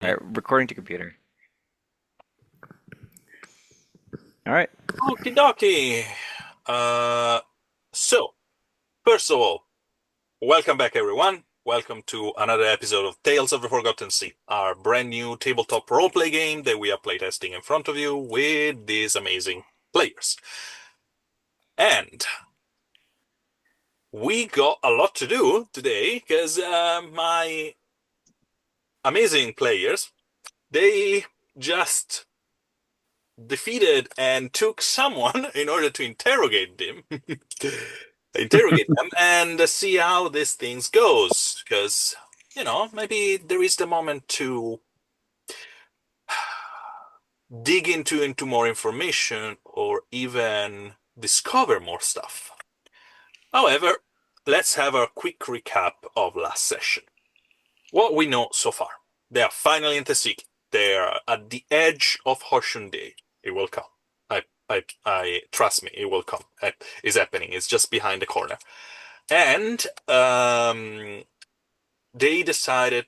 All right, recording to computer. All right. Okie dokie. Uh, so, first of all, welcome back, everyone. Welcome to another episode of Tales of the Forgotten Sea, our brand new tabletop roleplay game that we are playtesting in front of you with these amazing players. And we got a lot to do today because my amazing players, they just defeated and took someone in order to interrogate them and see how this things goes because maybe there is the moment to dig into more information or even discover more stuff. However, let's have a quick recap of last session. What we know so far: they are finally in Tesiki. They are at the edge of Hoshunde. It will come. I trust me, it will come. It's happening. It's just behind the corner. And they decided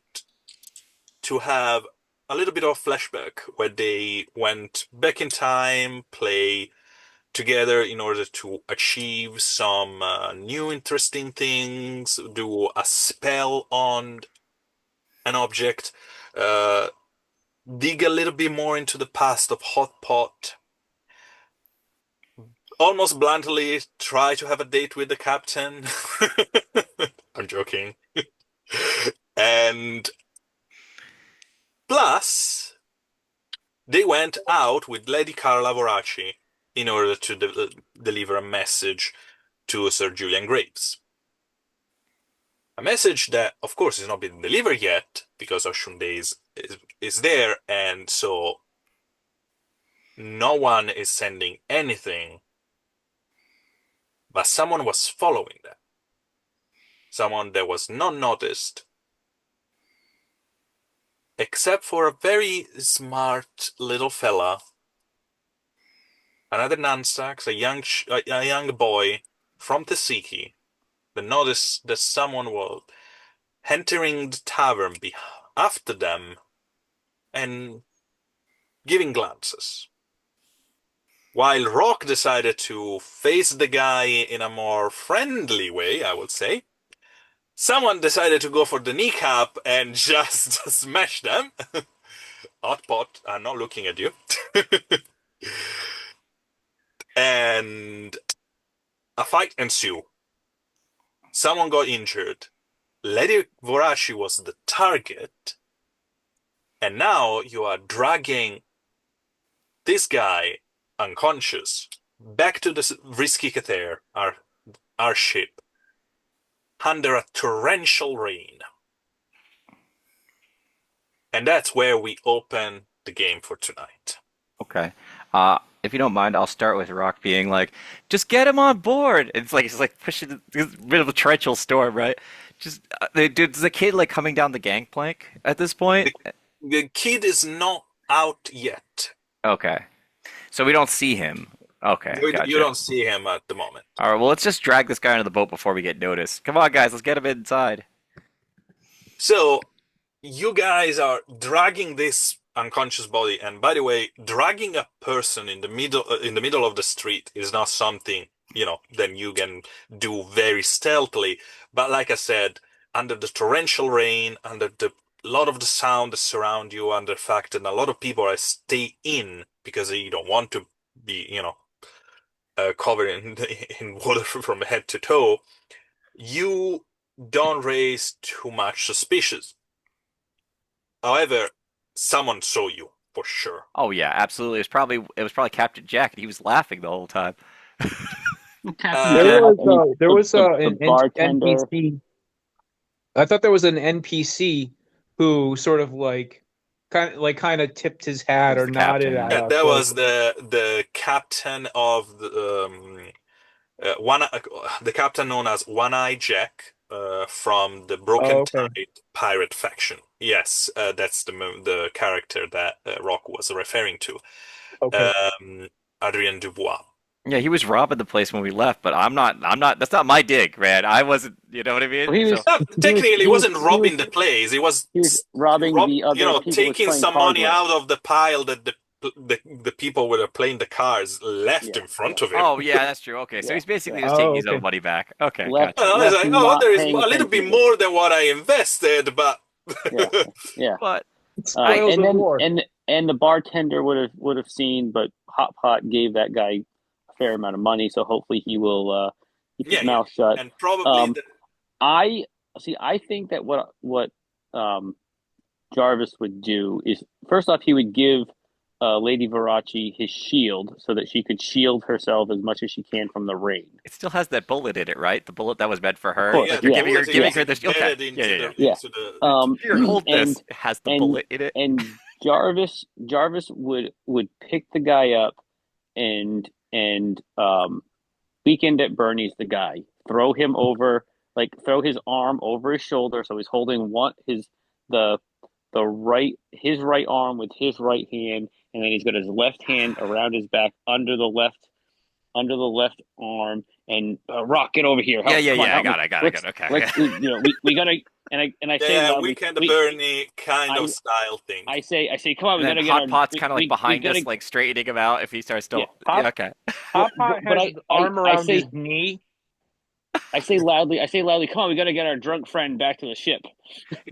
to have a little bit of flashback where they went back in time, play together in order to achieve some new interesting things, do a spell on an object, uh, dig a little bit more into the past of Hot Pot, almost bluntly try to have a date with the captain. I'm joking. And plus, they went out with Lady Carla Voraci in order to deliver a message to Sir Julian Graves. A message that, of course, is not been delivered yet because Oshunde is there, and so no one is sending anything, but someone was following that. Someone that was not noticed, except for a very smart little fella, another Nansax, a young boy from Tesiki, that noticed that someone was entering the tavern after them and giving glances. While Rock decided to face the guy in a more friendly way, I would say, someone decided to go for the kneecap and just smash them. Hot pot, I'm not looking at you. And a fight ensued. Someone got injured. Lady Vorashi was the target. And now you are dragging this guy, unconscious, back to the risky Cathay, our ship, under a torrential rain. And that's where we open the game for tonight. Okay. If you don't mind, I'll start with Rock being like, "Just get him on board." It's like pushing rid of the torrential storm, right? Just is the kid like coming down the gangplank at this point? The, the kid is not out yet. Okay. So we don't see him. Okay, You gotcha. don't see him at the moment. All right. Well, let's just drag this guy into the boat before we get noticed. Come on, guys. Let's get him inside. So you guys are dragging this unconscious body, and by the way, dragging a person in the middle of the street is not something, then you can do very stealthily. But like I said, under the torrential rain, under the lot of the sound that surround you, under the fact that a lot of people are stay in because they don't want to be, covered in in water from head to toe, you don't raise too much suspicion. However, someone saw you for sure. Oh yeah, absolutely. It was probably Captain Jack, and he was laughing the whole time. Captain Uh, Jack and There was the an bartender. NPC. I thought there was an NPC who sort of like kind of tipped his It hat was or the nodded captain, at yeah. yeah, us. that Like, was the captain of the captain known as One Eye Jack from the Broken oh, okay, Tide pirate faction. Yes, that's the character that Rock was referring to. okay, Um, Adrien Dubois. Yeah, he was robbing the place when we left, but I'm not. That's not my dig, man. I wasn't. You know what I mean? Well, he So was he was Technically, he he was wasn't he was robbing the place. He was he was robbing the other people he was taking playing some cards money with. out of the pile that the people who were playing the cards left Yeah, in front yeah, of him. oh yeah, that's true. Okay, so yeah, he's basically yeah. just taking Oh, his own okay. money back. Okay, Left gotcha. Well, it's left like, oh, not there is a paying little bit attention to. more than what I invested, but Yeah, yeah. But I Spoils And of then war. and the bartender would have seen, but Hot Pot gave that guy a fair amount of money, so hopefully he will keep his yeah, yeah, mouth shut. and probably Um, I see. I think that what um, Jarvis would do is first off he would give Lady Verace his shield so that she could shield herself as much as she can from the rain. it still has that bullet in it, right? The bullet that was meant for Of her. course, yeah, Like the you're yeah, giving her, bullet yeah, giving is her this. Okay, embedded yeah, into yeah, yeah. yeah. into Here, hold And this. It has the and bullet in it. and Jarvis would pick the guy up and Weekend at Bernie's the guy. Throw him over, like throw his arm over his shoulder, so he's holding the his right arm with his right hand, and then he's got his left hand around his back under the left arm, and Rock, get over here, Yeah, help, yeah, come on, yeah. I help me. got it. I got it. I got Let's it. Okay. let's we gotta, and I say yeah, loudly, Weekend at Bernie kind of I style thing. I say, come on, And we then gotta get Hot our Pot's kind of like we behind us, gotta, like straightening him out if he starts to. yeah, Yeah, okay. Hot Pot but has his arm I around his say knee. I say loudly, come on, we gotta get our drunk friend back to the ship.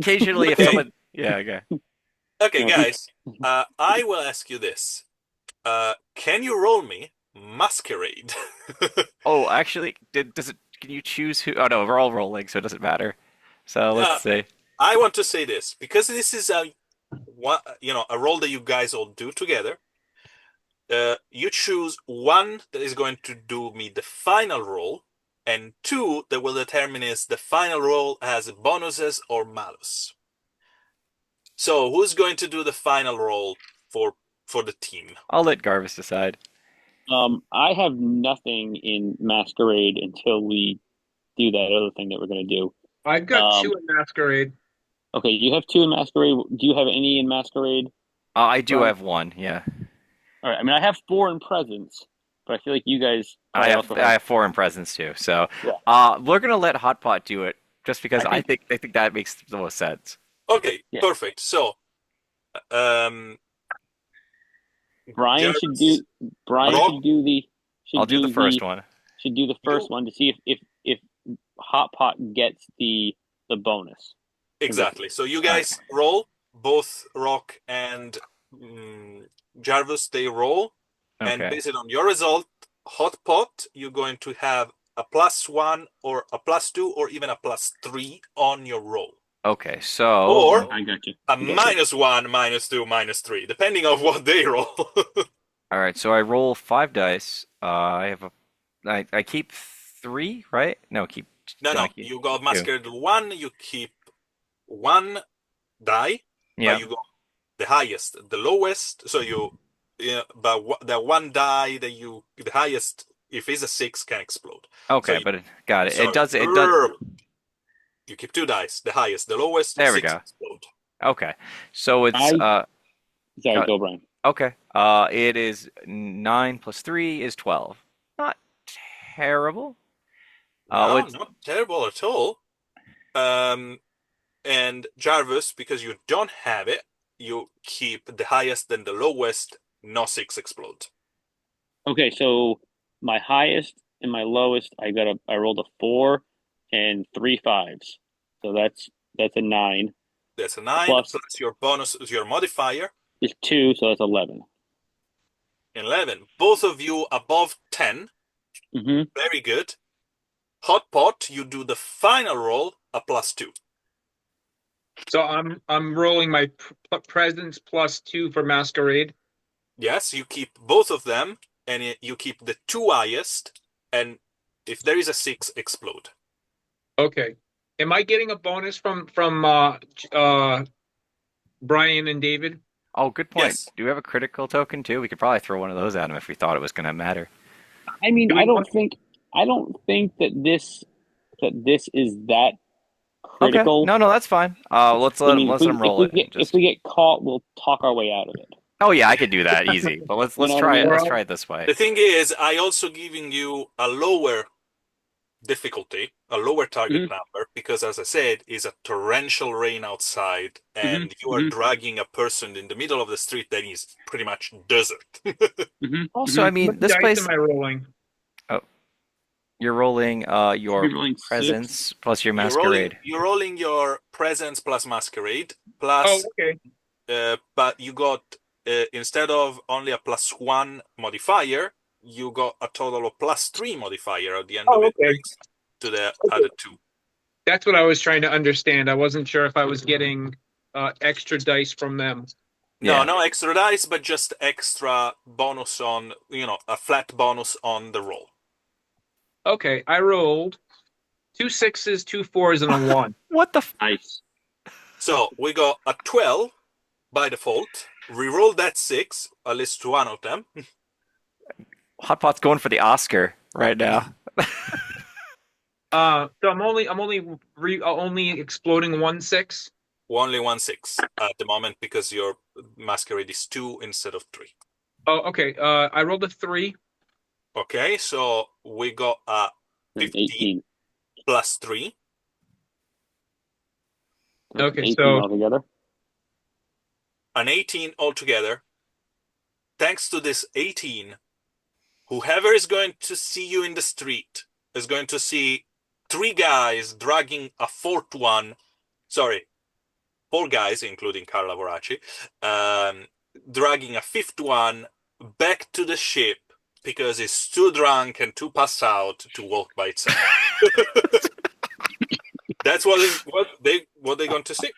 Occasionally, if Okay, someone. Yeah, okay. okay, He guys. I will ask you this. Can you roll me Masquerade? Oh, actually, does it? Can you choose who? Oh no, we're all rolling, so it doesn't matter. So let's uh, see. I want to say this because this is a role that you guys all do together. You choose one that is going to do me the final roll, and two that will determine if the final roll has bonuses or malus. So who's going to do the final roll for for the team? I'll let Garvis decide. I have nothing in Masquerade until we do that other thing that we're gonna do. I've got Um, two in Masquerade. okay, you have two in Masquerade. Do you have any in Masquerade, I do Brian? have one. Yeah, All right. I mean, I have four in Presence, but I feel like you guys I probably have also I have. have four in presents too. So, Yeah, we're gonna let Hot Pot do it just because I think. I think that makes the most sense. Okay, Yeah, perfect. So, um, Brian should Jarvis, do. Brian Rob, I'll do the first the one. should do the first you one to see if Hot Pot gets the bonus. exactly. So you All right. guys roll. Both Rock and Jarvis they roll, and Okay. based on your result, Hot Pot, you're going to have a +1 or a +2 or even a +3 on your roll, Okay. or I got you. a I got you. -1, -2, -3, depending on what they roll. All right. So I roll 5 dice. I have a. I keep three, right? No, keep. No, Don't I no, keep you got two? Masquerade 1, you keep one die, but Yeah. you got the highest, the lowest. So but the one die that the highest, if it's a 6, can explode. So Okay, but got it. It so does. It does. you keep two dice, the highest, the lowest, There we 6 go. explode. Okay. So it's I sorry, got go Brian. okay. It is 9 plus 3 is 12. Not terrible. No, What's not terrible at all. Um, and Jarvis, because you don't have it, you keep the highest and the lowest, no 6 explode. Okay, so my highest and my lowest, I rolled a 4 and 3 5s, so that's a 9. That's a 9 Plus plus your bonus, your modifier, is 2, so that's 11. 11. Both of you above 10. Mm-hmm. Very good. Hot Pot, you do the final roll, a +2. So I'm rolling my presence +2 for Masquerade. Yes, you keep both of them, and you keep the two highest, and if there is a 6, explode. Okay. Am I getting a bonus from Brian and David? Oh, good point. Yes. Do we have a critical token too? We could probably throw one of those at him if we thought it was going to matter. I mean, Do we want- I don't think that this is that Okay. critical. No, no, that's fine. Let's I mean, let him roll it. if we get caught, we'll talk our way out of it. Oh yeah, I could do that easy. But let's You let's know what I try it. mean? Let's Well, try it this way. The thing is, I also giving you a lower difficulty, a lower target Hmm. number, because as I said, is a torrential rain outside, Hmm. and you are Hmm. dragging a person in the middle of the street that is pretty much desert. Hmm. Also, Hmm. I how mean, many this dice am place. I rolling? Oh, you're rolling Should be your rolling six. presence plus your You're rolling, masquerade. you're rolling your presence plus masquerade Oh, plus, okay. but you got instead of only a +1 modifier, you got a total of +3 modifier at the end of Oh, it, okay. thanks to the Okay. other two. That's what I was trying to understand. I wasn't sure if I was getting extra dice from them. No, Yeah. no extra dice, but just extra bonus on, a flat bonus on the roll. Okay, I rolled two sixes, two fours, and a one. What the? Nice. So we got a 12 by default. Reroll that 6, at least one of them. Hotpot's going for the Oscar right now. So I'm only exploding one six. Only one 6 at the moment because your masquerade is 2 instead of 3. Oh, okay. I rolled a three. Okay, so we got a Then 15 18. plus 3, That's Okay, 18 so altogether. an 18 altogether. Thanks to this 18, whoever is going to see you in the street is going to see 3 guys dragging a fourth one. Sorry, 4 guys, including Carla Voracci, um, dragging a fifth one back to the ship because it's too drunk and too passed out to walk by itself. That's what they're going to see.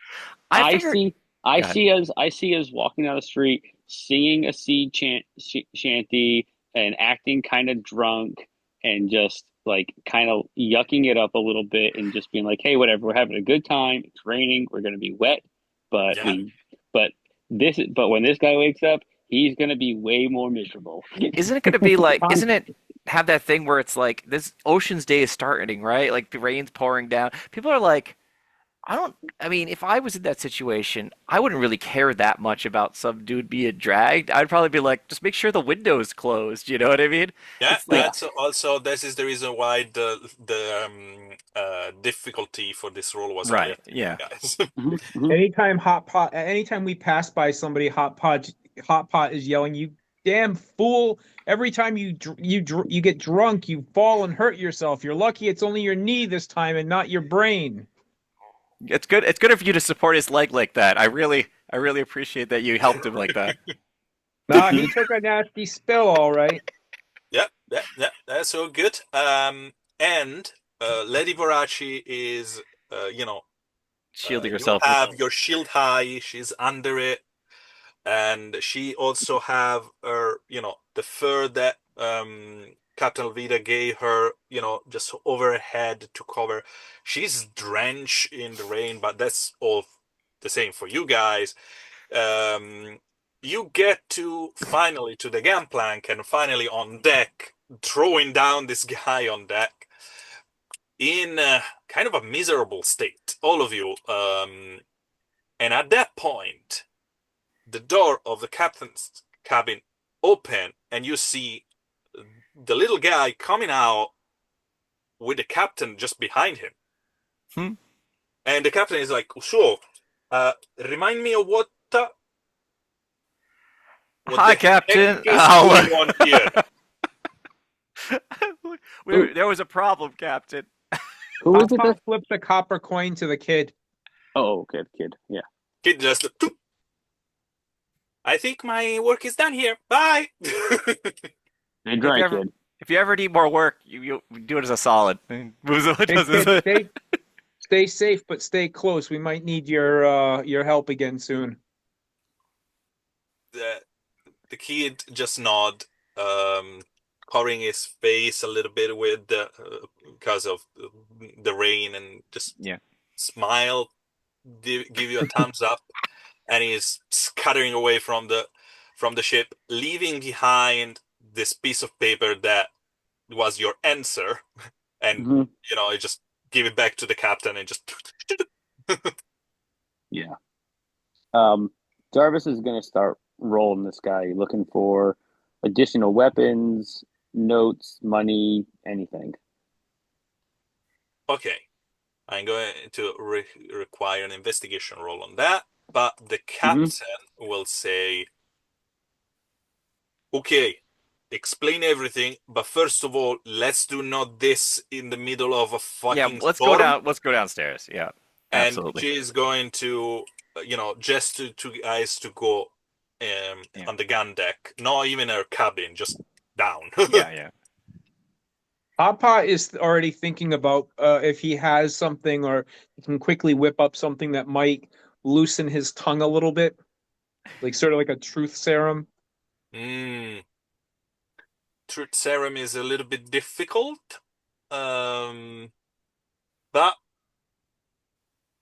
I I figured. see. I God, see us. I see us walking down the street, singing a shanty and acting kind of drunk, and just like kind of yucking it up a little bit, and just being like, "Hey, whatever. We're having a good time. It's raining. We're gonna be wet, but Yeah, we, but but when this guy wakes up, he's gonna be way more miserable." isn't it going to be like? um, Isn't it have that thing where it's like this Ocean's Day is starting, right? Like the rain's pouring down. People are like, I don't. I mean, if I was in that situation, I wouldn't really care that much about some dude being dragged. I'd probably be like, just make sure the window's closed. You know what I mean? yeah. It's like, Yeah. That's also this is the reason why the difficulty for this role was only right? at 10, Yeah. guys. Hmm. Hmm. anytime we pass by somebody, hot pot is yelling, "You damn fool!" Every time you get drunk, you fall and hurt yourself. You're lucky it's only your knee this time and not your brain. It's good. It's good of you to support his leg like that. I really appreciate that you helped him like that. Nah, he took a nasty spill, all right. Yeah, yeah, yeah. That's all good. And Lady Voraci is, Shielding you herself. have your shield high. She's under it, and she also have her, the fur that Captain Elvira gave her, just over her head to cover. She's drenched in the rain, but that's all the same for you guys. Um, you get to the gangplank and finally on deck, throwing down this guy on deck in kind of a miserable state, all of you. And at that point, the door of the captain's cabin open, and you see the little guy coming out with the captain just behind him. Hmm? And the captain is like, "Sure, remind me of what Hi, the heck Captain. is going on here?" Who There was a problem, Captain. who is Hot it? That, pot flips a copper coin to the kid. oh, okay, kid. Yeah. Kid just, I think my work is done here. Bye. Good If try, you ever, kid. if you ever need more work, you do it as a solid. Hey, kid, stay safe, but stay close. We might need your help again soon. the, the kid just nod, covering his face a little bit with because of the rain, and just Yeah. smile, give you a thumbs up, and he's scattering away from the ship, leaving behind this piece of paper that was your answer, and Hmm. you just give it back to the captain and just. Yeah. Um, Jarvis is gonna start role in this guy? Looking for additional weapons, notes, money, anything. Okay, I'm going to require an investigation roll on that, but the Mm-hmm. captain will say, okay, explain everything, but first of all, let's do not this in the middle of a Yeah, fucking let's go storm. down. Let's go downstairs. Yeah, And absolutely. she is going to, just to guys to go Yeah, on the gun deck, not even her cabin, just down. yeah, yeah. Papa is already thinking about if he has something or he can quickly whip up something that might loosen his tongue a little bit, like sort of like a truth serum. mm, truth serum is a little bit difficult, but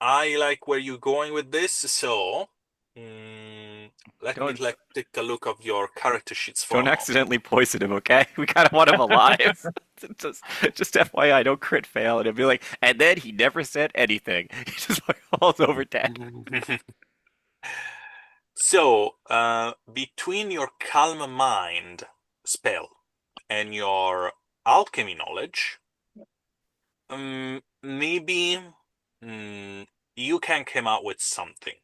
I like where you're going with this. So, let me Don't take a look of your character sheets for a don't moment. accidentally poison him, okay? We kind of want him alive. just, just FYI, don't crit fail, and it'll be like, and then he never said anything. He just like falls over dead. So, between your calm mind spell and your alchemy knowledge, maybe you can come out with something.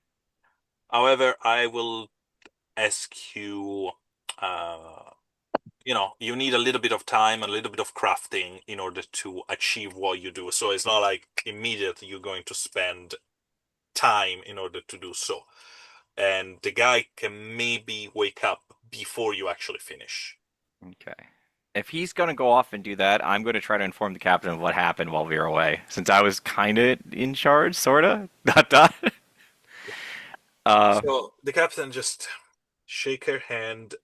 However, I will ask you, you need a little bit of time, a little bit of crafting in order to achieve what you do. So it's not like immediately you're going to spend time in order to do so. And the guy can maybe wake up before you actually finish. Okay. If he's gonna go off and do that, I'm gonna try to inform the captain of what happened while we were away, since I was kind of in charge, sorta. Dot dot. Uh, So the captain just shake her hand,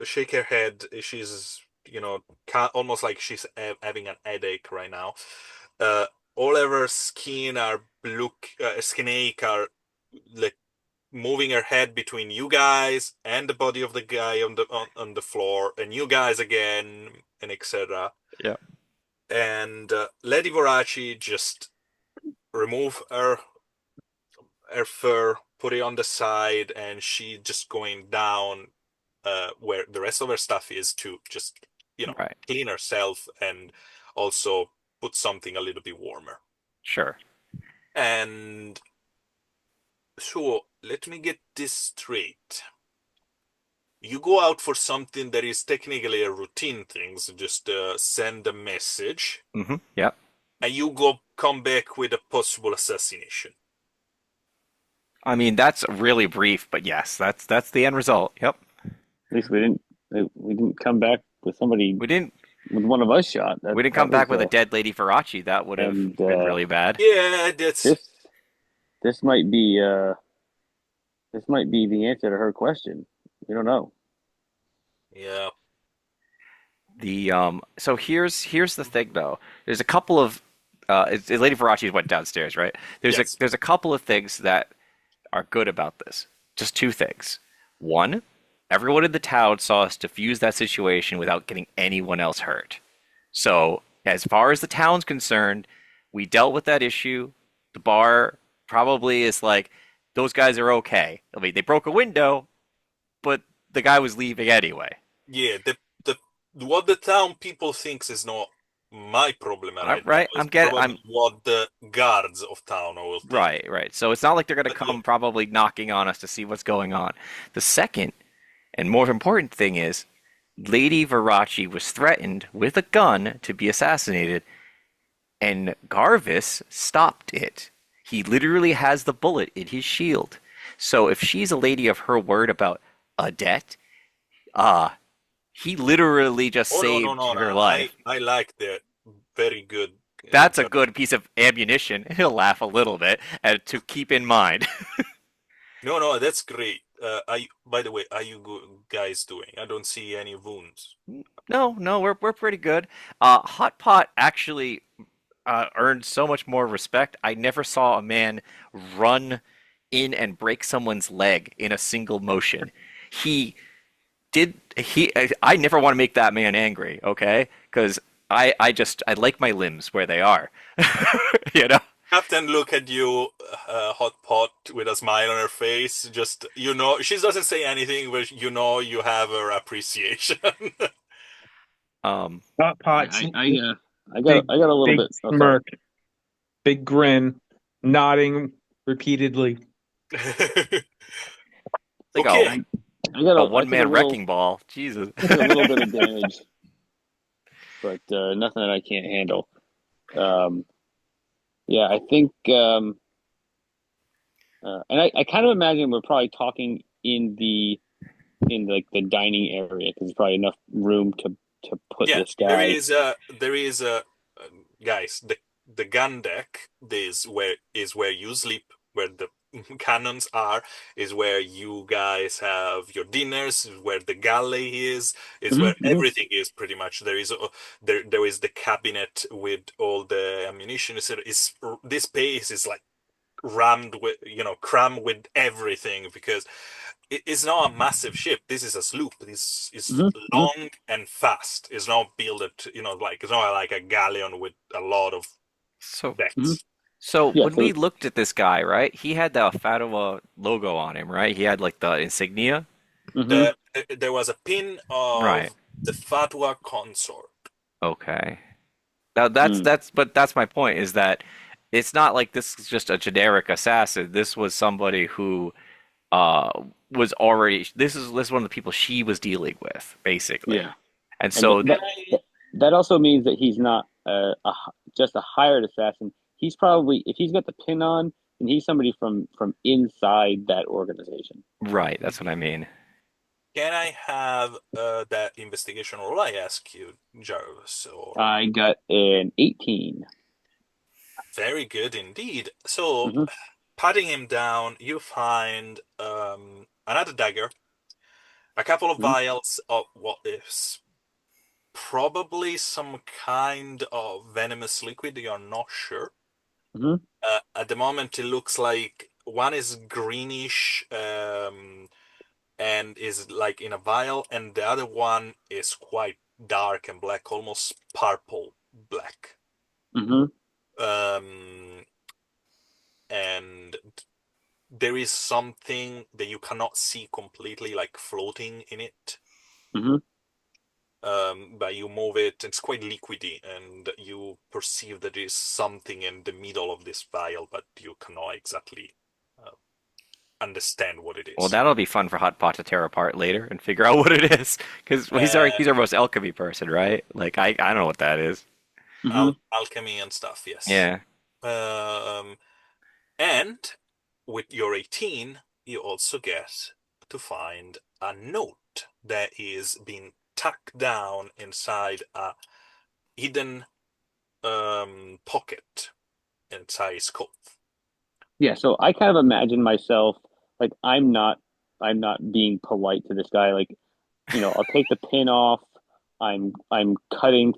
shake her head. She's, almost like she's having an headache right now. Uh, all of her skin are blue, skin ache are like moving her head between you guys and the body of the guy on the floor, and you guys again, and etc. yeah. And Lady Voraci just remove her fur, put it on the side, and she just going down where the rest of her stuff is to just, Right. clean herself and also put something a little bit warmer. Sure. And so let me get this straight. You go out for something that is technically a routine thing, so just send a message, Mm-hmm. Yep. and you come back with a possible assassination. I mean, that's really brief, but yes, that's the end result. Yep. At least we didn't come back with somebody We didn't with one of us shot. we didn't That come was back with a dead Lady Farachi. That would have and been really bad. Yeah, that's this this might be the answer to her question. We don't know. yeah. So here's the thing though. There's a couple of Lady Farachi went downstairs, right? Yes. There's a couple of things that are good about this. Just two things. One, everyone in the town saw us defuse that situation without getting anyone else hurt. So, as far as the town's concerned, we dealt with that issue. The bar probably is like, those guys are okay. I mean, they broke a window, but the guy was leaving anyway. Yeah, the what the town people thinks is not my problem right now. Right? It's I'm probably what the guards of town will think. right, right. So it's not like they're going to But look, come probably knocking on us to see what's going on. The second and more important thing is Lady Veraci was threatened with a gun to be assassinated, and Garvis stopped it. He literally has the bullet in his shield. So if she's a lady of her word about a debt, uh, he literally just oh no no saved no her no! I life. I like that. Very good. That's a good piece of ammunition. He'll laugh a little bit and to keep in mind. No no, that's great. By the way, are you guys doing? I don't see any wounds. No, no, we're pretty good. Hot Pot actually earned so much more respect. I never saw a man run in and break someone's leg in a single motion. He I never want to make that man angry, okay? Because I like my limbs where they are. You know? Captain look at you, hot pot, with a smile on her face. Just she doesn't say anything, but you have her appreciation. Um, Hot Pot's big, I got a little big bit. Oh, sorry. smirk, big grin, nodding repeatedly. like Okay. a I one took a man little, wrecking ball. Jesus. I took a little bit of damage, but nothing that I can't handle. Um, yeah, I think, and I kind of imagine we're probably talking in like the dining area because there's probably enough room to put Yeah, this guy. there is a guys, the gun deck is where you sleep, where the cannons are, is where you guys have your dinners, is where the galley is where Hmm. everything is pretty much. There is the cabinet with all the ammunition. This base is like rammed with, crammed with everything because it's not a massive ship. This is a sloop. This is Hmm. Hmm. long and fast. It's not built, like it's not like a galleon with a lot of So Hmm. decks. so Yeah. when we looked at this guy, right? He had the Fatwa logo on him, right? He had like the insignia. Hmm. There was a pin Right. of the Fatwa consort. Okay. Now Mm. but that's my point is that it's not like this is just a generic assassin. This was somebody who uh was already this is one of the people she was dealing with, basically. Yeah, And and so that also means that he's not just a hired assassin. He's probably, if he's got the pin on, then he's somebody from inside that organization. right, that's what I mean. Can I have that investigation roll I ask you, Jarvis? Or I got an 18. very good indeed. So, Hmm. patting him down, you find another dagger, a couple of Hmm. vials of what is probably some kind of venomous liquid. You're not sure. Hmm. At the moment, it looks like one is greenish and is like in a vial, and the other one is quite dark and black, almost purple black. Hmm. Um, and there is something that you cannot see completely, like floating in it. Hmm. But you move it, it's quite liquidy, and you perceive that there is something in the middle of this vial, but you cannot exactly uh, understand what it Well, is. that'll be fun for Hot Pot to tear apart later and figure out what it is. Because Uh, he's our most alchemy person, right? Like I don't know what that is. Hmm. Alchemy and stuff, yes. Yeah. Um, and with your 18, you also get to find a note that is being tucked down inside a hidden pocket inside his coat. Yeah, so I kind of imagine myself like I'm not being polite to this guy. Like, I'll take the pin off. I'm cutting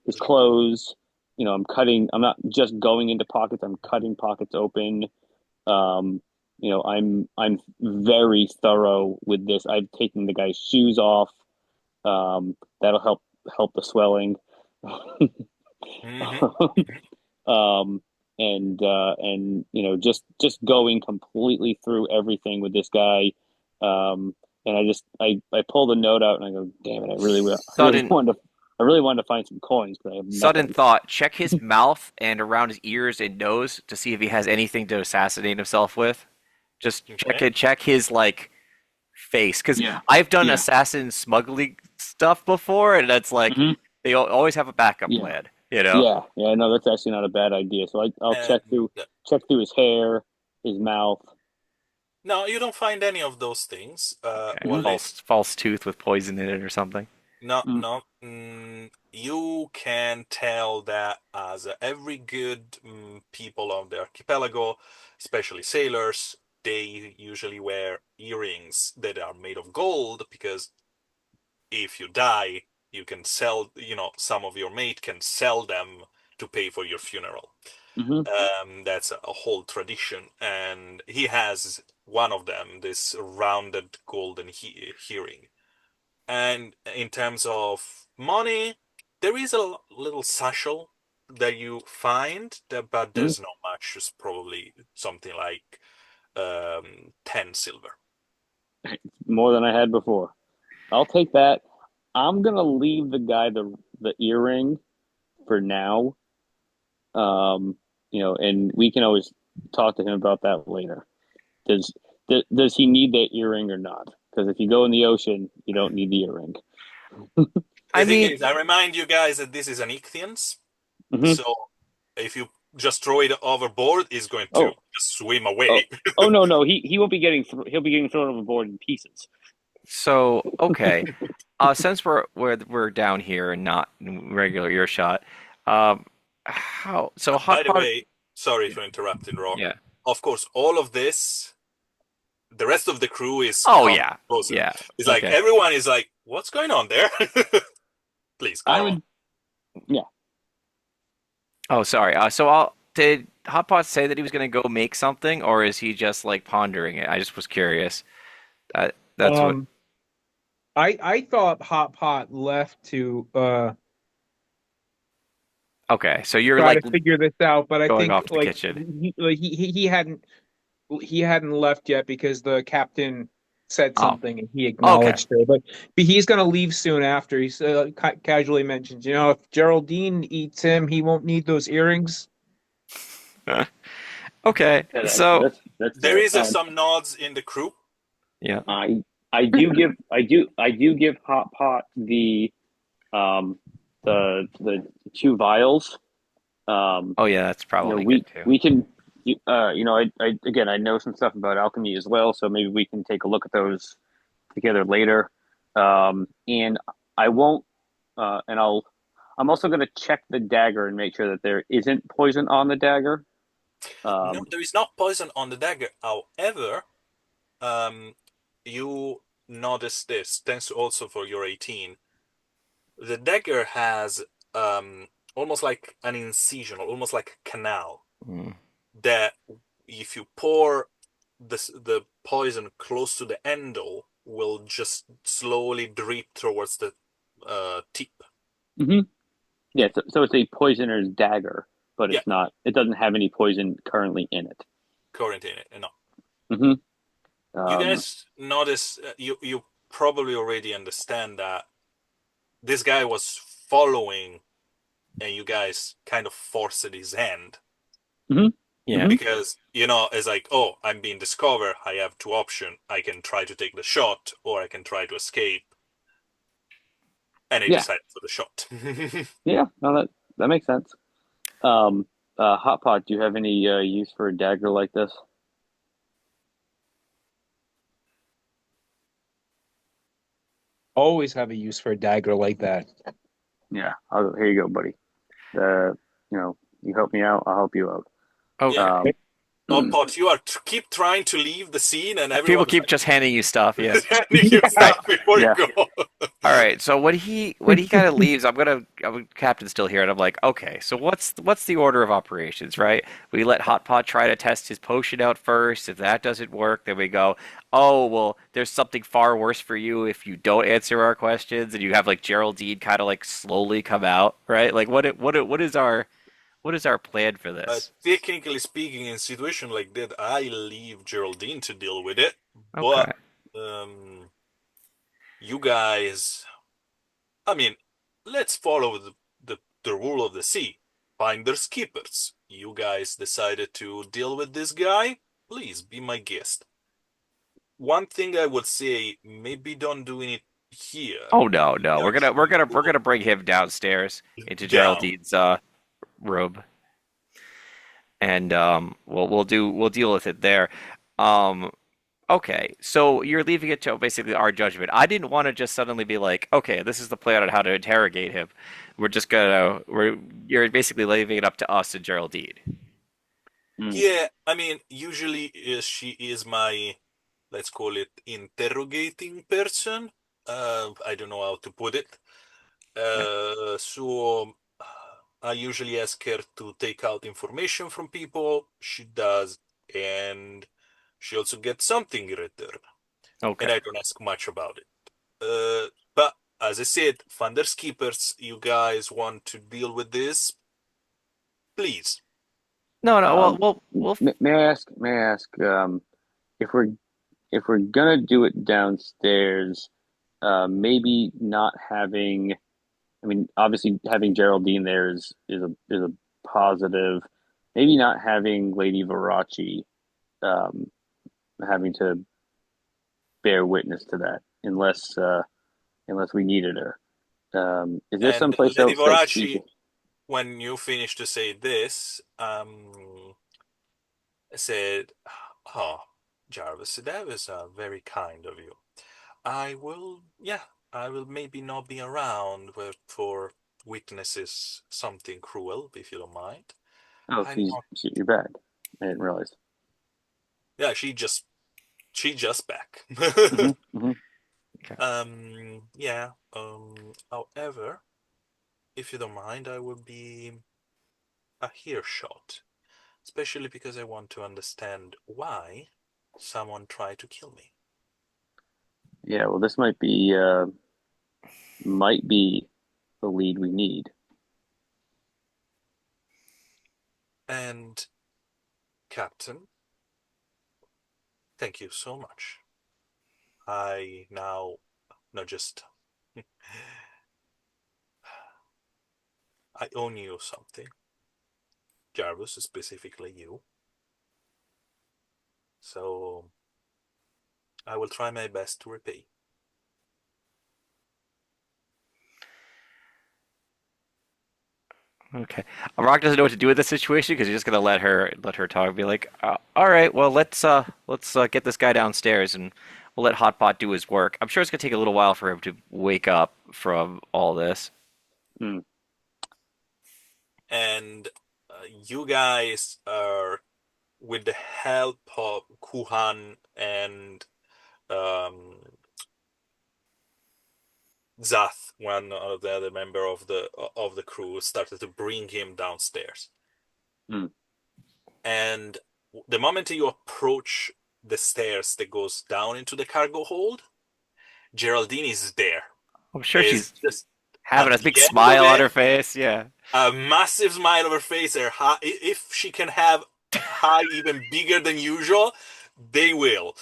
his clothes. I'm not just going into pockets, I'm cutting pockets open. Um, I'm very thorough with this. I've taken the guy's shoes off. That'll help the swelling. Mm-hmm. Mm-hmm. um, and just going completely through everything with this guy. And I pull the note out and I go, damn it, Sudden I really wanted to find some coins, but I have sudden nothing. thought. Check his mouth and around his ears and nose to see if he has anything to assassinate himself with. Just Okay. check his like face because Yeah, I've done yeah. assassin smuggling stuff before, and that's like Hmm. they always have a backup Yeah, plan, you know? yeah, yeah. No, that's actually not a bad idea. So I'll And check through his hair, his mouth. no, you don't find any of those things. Okay, Hmm. What they false tooth with poison in it or something. No, Hmm. no. You can tell that as every good people of the archipelago, especially sailors, they usually wear earrings that are made of gold because if you die, you can sell, some of your mate can sell them to pay for your funeral. Hmm. That's a whole tradition, and he has one of them, this rounded golden hearing. And in terms of money, there is a little satchel that you find, but Mhm. there's not much. It's probably something like 10 silver. More than I had before. I'll take that. I'm gonna leave the guy the earring for now. Um, and we can always talk to him about that later. Does does he need that earring or not? Because if you go in the ocean, you don't need the earring. I The thing mean, is, I remind you guys that this is an ichthyans, Hmm. so if you just throw it overboard, it's going to Oh, just swim oh, away. oh no, no, he won't be he'll be getting thrown overboard in pieces. so okay. Since we're down here and not in regular earshot, how so By hot the pot? way, sorry for interrupting, Rock. Yeah. Of course, all of this, the rest of the crew is Oh calm, yeah, composed. yeah. It's like Okay. everyone is like, "What's going on there?" Please I go on. would, yeah. Oh, sorry. So did Hot Pot say that he was gonna go make something, or is he just like pondering it? I just was curious. That's what. Um, I thought Hot Pot left to Okay, so you're try like to figure this out, but I going think off to the kitchen. he hadn't left yet because the captain said Oh, something and he okay. acknowledged her. But he's going to leave soon after. He's casually mentioned, if Geraldine eats him, he won't need those earrings. Okay. Yeah, So that's There fair. is some nods in the crew. yeah. I do give Hot Pot um the two vials. Um, Oh yeah, that's probably good too. we can I again I know some stuff about alchemy as well, so maybe we can take a look at those together later. And I won't and I'm also going to check the dagger and make sure that there isn't poison on the dagger. No, Um, there is not poison on the dagger. However, um, you notice this. Thanks also for your 18. The dagger has almost like an incision, almost like a canal Mm. that if you pour the poison close to the handle, will just slowly drip towards the tip. mhm. Yeah, so it's a poisoner's dagger, but Yeah, it's not. It doesn't have any poison currently in it. current in it. No, Hmm. you Um, guys notice. You probably already understand that this guy was following, and you guys kind of forced his hand hmm. Yeah. Hmm. because it's like, oh, I'm being discovered. I have two options. I can try to take the shot, or I can try to escape. And I Yeah, decided for the shot. yeah. No, that makes sense. Um, Hot Pot, do you have any use for a dagger like this? Always have a use for a dagger like that. Yeah. Here you go, buddy. Uh, you help me out, I'll help you out. Yeah. Okay. Um, Oh, Pot, you are keep trying to leave the scene, and People everyone's keep just handing you stuff. Yeah. like handing you All right. stuff before you yeah. go. All right. So when he kind of leaves, Captain's still here, and I'm like, okay. So what's the order of operations, right? We let Hot Pot try to test his potion out first. If that doesn't work, then we go, oh well, there's something far worse for you if you don't answer our questions, and you have like Geraldine kind of like slowly come out, right? Like what is our plan for this? Technically speaking, in a situation like that, I leave Geraldine to deal with it. But Okay. um, you guys, I mean, let's follow the rule of the sea. Finders keepers. You guys decided to deal with this guy. Please be my guest. One thing I would say, maybe don't do it here. Oh no, no. We're gonna we're Actually, gonna we're go gonna bring him downstairs into down. Geraldine's room, and we'll deal with it there. Um, okay, so you're leaving it to basically our judgment. I didn't want to just suddenly be like, okay, this is the plan on how to interrogate him. You're basically leaving it up to us and Geraldine. Mm. Yeah, I mean, usually she is my, let's call it, interrogating person. I don't know how to put it. Yeah. So I usually ask her to take out information from people. She does, and she also gets something in return. And Okay. I don't ask much about it. But as I said, Funders Keepers, you guys want to deal with this? please. No, no. Um, Well, may I ask, if we're gonna do it downstairs, maybe not having, I mean, obviously having Geraldine there is a positive. Maybe not having Lady Verace um, having to bear witness to that unless we needed her. Is there And someplace Lady else that she Voraci, can? when you finish to say this, said, "Oh, Jarvis, that was very kind of you. I will, yeah, I will maybe not be around for witnesses something cruel, if you don't mind. Oh, I'm not, you're back. I didn't realize. yeah, she just back. Hmm. okay. Yeah, however, if you don't mind, I will be a earshot, especially because I want to understand why someone tried to kill me. Yeah, well, this might be the lead we need. And Captain, thank you so much. I now not just I owe you something, Jarvis, specifically you. So I will try my best to repay. Okay. Rock doesn't know what to do with this situation because he's just gonna let her talk. And be like, all right, well, let's get this guy downstairs and we'll let Hot Pot do his work. I'm sure it's gonna take a little while for him to wake up from all this. Hmm. And you guys are with the help of Kuhan and um, Zath, one of the other member of the crew, started to bring him downstairs. Hmm. And the moment you approach the stairs that goes down into the cargo hold, Geraldine is there. I'm sure Is she's just having at a the big end of smile on it, her face. Yeah. a massive smile on her face. If she can have high even bigger than usual, they will.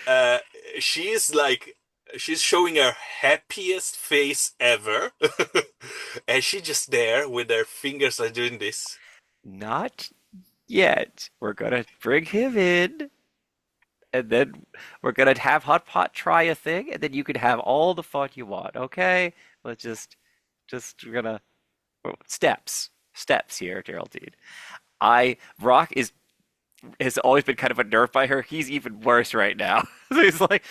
Uh, she's like she's showing her happiest face ever, and she's just there with her fingers like doing this. Not yet. We're gonna bring him in, and then we're gonna have Hot Pot try a thing, and then you can have all the fun you want. Okay? Let's just we're gonna steps here, Geraldine. I Rock is has always been kind of unnerved by her. He's even worse right now. So he's like,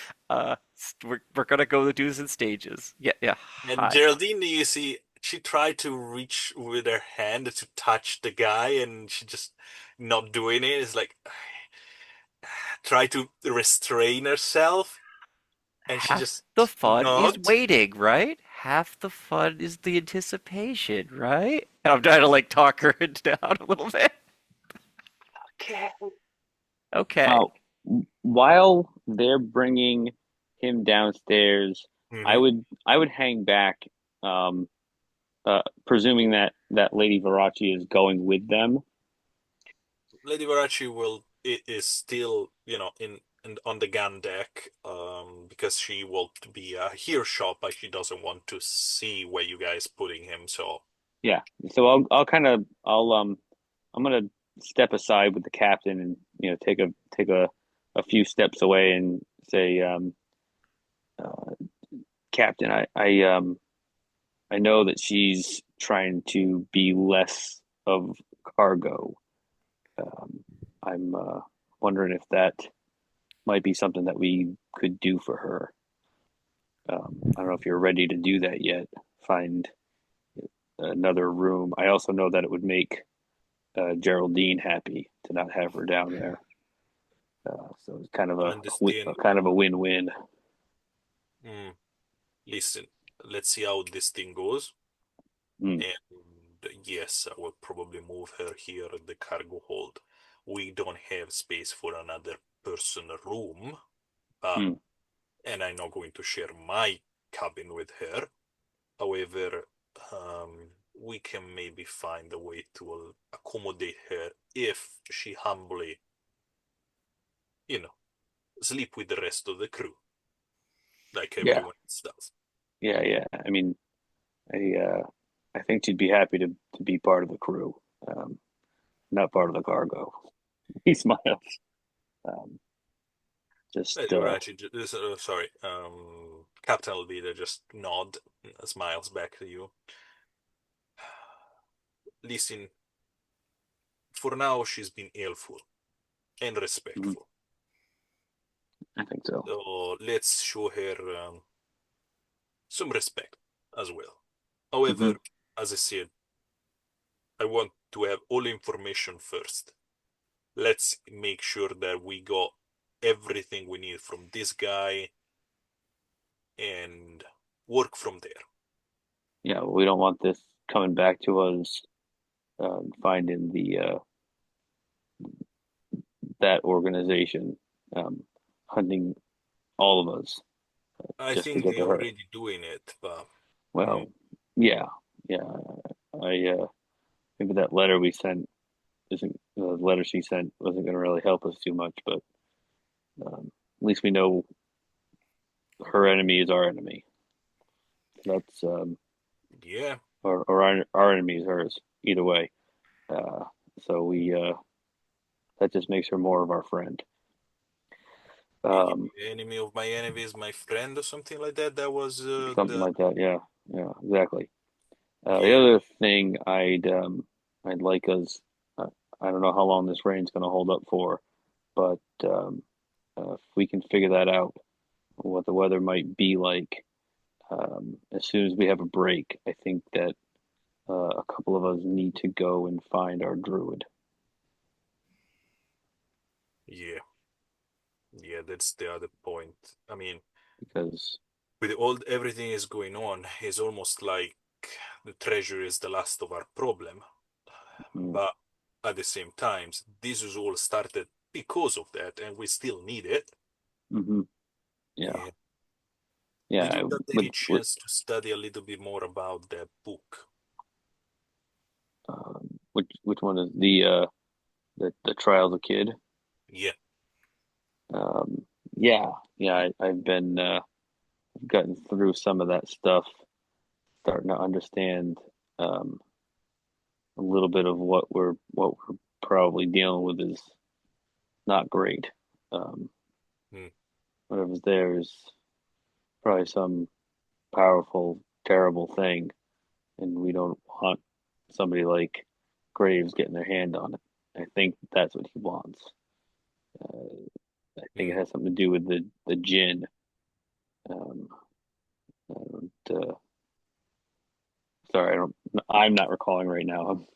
we're gonna go do this in stages. Yeah, yeah. And Hi. Geraldine, you see, she tried to reach with her hand to touch the guy, and she just not doing it. It's like try to restrain herself, and she Half just the fun is not. waiting, right? Half the fun is the anticipation, right? And I'm trying to like talk her down a little bit. Okay. Okay. Uh, while they're bringing him downstairs, I Mm-hmm. would I would hang back, um, presuming that Lady Verace is going with them. Lady Varachi is still, in on the gun deck, because she will be a earshot, but she doesn't want to see where you guys putting him. So Yeah. So I'll kind of I'm gonna step aside with the captain and take a few steps away and say, uh, Captain, I know that she's trying to be less of cargo. Um, I'm wondering if that might be something that we could do for her. I don't know if you're ready to do that yet. Find another room. I also know that it would make Geraldine happy to not have her down there. So it's kind of I understand. kind of a win-win. Mm, listen, let's see how this thing goes. Mm, And yes, I will probably move her here in the cargo hold. We don't have space for another person room, uh, mm, and I'm not going to share my cabin with her. However, we can maybe find a way to accommodate her if she humbly, you know, sleep with the rest of the crew, like Yeah, everyone else does. yeah, yeah. I mean, I uh, I think she'd be happy to be part of the crew, um, not part of the cargo. He smiles. Um, just You're actually, sorry, Captain Alvida just nod, smiles back to you. Listen, for now she's been helpful and mhm, respectful. I think so. So let's show her some respect as well. Hmm. However, as I said, I want to have all information first. Let's make sure that we got everything we need from this guy and work from there. Yeah, we don't want this coming back to us, finding the that organization hunting all of us I just to think get they're to her. already doing it, but mm, Well, yeah, yeah. I maybe that letter we sent isn't the letter she sent wasn't going to really help us too much, but at least we know her enemy is our enemy. That's yeah, or our enemy is hers. Either way, uh, so we that just makes her more of our friend. the Um, enemy of my enemy is my friend or something like that. That was Something the like that. Yeah, yeah, exactly. The yeah. other thing I'd like us. Uh, I don't know how long this rain's going to hold up for, but if we can figure that out, what the weather might be like, as soon as we have a break, I think that a couple of us need to go and find our druid Yeah, yeah, that's the other point. I mean, because with all everything is going on, it's almost like the treasure is the last of our problem. mm, But at the same time, this is all started because of that, and we still need it. hmm yeah, Yeah. Did you yeah. get any chance to study a little bit more about that book? Which one is the trials of kid? Yeah. Um, yeah, yeah. I've been gotten through some of that stuff, starting to understand um, a little bit of what we're probably dealing with is not great. Um, Hmm. Whatever's there is probably some powerful, terrible thing, and we don't want somebody like Graves getting their hand on it. I think that's what he wants. Uh, I think it Hmm. has something to do with the gin. Um, I don't, sorry, I don't. I'm not recalling right now.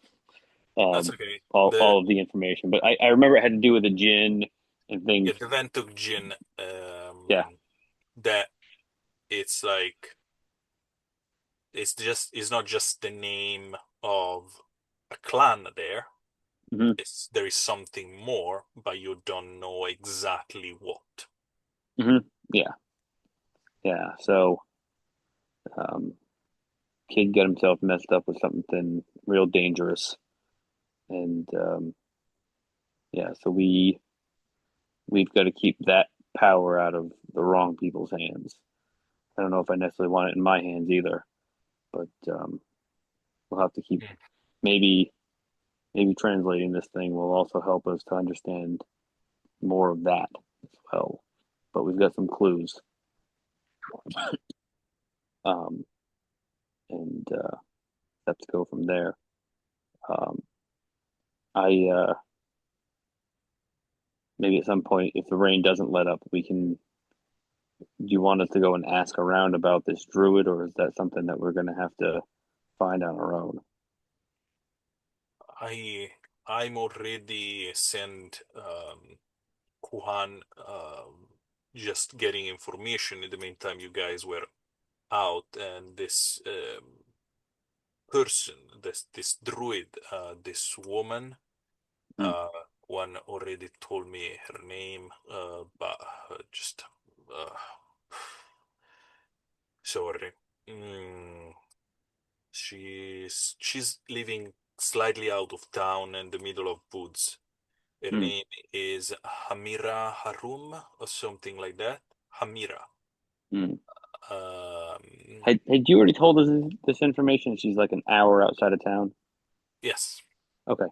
That's okay. All of the information, but I remember it had to do with the gin and things. The Ventuk Jin, Yeah. that it's like it's not just the name of a clan there. Hmm. There is something more, but you don't know exactly what. Hmm. Yeah. Yeah. So, um, kid got himself messed up with something real dangerous, and yeah, so we've got to keep that power out of the wrong people's hands. I don't know if I necessarily want it in my hands either, but we'll have to keep Hmm. maybe maybe translating this thing will also help us to understand more of that as well. But we've got some clues, um, and have to go from there. Um, I maybe at some point, if the rain doesn't let up, we can. Do you want us to go and ask around about this druid, or is that something that we're going to have to find on our own? I'm already sent Kuhan just getting information in the meantime you guys were out and this person, this druid, this woman, Mm. uh, one already told me her name, but just uh, sorry. She's living slightly out of town in the middle of woods. Her Mm, name is Hamira Harum or something like that. Hamira. mm. Um, Had you already told us this information? She's like an hour outside of town. yes, Okay.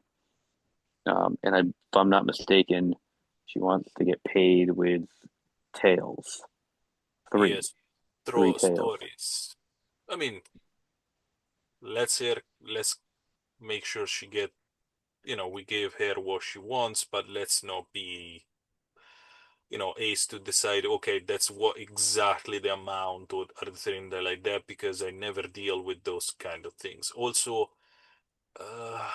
And if I'm not mistaken, she wants to get paid with tails. yes. Three Throw tails. stories. I mean, let's make sure she get, we gave her what she wants, but let's not be, ace to decide, okay, that's what exactly the amount or anything like that, because I never deal with those kind of things. Also, uh,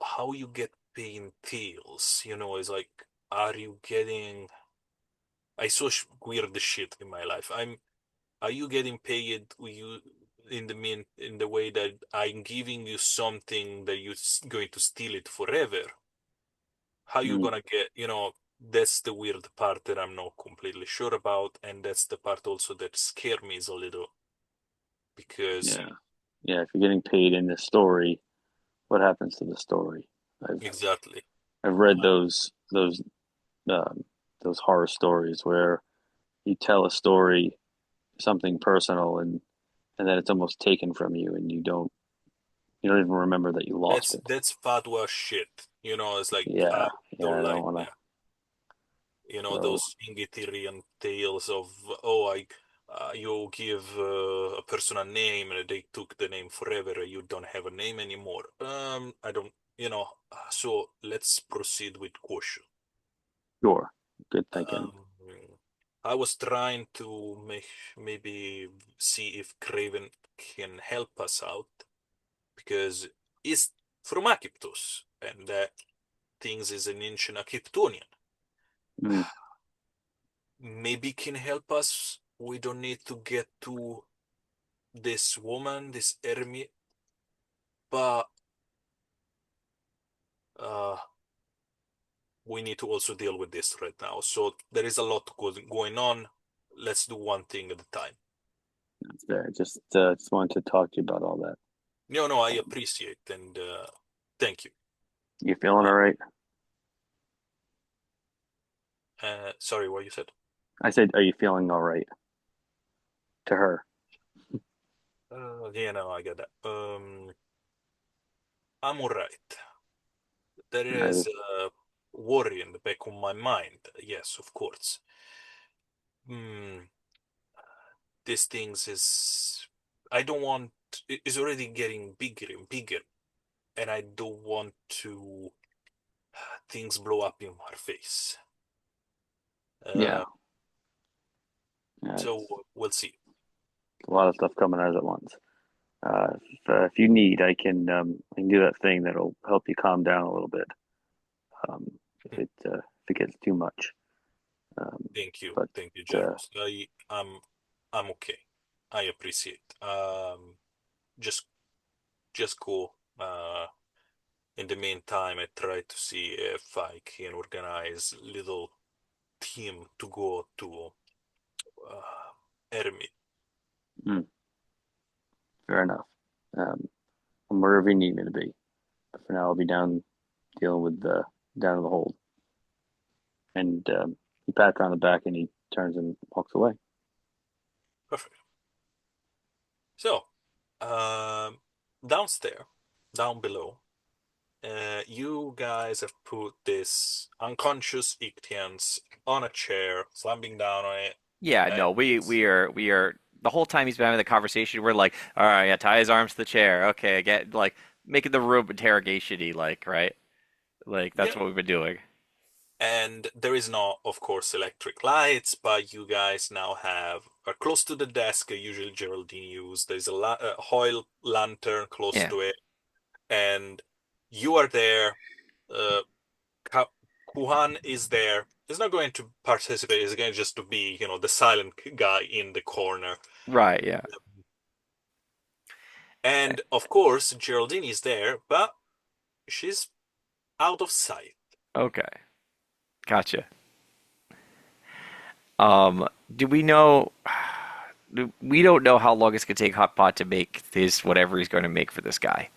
how you get paying tails, is like, are you getting, I saw weird shit in my life. Are you getting paid in the way that I'm giving you something that you're going to steal it forever? How you Mm, gonna get, that's the weird part that I'm not completely sure about, and that's the part also that scare me is a little because yeah. Yeah, if you're getting paid in this story, what happens to the story? I've exactly. I've read um, those horror stories where you tell a story, something personal, and then it's almost taken from you, and you don't even remember that you lost it. That's fatwa shit. It's like I Yeah, yeah, don't I don't like want to. that. So Those Ingithirian tales of, oh, you give a person a name and they took the name forever. You don't have a name anymore. I don't, so let's proceed with caution. sure, good thinking. Um, I was trying to maybe see if Craven can help us out because he's from Akiptos and that things is an ancient Akiptonian. Mm, Maybe can help us. We don't need to get to this woman, this ermit, but uh, we need to also deal with this right now. So there is a lot going on. Let's do one thing at a time. that's fair. Just wanted to talk to you about all that. No, no, I Um, appreciate and thank you. you feeling Uh, all right? sorry, what you said? I said, are you feeling all right? To her. Yeah, no, I get that. I'm alright. There I, is a worry in the back of my mind. Yes, of course. Hmm. These things is I don't want is already getting bigger and bigger, and I don't want to things blow up in our face. yeah, Uh, yeah. so we'll see. A lot of stuff coming out at once. If you need, I can do that thing that'll help you calm down a little bit. If it gets too much. But Thank you, uh, James. I'm okay. I appreciate. Just just go. In the meantime, I try to see if I can organize little team to go to Ermit. mm, fair enough. Um, I'm wherever you need me to be. But for now, I'll be down dealing with the down in the hold. And he pats her on the back and he turns and walks away. Perfect. So, um, downstairs, down below, you guys have put this unconscious Ictians on a chair, slamming down on it, Yeah, and no, we are the whole time he's been having the conversation, we're like, all right, yeah, tie his arms to the chair. Okay, get like making the room interrogation-y, like, right? Like yeah, that's what we've been doing. and there is no, of course, electric lights, but you guys now are close to the desk. Usually Geraldine used. There's a oil lantern close Yeah. to it, and you are there. Uh, Kuhan is there. He's not going to participate. He's going just to be, the silent guy in the corner. Right, yeah. And of course, Geraldine is there, but she's out of sight. Okay. Gotcha. Do we know we don't know how long it's gonna take Hot Pot to make this whatever he's going to make for this guy.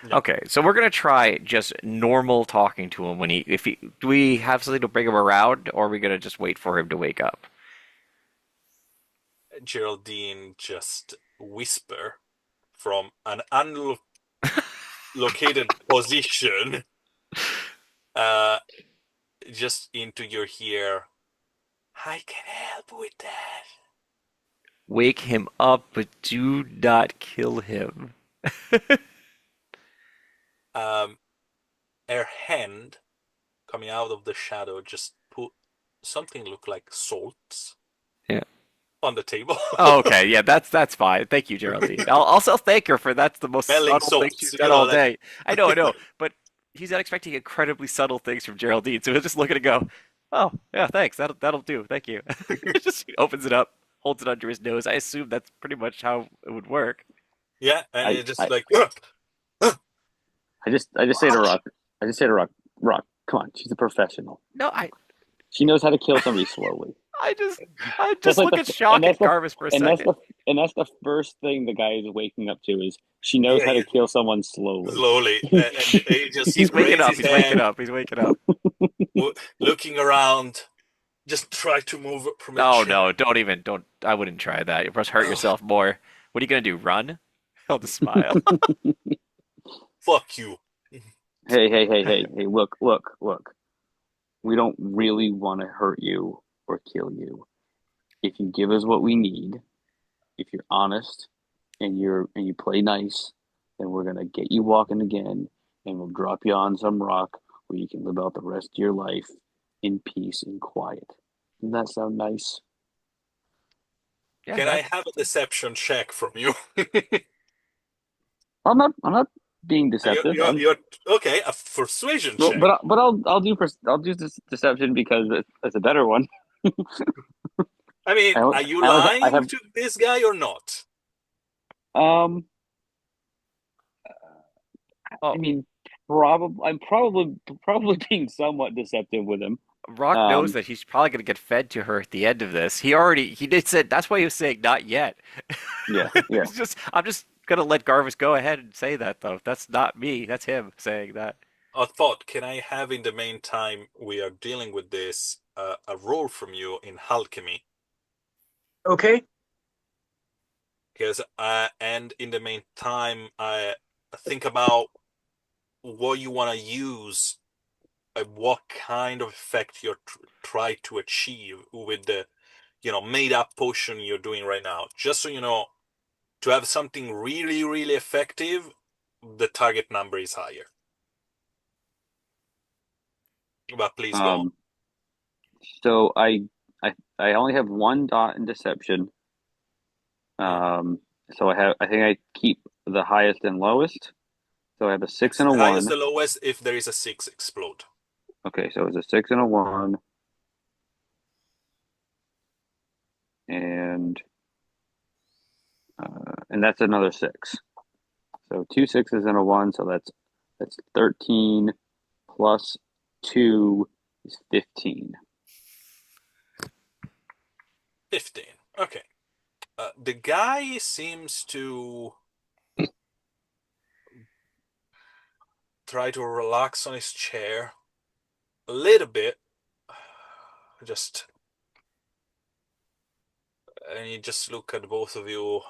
Yeah. Okay, so we're gonna try just normal talking to him when he if he do we have something to bring him around, or are we gonna just wait for him to wake up? Geraldine just whisper from an unlocated position, uh, just into your ear. I can help with that. Wake him up, but do not kill him. Um, her hand coming out of the shadow just put something look like salts Yeah. on the table. Oh, okay, yeah, that's fine. Thank you, Geraldine. I'll also thank her for that's the most Smelling subtle thing salts, she's done all like day. I know, but he's not expecting incredibly subtle things from Geraldine, so he'll just look at it and go, "Oh, yeah, thanks. That'll do. Thank you." Just opens it up, holds it under his nose. I assume that's pretty much how it would work. yeah, and I, it just I, like I just say to Rock, I just say to Rock, Rock, come on, she's a professional. No, She knows how to kill somebody slowly. I just, I That's just like look the at and shock that's at the Garvis for a and that's second. the and that's the first thing the guy is waking up to is she knows yeah, how to yeah, kill someone slowly. slowly, and he just He's waking raises up. his He's waking hand, up. He's waking up. looking around, just try to move from a Oh chair. no, don't even don't I wouldn't try that. You'll just hurt yourself more. What are you gonna do? Run? I'll just smile. Fuck you. Hey, look. We don't really want to hurt you or kill you. If you give us what we need, if you're honest and you play nice, then we're gonna get you walking again and we'll drop you on some rock where you can live out the rest of your life in peace and quiet. Doesn't that sound nice? Yeah, Can I that's have a deception check from you? I'm not being you're, deceptive. you're, you're okay. A persuasion Well, check. I'll do this deception because it's a better one. I mean, are you I lying have to this guy or not? um I oh, mean I'm probably being somewhat deceptive with him. Rock knows Um that he's probably gonna get fed to her at the end of this. He did said that's why he was saying not yet. yeah. I'm just gonna let Garvis go ahead and say that though. That's not me. That's him saying that. A thought. Can I have in the meantime we are dealing with this a roll from you in alchemy? Okay. Because and in the meantime, I think about what you want to use, what kind of effect you're try to achieve with the, made up potion you're doing right now. Just so you know, to have something really, really effective, the target number is higher. But please go on. um so I only have one dot in deception. Mhm. Um so I think I keep the highest and lowest. So I have a six Yes, and a the highest, one. the lowest. If there is a six, explode. Okay, so it's a six and a one and and that's another six. So two sixes and a one, so that's 13 plus two is 15. 15. Okay. The guy seems to try to relax on his chair a little bit. Just and you just look at both of you.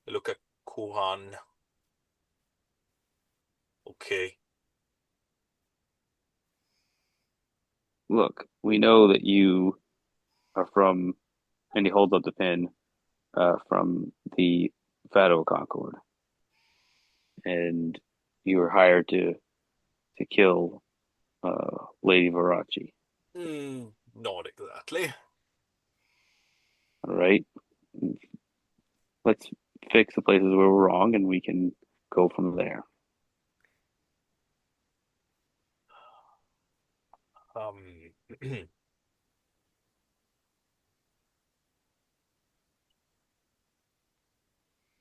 Look at Kuhan. Okay. Look, we know that you are from, and he holds up the pin, from the Fado Concord, and you were hired to kill Lady Varachi. Not exactly. All right, let's fix the places where we're wrong, and we can go from there. Um,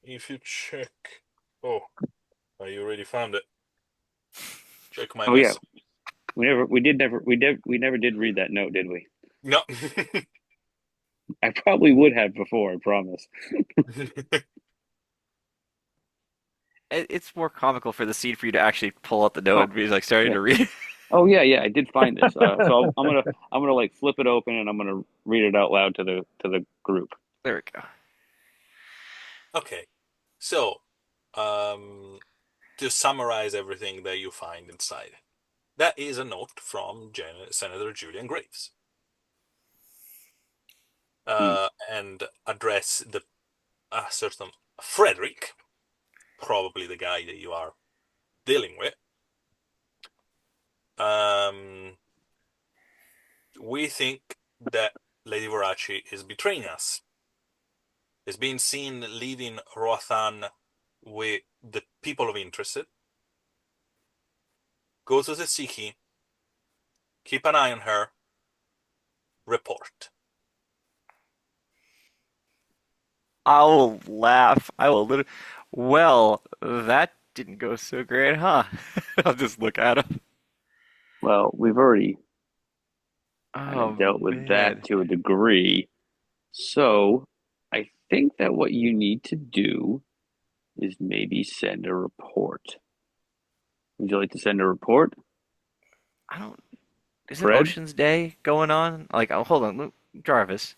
if you check, oh, you already found it. Check my Oh yeah, mess. we never did read that note, did we? No. I probably would have before, I promise. It's more comical for the scene for you to actually pull out the note Oh, and be like starting yeah. to read. Oh yeah, yeah, I did find this. I'm gonna like flip it open and I'm gonna read it out loud to the group. There we go. Okay, so um, to summarize everything that you find inside, that is a note from Senator Julian Graves, Hmm. and address the certain Frederick, probably the guy that you are dealing with. Um, we think that Lady Varachi is betraying us. Is being seen leaving Roathan with the people of interest. Go to the Siki, keep an eye on her, report. I will laugh. I will literally. Well, that didn't go so great, huh? I'll just look at him. Well, we've already kind Oh of dealt with that man. to a degree. So I think that what you need to do is maybe send a report. Would you like to send a report, I don't. Isn't Fred? Ocean's Day going on? Like, oh, hold on, Jarvis.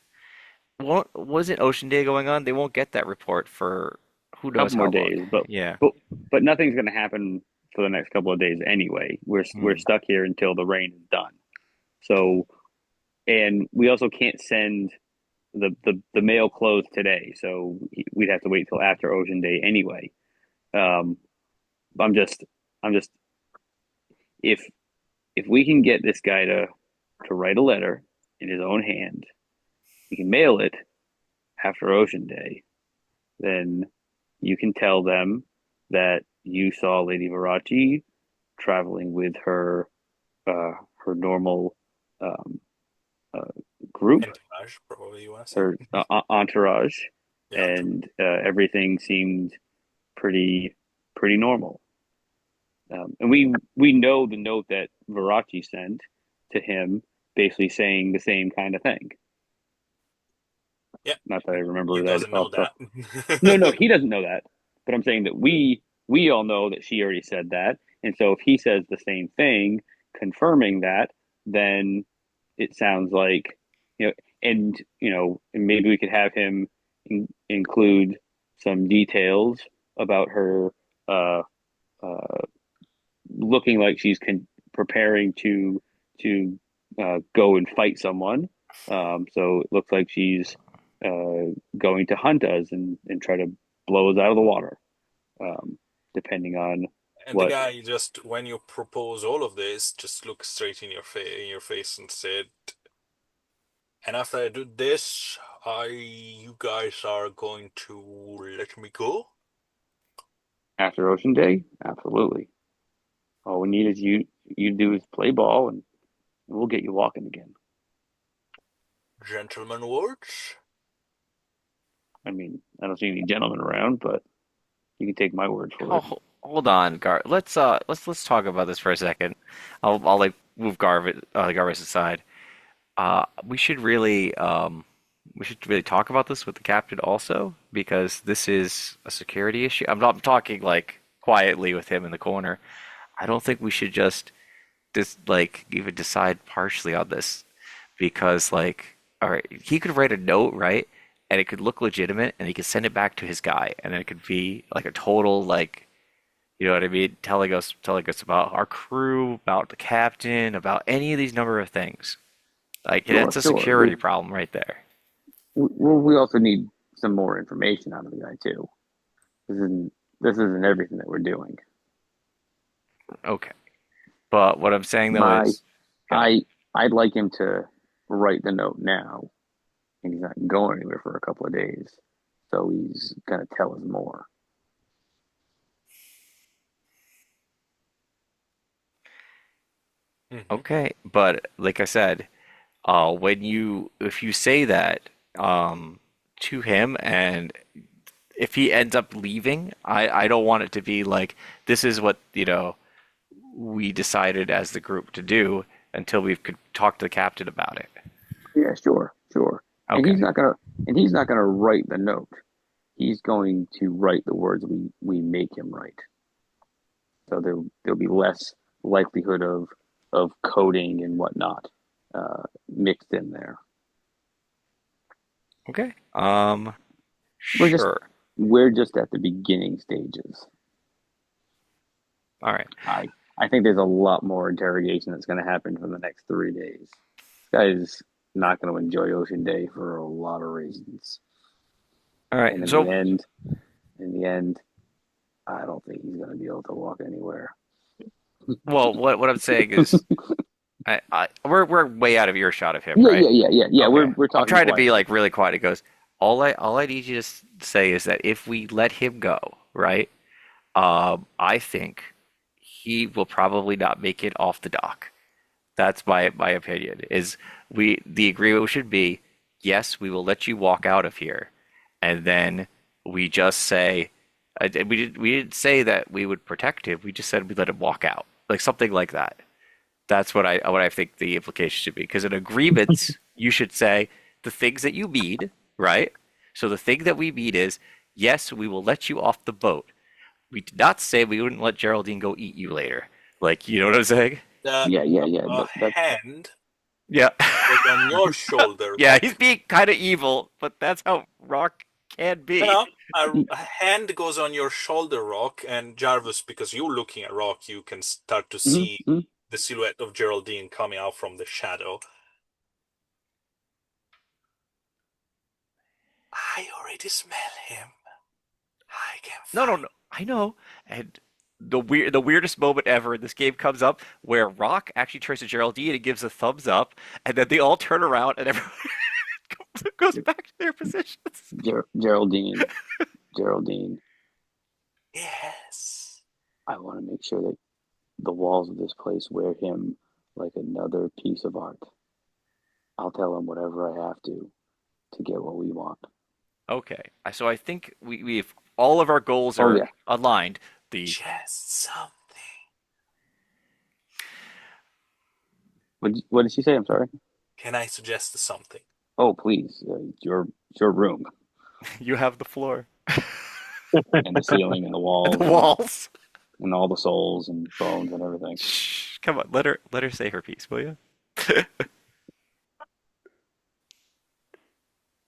Won't wasn't Ocean Day going on? They won't get that report for who A couple knows more how long. days, Yeah. but but nothing's going to happen for the next couple of days anyway. We're Hmm. stuck here until the rain is done. So, and we also can't send the mail closed today, so we'd have to wait till after Ocean Day anyway. Um, I'm just I'm just if if we can get this guy to write a letter in his own hand, he can mail it after Ocean Day, then you can tell them that you saw Lady Varachi traveling with her normal um, uh, group, Entourage, probably you want to say. her entourage, Yeah, and everything seemed pretty pretty normal. And we know the note that Varachi sent to him, basically saying the same kind of thing. yeah. Not that I He remember that doesn't off know the. that. No, no, he doesn't know that. But I'm saying that we all know that she already said that, and so if he says the same thing, confirming that, then it sounds like you know, and maybe we could have him include some details about her uh, uh, looking like she's preparing to go and fight someone. So it looks like she's going to hunt us and try to blow us out of the water, depending on And the what. guy just, when you propose all of this, just looked straight in your face and said, "And after I do this, you guys are going to let me go, After Ocean Day, absolutely. All we need is you do is play ball, and we'll get you walking again. gentlemen words." I mean, I don't see any gentlemen around, but you can take my word for it. Hold on, Gar. Let's talk about this for a second. I'll like move Garvis aside. We should really talk about this with the captain also because this is a security issue. I'm talking like quietly with him in the corner. I don't think we should just like even decide partially on this because like all right, he could write a note, right? And it could look legitimate and he could send it back to his guy and it could be like a total like you know what I mean, telling us about our crew, about the captain, about any of these number of things. Like Sure, that's a sure. security problem right there. We also need some more information out of the guy too. This isn't this isn't everything that we're doing. Okay. But what I'm saying though My is, yeah, I I'd like him to write the note now, and he's not going anywhere for a couple of days, so he's gonna tell us more. Mhm. okay. But like I said, if you say that um, to him, and if he ends up leaving, I don't want it to be like this is what we decided as the group to do until we could talk to the captain about it. Yeah, sure, sure. And Okay. he's not gonna write the note. He's going to write the words we make him write. So there'll be less likelihood of coding and whatnot mixed in there. Okay. We're just Sure. we're just at the beginning stages. All right. I I think there's a lot more interrogation that's going to happen for the next 3 days. This guy's not going to enjoy Ocean Day for a lot of reasons, All right. and So, in the end, I don't think he's going to be able to walk anywhere. well, what I'm saying is, we're way out of earshot of him, Yeah, right? yeah, yeah, yeah, yeah. Okay. We're I'm talking trying to be quietly. like really quiet. He goes, all I need you to say is that if we let him go, right? I think he will probably not make it off the dock. That's my opinion. Is the agreement should be, yes, we will let you walk out of here, and then we just say, we didn't say that we would protect him. We just said we let him walk out, like something like that. That's what I think the implication should be. Because in agreements, you should say the things that you need, right? So the thing that we mean is, yes, we will let you off the boat. We did not say we wouldn't let Geraldine go eat you later. Like, you know what I'm saying? Uh, Yeah, yeah, yeah. a That hand Yeah. goes on your shoulder, Yeah, he's Rock. being kind of evil, but that's how Rock can You be. know, a hand goes on your shoulder, Rock, and Jarvis, because you're looking at Rock, you can start to mhm, see mhm. the silhouette of Geraldine coming out from the shadow. I already smell him. I can No, no, find. no. I know. And the weirdest moment ever in this game comes up where Rock actually turns to Geraldine and gives a thumbs up, and then they all turn around and everyone goes back to their positions. Geraldine, Geraldine. Yes. I want to make sure that the walls of this place wear him like another piece of art. I'll tell him whatever I have to get what we want. Okay, so I think we've all of our goals Oh are yeah. aligned. The Just something. What did she say? I'm sorry. Can I suggest something? Oh please, it's your room you have the floor and the ceiling and the and the walls walls. and all the souls and bones and everything. Shh, come on, let her say her piece, will you?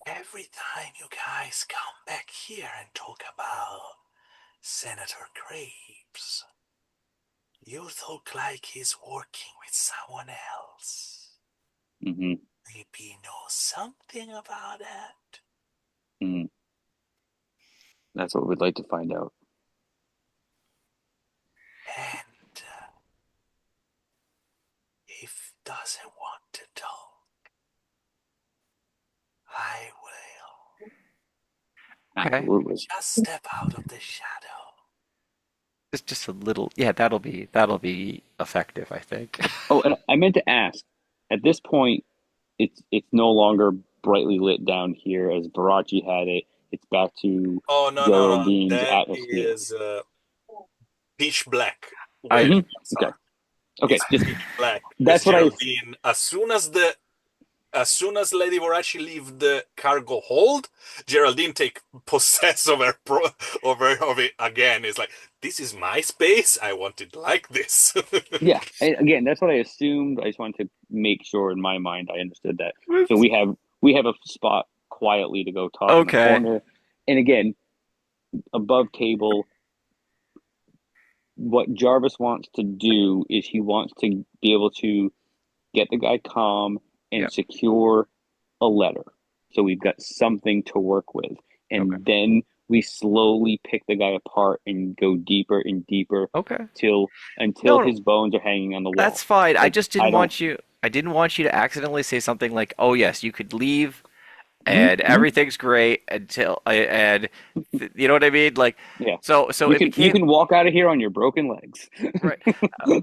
Every time you guys come back here and talk about Senator Graves, you talk like he's working with someone else. Hmm. Maybe know something about that. Hmm. That's what we'd like to find out. And if doesn't want to talk, I will. Okay, Absolutely. Just step out of the shadow. just a little. Yeah, that'll be effective, I think. Oh, and I meant to ask. At this point, it's no longer brightly lit down here as Barachi had it. It's back to Oh, no, no, no. Geraldine's That atmosphere. is pitch black where I Hmm. you guys Okay. are. Okay. It's Just pitch black because that's what I. Geraldine, as soon as Lady Voraci leave the cargo hold, Geraldine take possess of of it again. It's like, this is my space. I want it like this. Yeah. And again, that's what I assumed. I just wanted to make sure in my mind I understood that. So was we have a spot quietly to go talk in the okay. corner, and again, above table. What Jarvis wants to do is he wants to be able to get the guy calm and Yep. secure a letter. So we've got something to work with. Okay. And then we slowly pick the guy apart and go deeper and deeper Okay. till until No, his bones are hanging on the that's wall. fine. I Like just I didn't don't. want you. I didn't want you to accidentally say something like, "Oh yes, you could leave Mhm, and mhm. everything's great until and you know what I mean?" Like, Yeah, so it you became can walk out of here on your broken legs. right,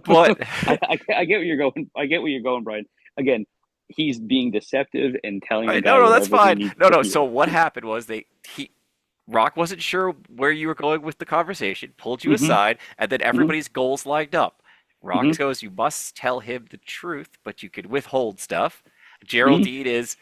but I get where you're going. I get where you're going, Brian. Again, he's being deceptive and telling the right, guy no, that's whatever he fine. needs No, to no. So hear. what happened was he Rock wasn't sure where you were going with the conversation, pulled you Hmm. aside, and then Hmm. everybody's goals lined up. Hmm. Rock goes, "You must tell him the truth, but you can withhold stuff." Hmm. Geraldine is,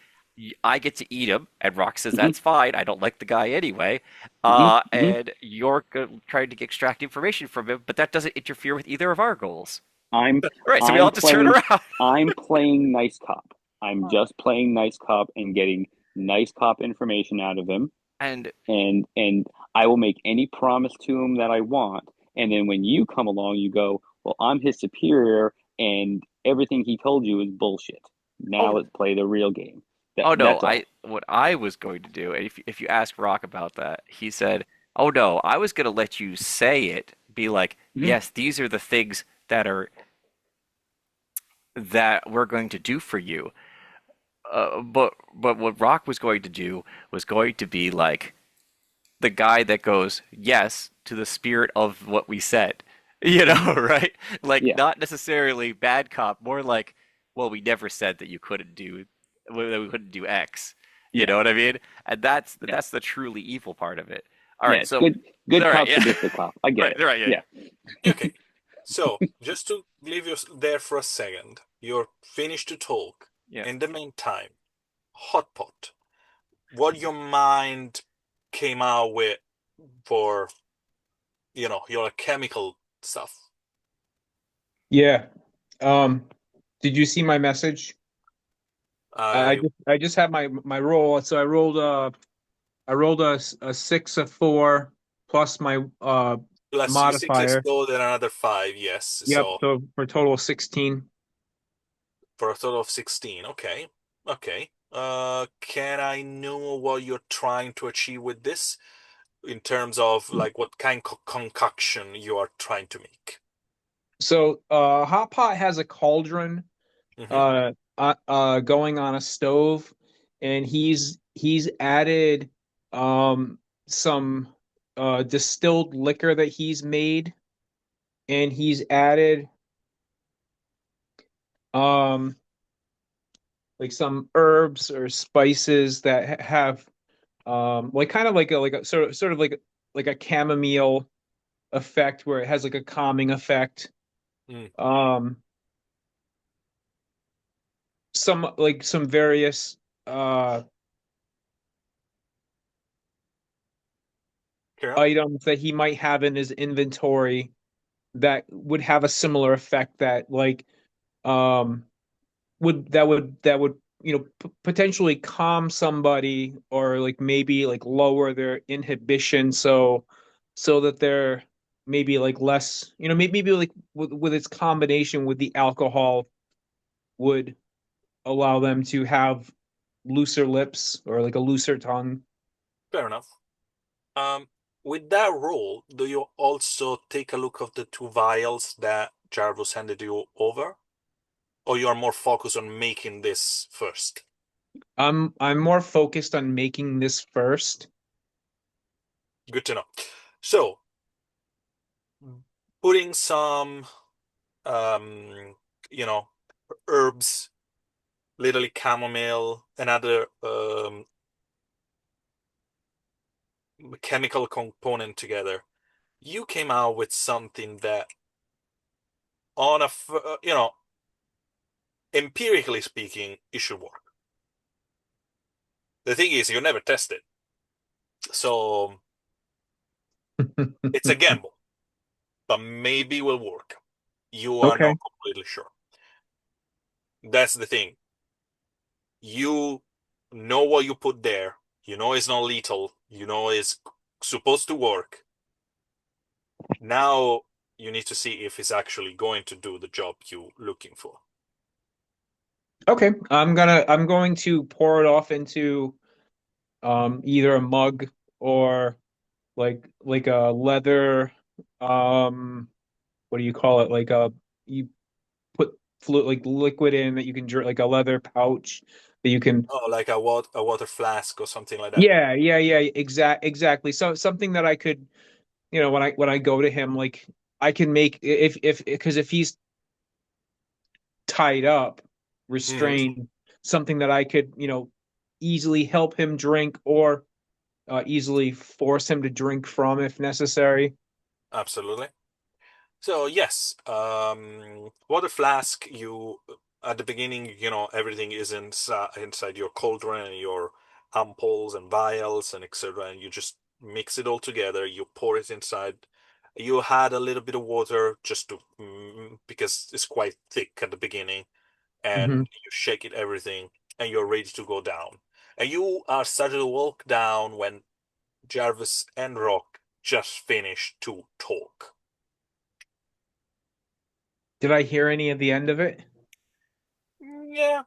I get to eat him, and Rock says Hmm. that's fine. I don't like the guy anyway. Hmm. Hmm. And you're trying to extract information from him, but that doesn't interfere with either of our goals. I'm All right, so we all I'm just turn playing around. I'm playing nice cop. I'm just playing nice cop and getting nice cop information out of him, And and I will make any promise to him that I want. And then when you come along, you go, well, I'm his superior, and everything he told you is bullshit. Now oh, let's play the real game. oh no, That's all. what I was going to do, and if you ask Rock about that, he said, "Oh no, I was going to let you say it, be like, Hmm. yes, these are the things that we're going to do for you." But what Rock was going to do was going to be like the guy that goes yes to the spirit of what we said. You Hmm. know, right? Like Yeah, not necessarily bad cop, more like, well, we never said that you couldn't do that we couldn't do X. You yeah, know what I mean? And yeah, that's the truly evil part of it. All yeah. right, It's so good all right, cop, yeah, sadistic cop. I get right, it. right, yeah, Yeah. Okay. So, just to leave you there for a second, you're finished to talk. yeah. In the meantime, hot pot. What your mind came out with for, your chemical stuff. Yeah. Um, did you see my message? I I just had my roll. So I rolled a six, a four, plus my plus you six modifier. explode and another five, yes. Yep. So So for a total of 16. for a total of 16. Okay. Okay. Can I know what you're trying to achieve with this in terms of like what kind of concoction you are trying to make? So Hot Pot has a cauldron Hmm. going on a stove, and he's added some distilled liquor that he's made, and he's added um like some herbs or spices that have like kind of like a sort of like a chamomile effect where it has like a calming effect. Mm. Um some like some various uh Carry on. items that he might have in his inventory that would have a similar effect that like um that would potentially calm somebody or like maybe like lower their inhibition so that they're maybe like less maybe like with its combination with the alcohol would allow them to have looser lips or like a looser tongue. Fair enough. Um, with that roll, do you also take a look of the two vials that Jarvis handed you over? Or you are more focused on making this first? I'm more focused on making this first. Good to know. So, putting some, um, you know, herbs, literally chamomile, and other chemical component together, you came out with something that, on a, empirically speaking, it should work. The thing is, you never test it, so it's a gamble, but maybe will work. You are Okay. not completely sure. That's the thing. You know what you put there. You know it's not lethal. You know it's supposed to work. Now you need to see if it's actually going to do the job you're looking for. Okay. I'm going to pour it off into either a mug or like a leather what do you call it? Like a you put fluid like liquid in that you can drink like a leather pouch that you can Oh, like a water flask or something like that. yeah exactly. So something that I could when I go to him like I can make if because if he's tied up, Hmm. restrained, something that I could, easily help him drink or easily force him to drink from if necessary. Absolutely. So yes, water flask. at the beginning, everything is inside your cauldron and your ampoules and vials and etc. And you just mix it all together. You pour it inside. You add a little bit of water just to because it's quite thick at the beginning, and Hmm. you shake it everything, and you're ready to go down. And you are starting to walk down when Jarvis and Rock just finished to talk. Did I hear any of the end of it? Yeah,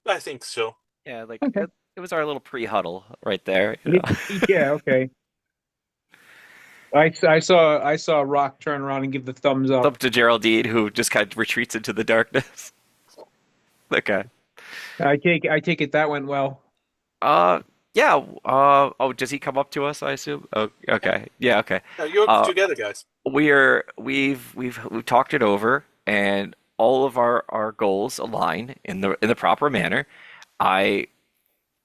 I think so. Yeah, like Okay. it was our little pre-huddle right there, you Yeah, know. yeah, okay. I saw Rock turn around and give the thumbs up. Up to Geraldine, who just kind of retreats into the darkness. Okay. I take it that went well. Uh, yeah. Oh, does he come up to us, I assume? Oh, okay. Yeah, okay. Now you're Uh, together, guys. we've talked it over, and all of our goals align in the proper manner. I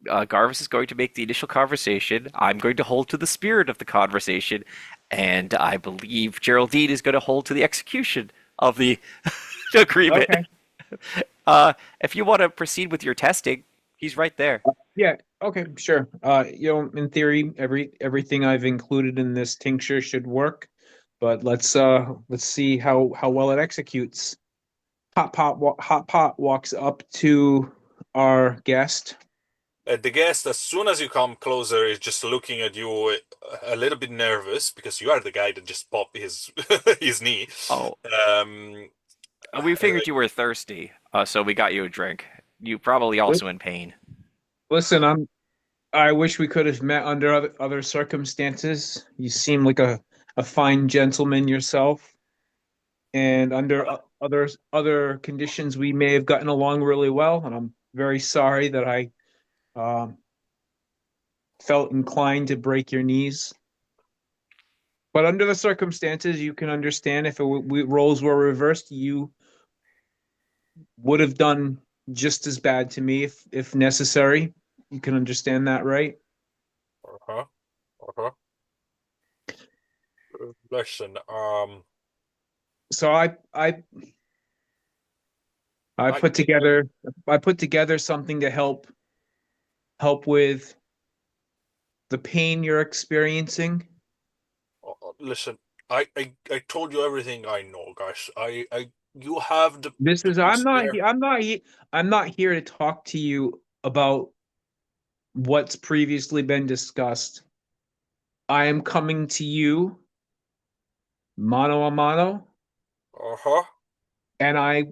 Garvis is going to make the initial conversation. I'm going to hold to the spirit of the conversation, and I believe Geraldine is going to hold to the execution of the agreement. Okay. If you want to proceed with your testing, he's right there. Yeah, okay, sure. In theory, everything I've included in this tincture should work, but let's see how well it executes. Hot Pot walks up to our guest. The guest, as soon as you come closer, is just looking at you a little bit nervous because you are the guy that just popped his his knee. Oh, Um, we figured like, you were thirsty, so we got you a drink. You probably Li- also in pain. Listen, I wish we could have met under other circumstances. You seem like a fine gentleman yourself, and under other conditions, we may have gotten along really well. And I'm very sorry that I um, felt inclined to break your knees. But under the circumstances, you can understand if roles were reversed, you would have done just as bad to me if necessary. You can understand that, right? uh-huh, uh-huh. Listen, So I I put can do. together I put together something to help with the pain you're experiencing. Listen, I told you everything I know, guys. You have This the is piece there. I'm not here to talk to you about what's previously been discussed. I am coming to you mano a mano, Uh-huh. and I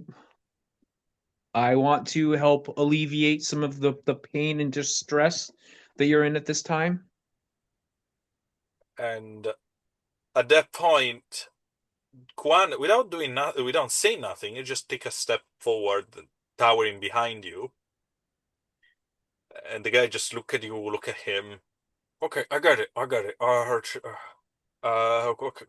want to help alleviate some of the pain and distress that you're in at this time. And at that point, Kwan, without doing nothing, without saying nothing, you just take a step forward, towering behind you, and the guy just look at you, look at him. Okay, I got it. I got it. I heard. Okay.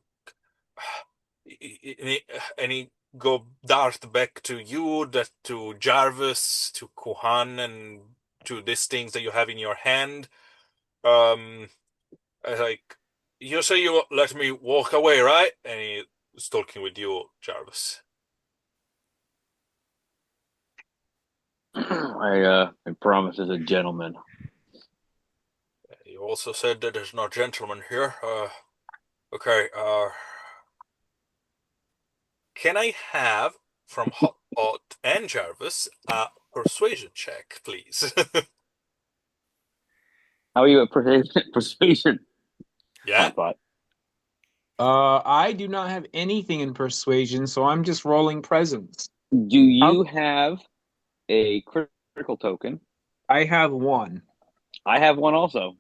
And he go dart back to you, that to Jarvis, to Kuhan, and to these things that you have in your hand. Um, like you say, you let me walk away, right? And he's talking with you, Jarvis. I promise as a gentleman. You also said that there's no gentleman here. Okay. Can I have from Hotpot and Jarvis a persuasion check, please? How are you at persuasion? Yeah. Hot pot. I do not have anything in persuasion, so I'm just rolling presence. Do How, you have a critical token? I have one. I have one also.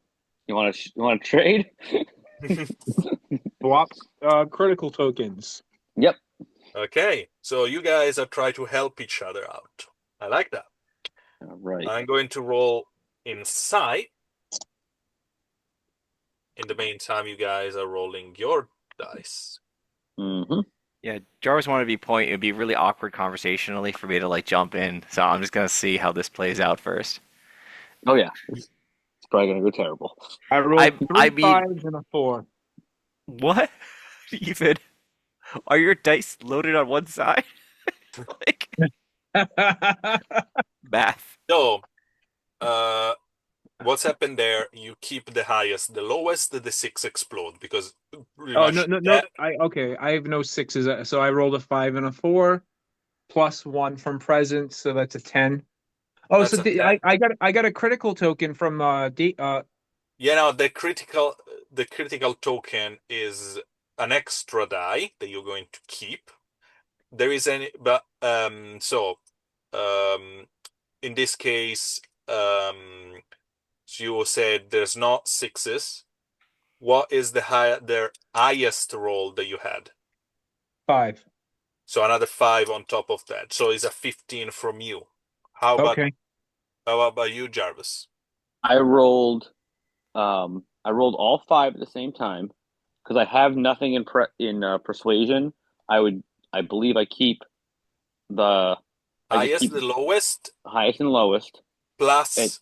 You want to trade? Swap critical tokens. Yep. Okay, so you guys are trying to help each other out. I like that. All right. I'm going to roll insight. In the meantime, you guys are rolling your dice. Mm-hmm. Yeah, Jarvis wanted to be point. It'd be really awkward conversationally for me to like jump in, so I'm just gonna see how this plays out first. Oh yeah, it's probably gonna go terrible. I rolled I three mean, fives and a four. what? Even are your dice loaded on one side? Like, Math. So, uh, what's happened there? You keep the highest, the lowest, the six explode because pretty Oh, no, much no, no. that. Okay. I have no sixes, so I rolled a 5 and a 4 plus one from present, so that's a 10. Oh, so That's a 10. I got a critical token from The critical token is an extra die that you're going to keep. There is any, but in this case, you said there's not sixes. What is their highest roll that you had? 5. So another five on top of that. So it's a 15 from you. How about Okay. how about you, Jarvis? I rolled I rolled all five at the same time because I have nothing in persuasion. I would I believe the I just Highest, keep the lowest, highest and lowest. It plus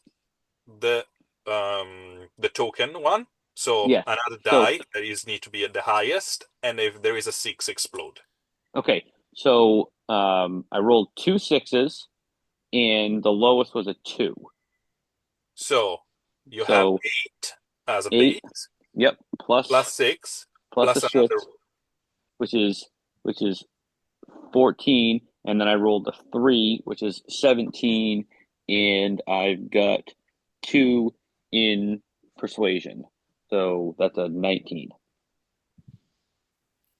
the the token one. So Yes. another So die that is need to be at the highest, and if there is a six, explode. okay. So I rolled two sixes and the lowest was a two. So you have So eight as a eight, base, yep, plus six, plus a plus another. six, which is which is 14, and then I rolled a three, which is 17, and I've got two in persuasion. So that's a 19,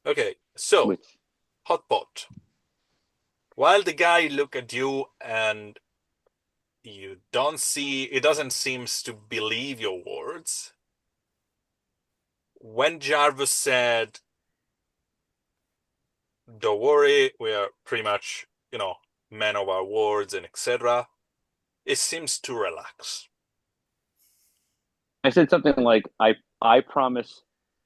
Okay, so which hotpot. While the guy look at you and you don't see, it doesn't seems to believe your words. When Jarvis said, "Don't worry, we are pretty much, men of our words and etc." It seems to relax. I said something like I promise.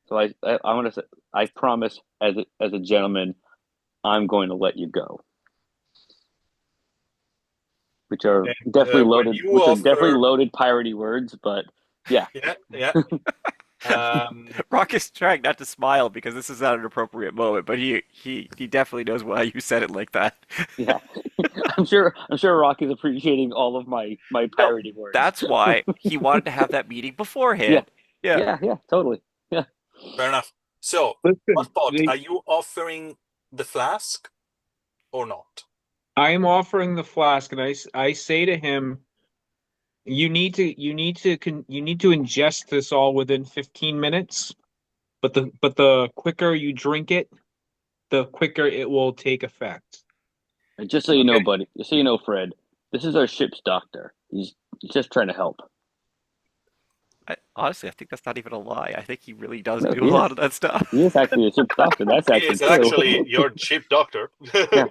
So I want to say I promise as a gentleman I'm going to let you go, And when you which are definitely offer, loaded piratey words, but yeah, yeah, yeah, um, Rock is trying not to smile because this is not an appropriate moment, but he definitely knows why you said it like that. yeah. I'm sure Rock is appreciating all of my No, piratey words. that's why he wanted to have that meeting Yeah, beforehand. Yeah. yeah, totally. Yeah. fair enough. So, Listen, hotpot, are you offering the flask or not? I'm offering the flask, and I say to him, you need to ingest this all within 15 minutes. But the quicker you drink it, the quicker it will take effect. And just so you know, Okay. buddy, just so you know, Fred, this is our ship's doctor. He's just trying to help. Honestly, I think that's not even a lie. I think he really does No, do a lot of that stuff. he is actually a ship's doctor. That's He actually is true. actually your cheap doctor. Yeah.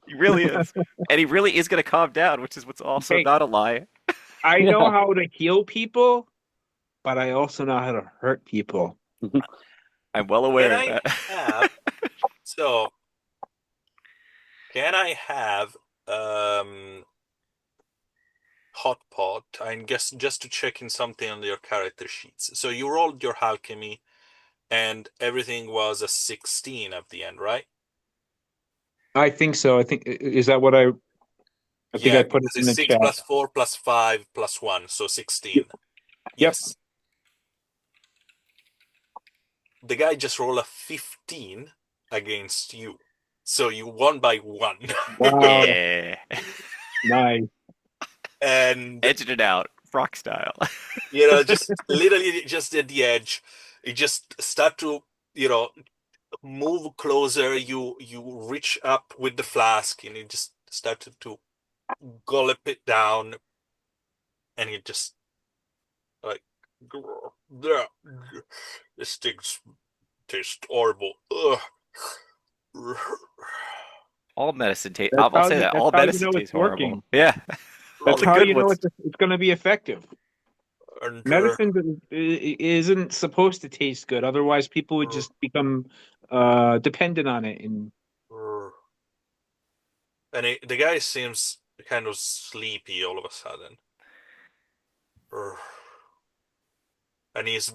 He really is. And he really is going to calm down, which is what's also Hey, not a lie. I know Yeah. how to heal people, but I also know how to hurt people. I'm well Can aware of I that. have, so, can I have, hotpot? I guess just to check in something on your character sheets. So you rolled your alchemy and everything was a 16 at the end, right? I think so. I think is that what I think Yeah, I put it because in it's the 6 chat. plus 4 plus 5 plus 1, so 16. Yep. Yes. The guy just rolled a 15 against you. So you won by 1. Wow. Yeah. Nice. And, Edging it out, rock style. just literally just at the edge, you just start to, you know, move closer. You reach up with the flask and you just start to gulp it down, and you just like, this thing's tastes horrible. Ugh. All medicine tastes. That's I'll how say you that. that's All how you medicine know it's tastes horrible. working. Yeah. That's That's a how good you one. know it's going to be effective. And Medicine isn't supposed to taste good. Otherwise, people would just become dependent on it. And the guy seems kind of sleepy all of a sudden. And his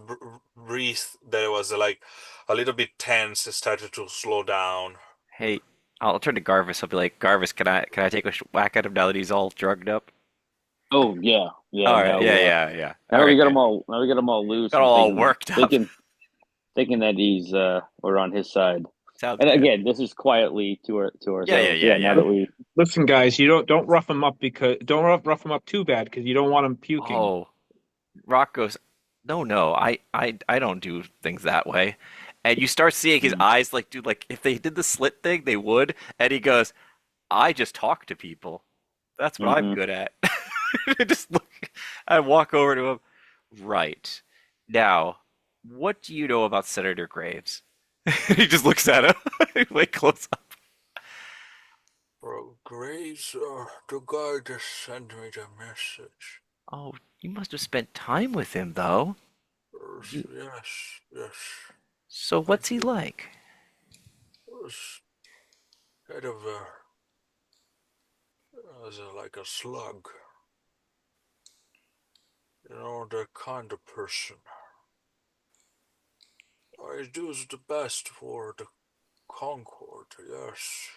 breath that was like a little bit tense started to slow down. Hey, I'll turn to Garvis. I'll be like, Garvis, can I take a whack at him now that he's all drugged up? Oh yeah, yeah. All right, yeah, yeah, yeah. All Now we right, got good. him all. Now we got him all loose Got and all worked up. thinking that he's we're on his side. Sounds And good. again, this is quietly to Yeah, yeah, ourselves. yeah, Yeah. Now yeah. that we Listen, guys, you don't rough him up because don't rough him up too bad because you don't want him puking. Oh, Rock goes, no, no, I don't do things that way. And you start seeing his mm, eyes like, dude, like if they did the slit thing, they would. And he goes, I just talk to people. That's what I'm hmm good at. Just look, I walk over to him. Right. Now, what do you know about Senator Graves? He just looks at him, like close up. Bro, Graves, the guy that sent me the message. Oh, you must have spent time with him, though. You, Yes, yes. so I what's he did. like? Was kind of as like a slug. You know, the kind of person. I do the best for the Concord, yes.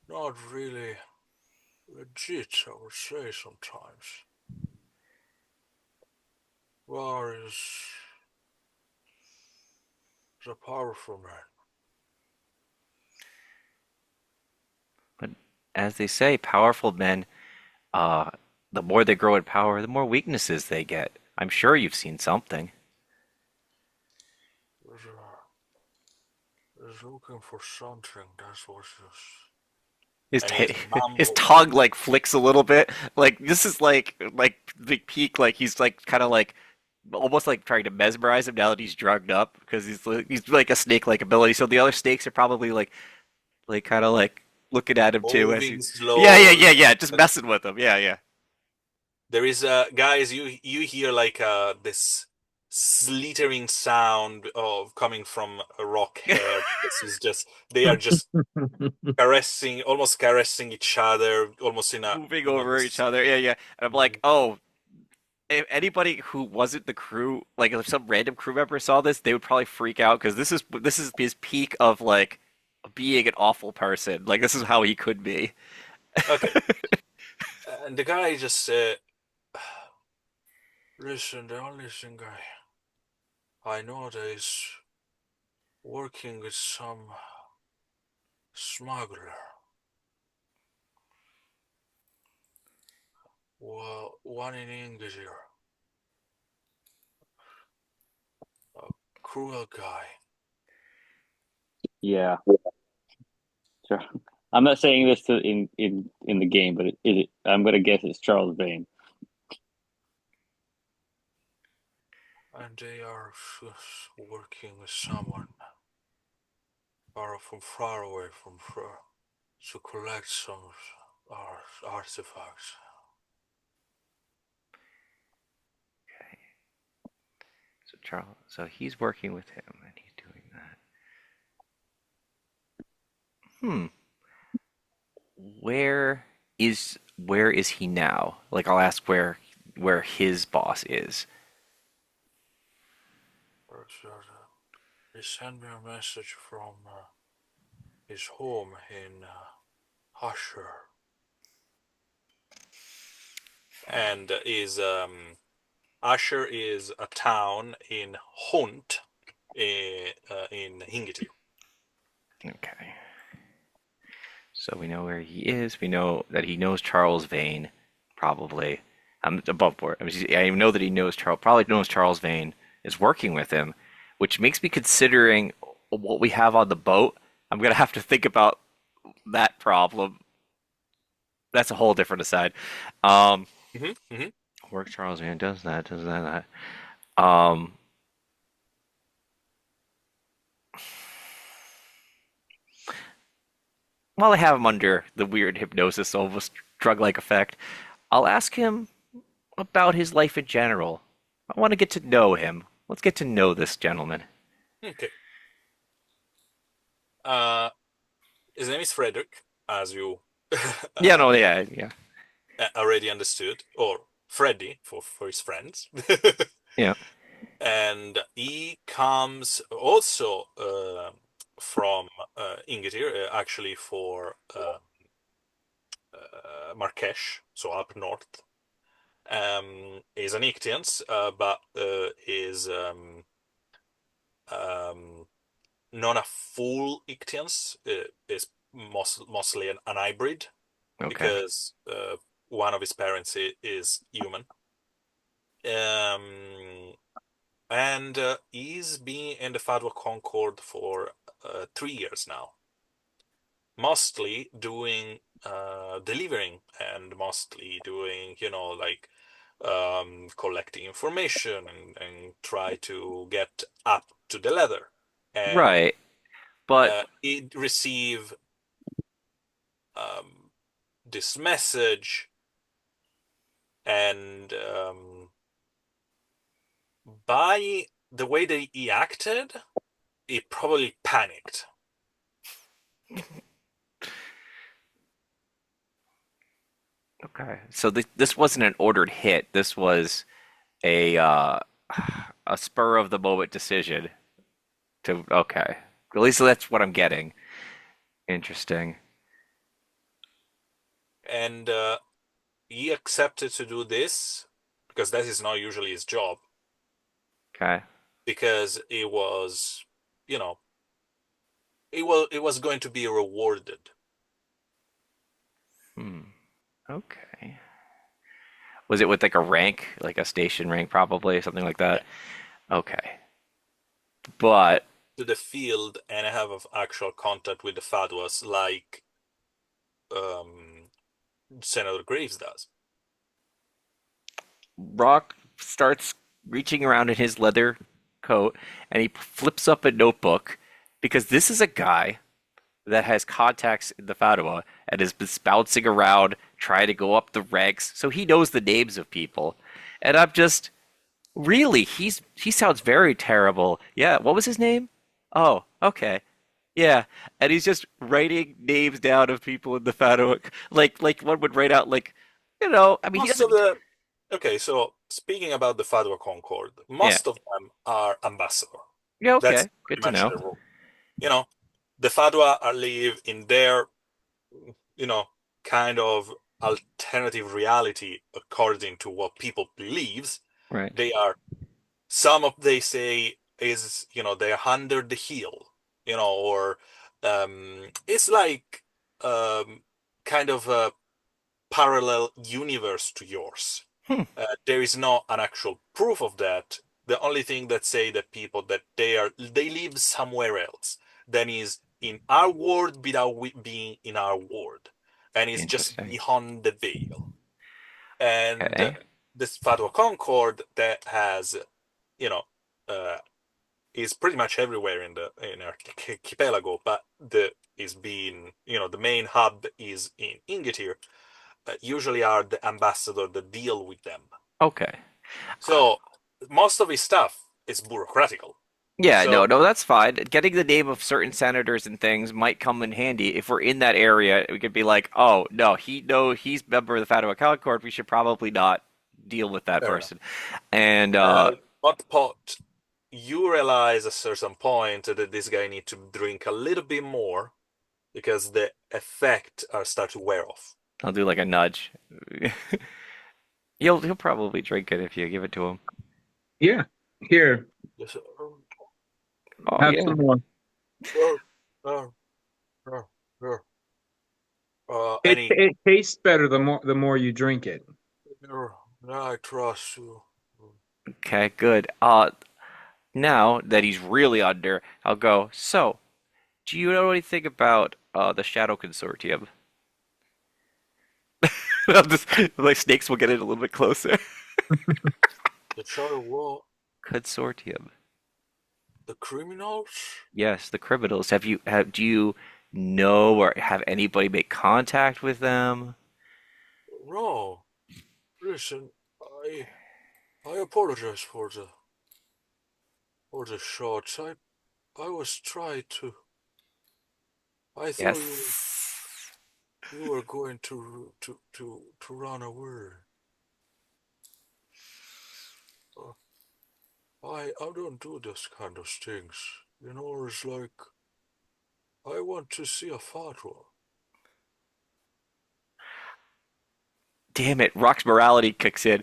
Not really legit, I would say sometimes. War is a powerful man. But as they say, powerful men, uh, the more they grow in power, the more weaknesses they get. I'm sure you've seen something. Is, is looking for something, that's what it is. His And he's his mumble. tongue like flicks a little bit. Like this is like Big Peak. Like he's like kind of like almost like trying to mesmerize him now that he's drugged up because he's like a snake-like ability. So the other snakes are probably like kind of like looking at him too as he. Moving Yeah, yeah, slow. yeah, yeah. Just messing with him. Yeah, yeah. There is guys, you hear like this slithering sound of coming from a rock head. This is just they are just caressing, almost caressing each other, almost in a Moving you know over each this. other. Yeah, yeah. And I'm like, oh, if anybody who wasn't the crew, like if some random crew member saw this, they would probably freak out because this is his peak of like being an awful person. Like this is how he could be. Okay, and the guy just said, "Listen, the only thing I know that is working with some smuggler. Well, one in English here, a cruel guy." yeah. Sure. I'm not saying this in the game, but I'm gonna guess it's Charles Vane. And they are just working with someone far from far away from her to collect some artifacts. So Charles, so he's working with him and he's doing that. Hmm. Where is he now? Like I'll ask where his boss is. He sent me a message from his home in Usher, and is Usher is a town in Hunt, in Hingitil. Okay. So we know where he is. We know that he knows Charles Vane, probably. I'm above board. I know that he knows Charles, probably knows Charles Vane is working with him, which makes me considering what we have on the boat. I'm gonna have to think about that problem. That's a whole different aside. Um, Mm-hmm. work Charles Vane does that, does that, that. While I have him under the weird hypnosis, almost drug-like effect, I'll ask him about his life in general. I want to get to know him. Let's get to know this gentleman. Okay. Uh, his name is Frederick, as you Yeah, no, uh, yeah, yeah, already understood, or Freddy for his friends. yeah. And he comes also from Ingetir, actually for Marrakesh, so up north. Is an Ictians, but is um, not a full Ictians. Is mostly an hybrid Okay. because one of his parents is human. Um, and he's been in the Fadwa Concord for 3 years now, mostly doing delivering and mostly doing, like collecting information and try to get up to the ladder. And Right. But he receive this message, and by the way that he acted, he probably panicked. okay. So this wasn't an ordered hit. This was a a spur of the moment decision to okay. At least that's what I'm getting. Interesting. And he accepted to do this because that is not usually his job, Okay. because it was, you know, it was going to be rewarded. Hmm. Okay. Was it with like a rank, like a station rank, probably something like Yeah. that? Okay. But To the field and have actual contact with the Fadwas like um, Senator Graves does. Rock starts reaching around in his leather coat and he flips up a notebook because this is a guy that has contacts in the Fadwa and has been bouncing around trying to go up the ranks, so he knows the names of people. And I'm just really he sounds very terrible. Yeah, what was his name? Oh, okay. Yeah, and he's just writing names down of people in the Fadwa, like one would write out like, I mean he Most of doesn't. the Okay, so speaking about the Fadwa Concord, Yeah, most of them are ambassador. yeah, That's okay, good pretty to much know. the rule. You know, the Fadwa are live in their, you know, kind of alternative reality according to what people believes. Right, They are some of they say is, they're under the hill, or it's like um kind of a parallel universe to yours. hmm, There is no an actual proof of that. The only thing that say that people that they live somewhere else than is in our world without being in our world, and it's just interesting. beyond the veil. And Okay, this Fatwa Concord that has, you know, uh, is pretty much everywhere in archipelago, but the is being, the main hub is in Ingetir. Usually are the ambassador that deal with them. okay. So most of his stuff is bureaucratical. Yeah, So no, that's fine. Getting the name of certain senators and things might come in handy if we're in that area. We could be like, oh no, he's a member of the Fatawa Concord. We should probably not deal with that fair enough. person. And But pot, you realize at a certain point that this guy need to drink a little bit more because the effect are start to wear off. I'll do like a nudge. He'll probably drink it if you give it to him. Yeah. Here, Yes, Oh have yeah. some more. uh, uh, uh, uh, It any, it tastes better the more you drink it. I trust you. Okay, good. Now that he's really under, I'll go. So, do you know anything about the Shadow Consortium? Like snakes will get it a little bit closer. The shadow what? Consortium. The criminals? Yes, the criminals. Do you know or have anybody make contact with them? No. Listen, I apologize for the shots. I was trying to. I thought Yes. you were going to run away. Uh, I don't do this kind of things. It's like I want to see a photo. Damn it, Rock's morality kicks in.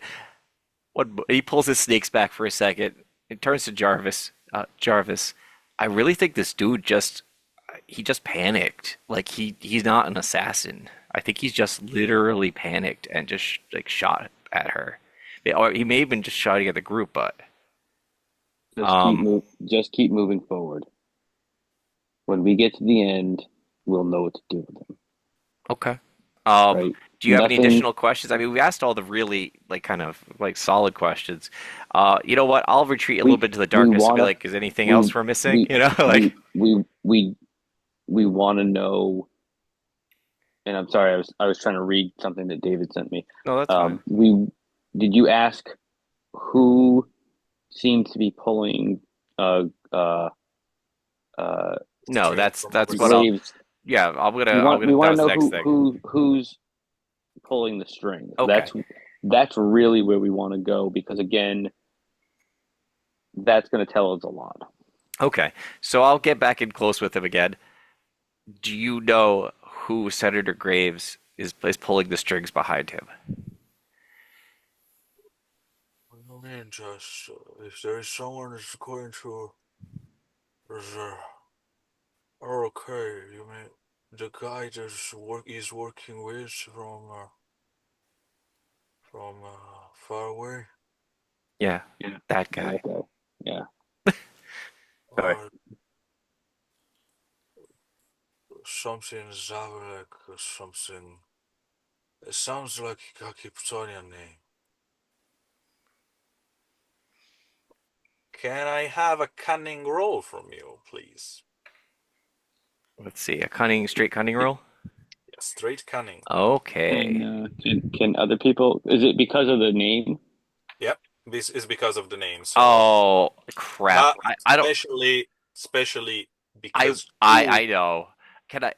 He pulls his snakes back for a second and turns to Jarvis. Jarvis, I really think this dude just panicked. Like he's not an assassin. I think he's just literally panicked and just like shot at her. Or he may have been just shooting at the group, but um, Just keep moving forward. When we get to the end, we'll know what to do with them. okay. Right? Do you have any Nothing. additional questions? I mean, we asked all the really like kind of like solid questions. You know what? I'll retreat a little We bit to the we darkness and be wanna like, is anything we else we're missing? we You know, like we we we we want to know. And I'm sorry, I was trying to read something that David sent me. Oh, no, that's fine. We did you ask who seems to be pulling uh uh uh No, string that's from that's our what I'll. Graves? Yeah, I'm We gonna. That want to was the know next thing. who's pulling the strings. Okay. That's really where we want to go because again, that's going to tell us a lot. Okay. So I'll get back in close with him again. Do you know who Senator Graves is pulling the strings behind him? What do you mean, just if there is someone that's going to, there's okay, you mean the guy that's is working with from far away, Yeah, Yeah. that Yeah, guy. that guy. Yeah. Sorry. or something Zavalek or something. It sounds like a Kryptonian name. Can I have a cunning roll from you, please? Let's see. A straight cunning roll. Yeah, straight cunning. Okay. Can other people? Is it because of the name? Yep, this is because of the name. So Oh crap! not I don't. especially because I you. know. Can I?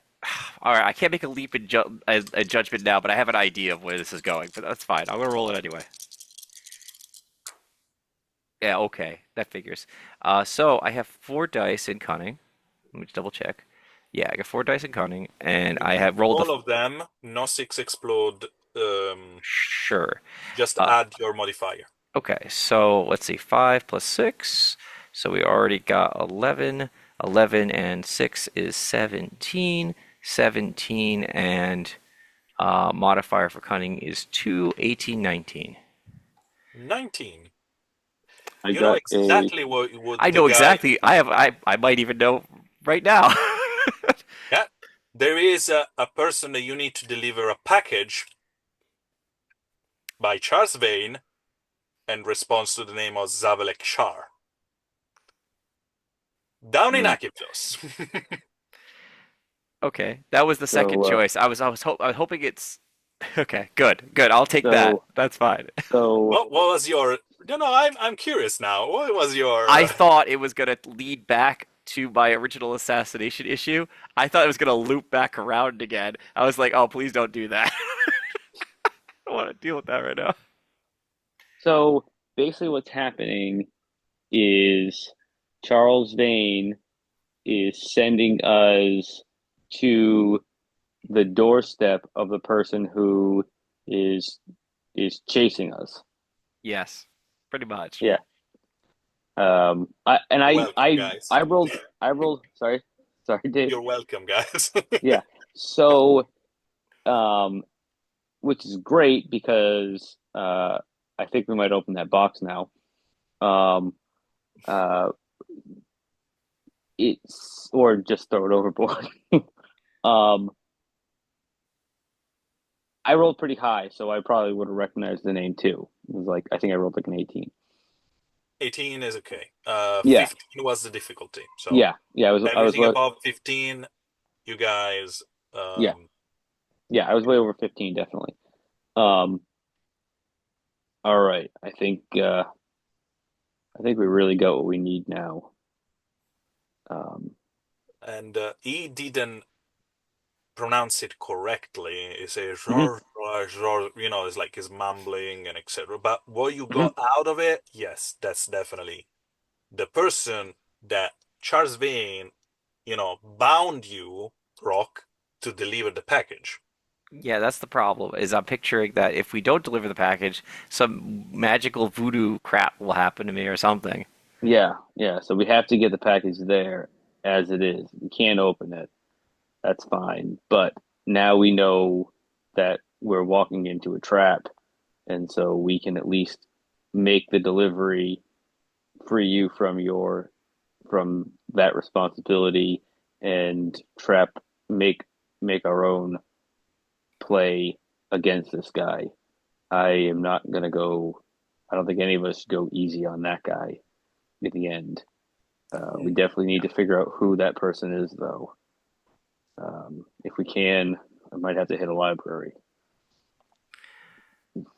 All right. I can't make a leap in a judgment now, but I have an idea of where this is going. But that's fine. I'm gonna roll it anyway. Yeah. Okay. That figures. So I have 4 dice in cunning. Let me just double check. Yeah, I got 4 dice in cunning, and I have rolled the. All of them, no six explode. Sure. Just Uh, add your modifier. okay, so let's see, 5 plus 6. So we already got 11. 11 and 6 is 17. 17 and modifier for cunning is 2. 18, 19. 19. I You know got a. exactly what I the know guy. exactly. I might even know right now. Yeah, there is a person that you need to deliver a package by Charles Vane and responds to the name of Zavelek Shar. Down in Hmm. Akiptos. Okay, that was the second So choice. I was hoping it's okay. Good. I'll take that. so That's fine. so What was your? No, no, I'm curious now. What was your? I thought it was gonna lead back to my original assassination issue. I thought it was gonna loop back around again. I was like, oh, please don't do that. I don't want to deal with that right now. so basically, what's happening is Charles Vane is sending us to the doorstep of the person who is is chasing us. Yes, pretty much. Yeah. I and Welcome, guys. I rolled. Sorry, Dave. You're welcome, guys. Yeah. So, um, which is great because I think we might open that box now. Um, uh, it's or just throw it overboard. um, I rolled pretty high, so I probably would have recognized the name too. It was like I think I rolled like an 18. 18 is okay. Yeah, 15 was the difficulty. So yeah. everything above 15, you guys. Yeah, Um, yeah. I was way over 15, definitely. Um, all right. I think we really got what we need now. Um, and he didn't pronounce it correctly. He says, mhm, you know, it's like he's mumbling and etc. But what you mhm. got out of it, yes, that's definitely the person that Charles Vane bound you, Rock, to deliver the package. Yeah, that's the problem. Is I'm picturing that if we don't deliver the package, some magical voodoo crap will happen to me or something. Yeah, yeah. So we have to get the package there as it is. We can't open it. That's fine. But now we know that we're walking into a trap, and so we can at least make the delivery, free you from that responsibility, and trap make make our own play against this guy. I am not gonna go. I don't think any of us should go easy on that guy in the end. We definitely need to figure out who that person is, though. If we can, I might have to hit a library.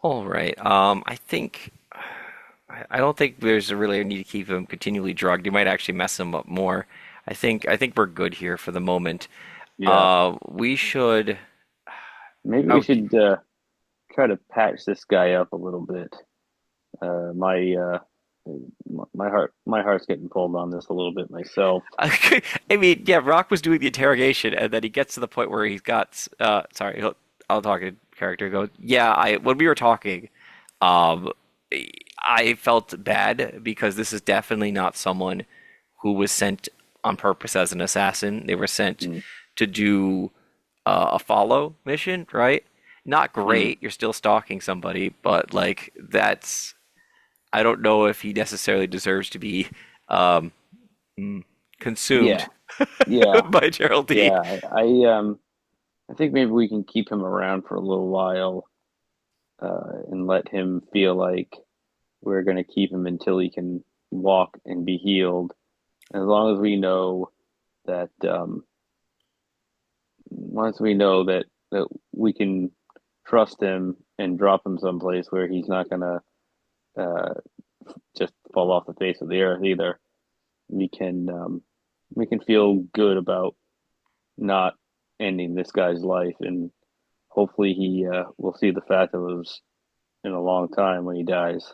All right. I think I don't think there's really a need to keep him continually drugged. You might actually mess him up more. I think we're good here for the moment. Yeah, We should. maybe we Oh, should try to patch this guy up a little bit. Uh, my uh, my heart's getting pulled on this a little bit myself. I mean, yeah, Rock was doing the interrogation, and then he gets to the point where he's got. Sorry, I'll talk in character. Go, yeah. When we were talking, um, I felt bad because this is definitely not someone who was sent on purpose as an assassin. They were sent Mm, to do a follow mission, right? Not mm, great. You're still stalking somebody, but like that's. I don't know if he necessarily deserves to be um, consumed yeah, yeah, by Geraldine. yeah. I think maybe we can keep him around for a little while, and let him feel like we're going to keep him until he can walk and be healed. As long as we know that, once we know that we can trust him and drop him someplace where he's not going to uh, just fall off the face of the earth either, we can we can feel good about not ending this guy's life, and hopefully he will see the fact that it was in a long time when he dies.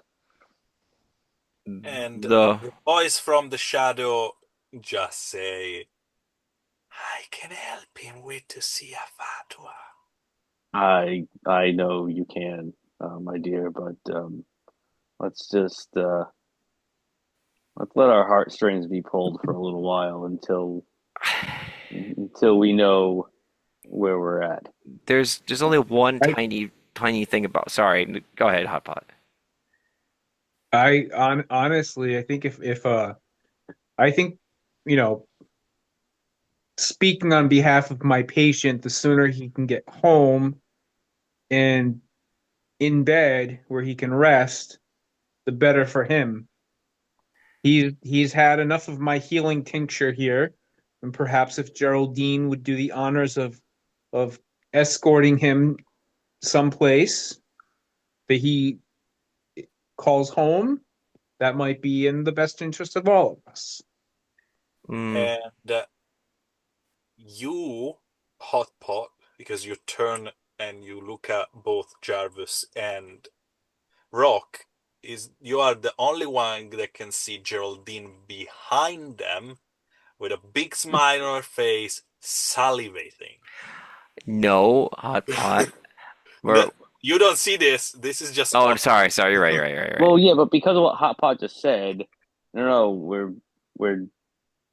And The the voice from the shadow just say, I can help him with the fatwa. I know you can, my dear, but let's just let's let our heartstrings be pulled for a little while until we know where we're at. there's only one I tiny thing about. Sorry, go ahead, Hot Pot. honestly, I think if I think you know, speaking on behalf of my patient, the sooner he can get home and in bed where he can rest, the better for him. He's had enough of my healing tincture here, and perhaps if Geraldine would do the honors of escorting him someplace that he calls home, that might be in the best interest of all of us. Mm, And you, Hot Pot, because you turn and you look at both Jarvis and Rock, is you are the only one that can see Geraldine behind them with a big smile on her face, salivating. no, Hot Pot. No, We're you don't see this. This is just oh, I'm on. sorry. You're right. You're right. You're right. You're right. Well, yeah, but because of what Hot Pot just said, no, we're we're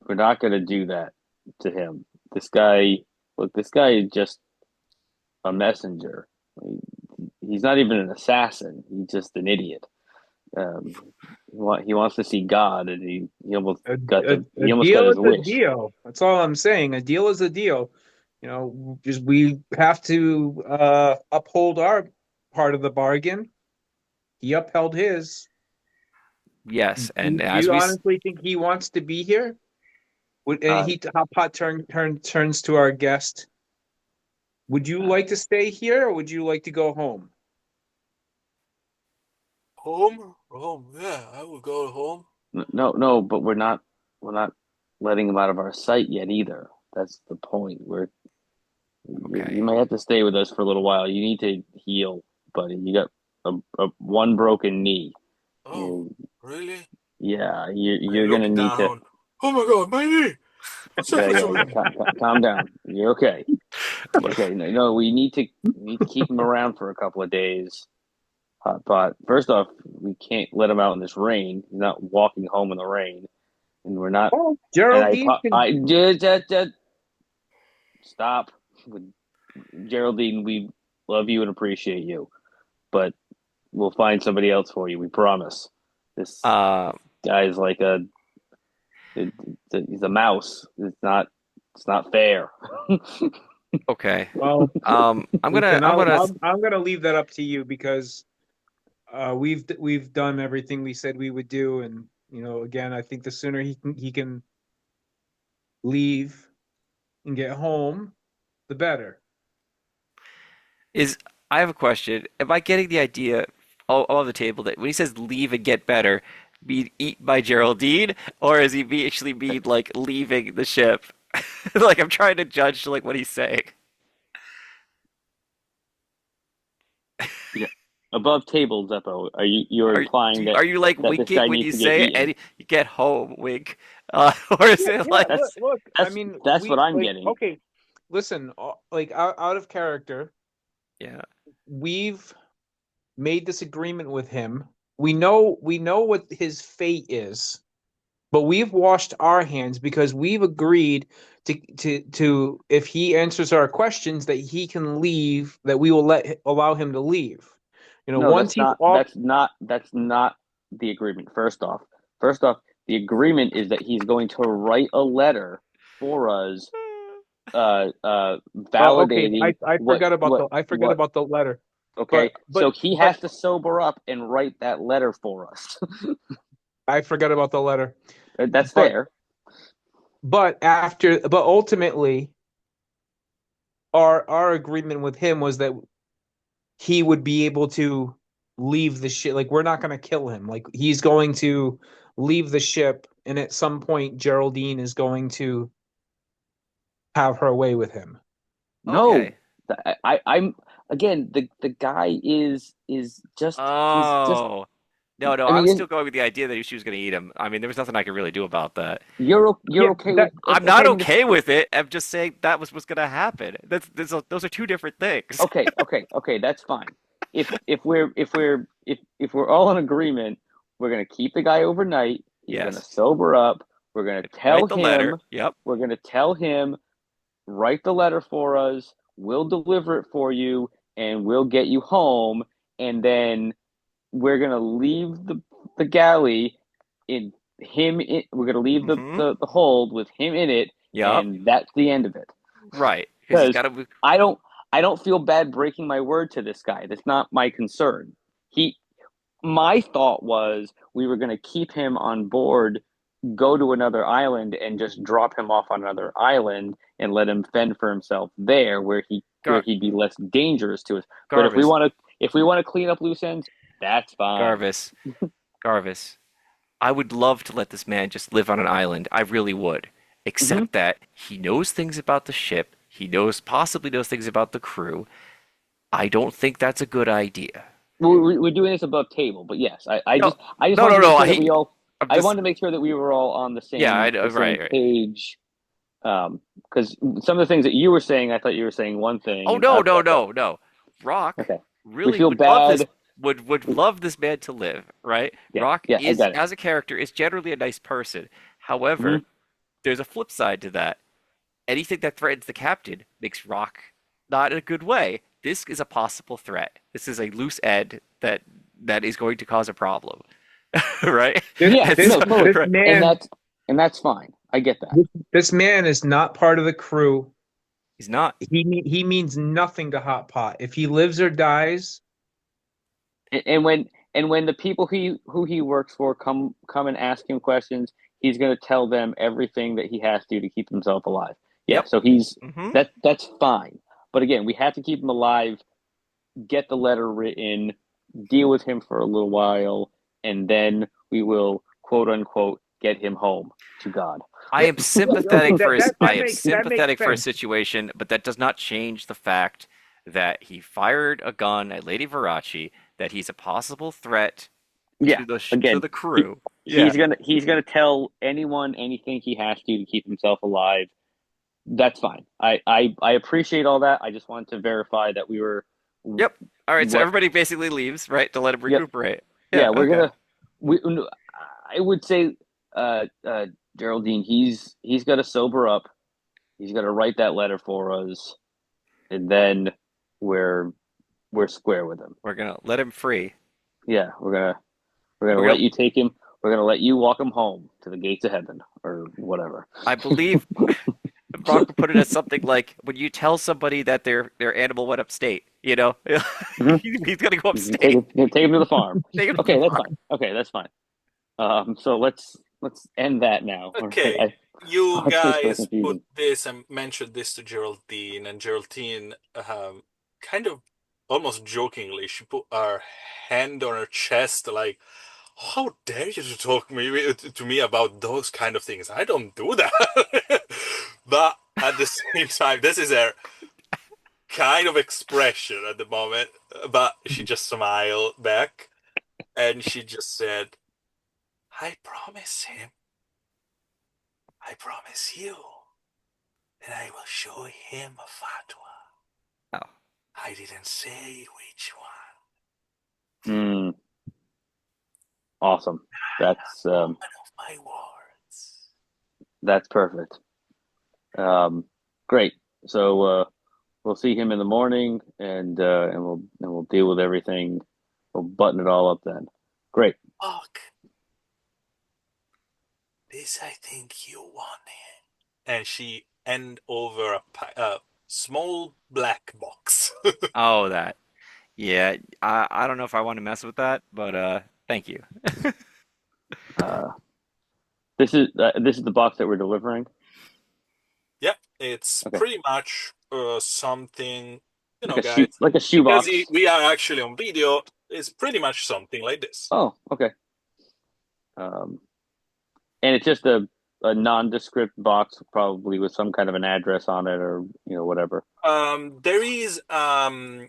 not going to do that to him. This guy, look, this guy is just a messenger. He's not even an assassin. He's just an idiot. Um, he wants to see God, and A he almost got deal his is a wish. deal. That's all I'm saying. A deal is a deal. Just we have to uphold our part of the bargain. He upheld his. Yes, and Do as you we honestly think he wants to be here? And Uh, he Hot Pot turns to our guest. Would you like to stay here, or would you like to go home? Home? Home, yeah, I will go home. no, no, but we're not letting him out of our sight yet either. That's the point. You okay. may have to stay with us for a little while. You need to heal, buddy. You got a one broken knee. Oh, You, really? yeah, I you're gonna look need to. down. Oh my god, my knee! Yeah. Calm down. You're okay. Okay. No, no, we need to keep him around for a couple of days. Hot pot. First off, we can't let him out in this rain. He's not walking home in the rain, and we're not. Oh, And Geraldine can. I just stop. Geraldine, we love you and appreciate you, but we'll find somebody else for you. We promise. This Uh, guy's like he's a mouse. It's not fair. okay. Well, I'm gonna listen, I'm gonna I'm gonna leave that up to you because we've done everything we said we would do, and again, I think the sooner he can leave and get home, the better. is I have a question. Am I getting the idea all on the table that when he says leave and get better, be eaten by Geraldine, or is he actually mean like leaving the ship? Like I'm trying to judge like what he's saying. Yeah. Above table, Zeppo, you're Are implying are you like that this winking guy when needs you to get say eaten? and you get home, wink? Or is Yeah, it yeah. like That's Look, I that's mean, that's what we I'm like getting. okay. Listen, like out of character, yeah? we've made this agreement with him. We know what his fate is, but we've washed our hands because we've agreed to if he answers our questions that he can leave, that we will allow him to leave. No, Once that's he's not off. that's not the agreement. First off, the agreement is that he's going to write a letter for us, Oh, okay. validating I forgot about what. the letter. Okay, But so he but has to sober up and write that letter for us. I forgot about the letter. That's But fair. but ultimately our agreement with him was that he would be able to leave the ship. Like we're not going to kill him. Like he's going to leave the ship, and at some point Geraldine is going to have her way with him. No, Okay. I'm again. The guy is just he's just. Oh. No, no, I I was mean, still going with the idea that she was going to eat him. I mean, there was nothing I could really do about that. you're Yeah, okay that with I'm not okay. okay with it. I'm just saying that was what's going to happen. Those are two different things. Okay, that's fine. If we're all in agreement, we're gonna keep the guy overnight. He's gonna Yes. sober up. We're gonna tell Write the letter. him. Yep. We're gonna tell him, write the letter for us. We'll deliver it for you, and we'll get you home. And then we're gonna leave the galley in we're gonna leave Mm-hmm. the hold with him in it, Yep. and that's the end of it. Right. Because he's Because got to. I don't I don't feel bad breaking my word to this guy. That's not my concern. He My thought was we were going to keep him on board, go to another island, and just drop him off on another island and let him fend for himself there, where Gar he'd be less dangerous to us. But Garvis. if we want to clean up loose ends, that's fine. Garvis. Garvis. I would love to let this man just live on an island. I really would. Hmm. Except that he knows things about the ship. He possibly knows things about the crew. I don't think that's a good idea. We're doing this above table, but yes, No, I just no, wanted no, to make no. sure that we all I'm I just, wanted to make sure that we were all on yeah, the same right, right. page. Because some of the things that you were saying, I thought you were saying one thing, Oh and no, no, okay, no, no. Rock okay, we really feel would love this bad. would love this man to live, right? Yeah, Rock yeah, I is got it. as a character is generally a nice person. Hmm. However, there's a flip side to that. Anything that threatens the captain makes Rock not in a good way. This is a possible threat. This is a loose end that is going to cause a problem, right? This Yeah, And this no, so, totally, this right. and man that's fine. I get that. this man is not part of the crew. He's not. He means nothing to Hot Pot. If he lives or dies, And when the people who he works for come and ask him questions, he's going to tell them everything that he has to keep himself alive. Yeah, Yep. so he's Mm-hmm. that's fine. But again, we have to keep him alive, get the letter written, deal with him for a little while, and then we will quote unquote get him home to God. I am yeah, okay, sympathetic for his, I am that makes sympathetic for a sense. situation, but that does not change the fact that he fired a gun at Lady Verace, that he's a possible threat Yeah. to Again, the crew. Yeah. he's gonna tell anyone anything he has to keep himself alive. That's fine. I appreciate all that. I just wanted to verify that we were Yep. All right. So what. everybody basically leaves, right, to let him Yep. recuperate. Yeah. Yeah, we're Okay. gonna. We. I would say, uh, uh, Geraldine. He's got to sober up. He's got to write that letter for us, and then we're we're square with him. We're gonna let him free. Yeah, we're gonna We're let gonna. you take him. We're gonna let you walk him home to the gates of heaven or whatever. I believe Brock put it as something like when you tell somebody that their animal went upstate. You know, Mm-hmm. he's gonna go Take upstate. him, take him to the farm. Take him to the Okay, that's farm. fine. Okay, that's fine. So let's end that now. All right. Okay, you It's just so guys put confusing. this and mentioned this to Geraldine, and Geraldine, kind of almost jokingly, she put her hand on her chest, like, "How dare you to talk to me about those kind of things? I don't do that." But at the same time, this is her kind of expression at the moment. But she just smiled back, and she just said, "I promise him, I promise you, and I will show him a fatwa. Oh, I didn't say which one. Mm, awesome. That's One of my words." that's perfect. Great. So we'll see him in the morning, and we'll deal with everything. We'll button it all up then. Great. Look, this I think you wanted. And she hand over a small black box. oh, that. Yeah. I don't know if I want to mess with that, but thank you. Uh, this is the box that we're delivering. Yep, it's Okay, pretty much something, guys, like a because shoebox. we are actually on video, it's pretty much something like this. Oh, okay. Um, and it's just a nondescript box, probably with some kind of an address on it, or whatever. Um, there is um,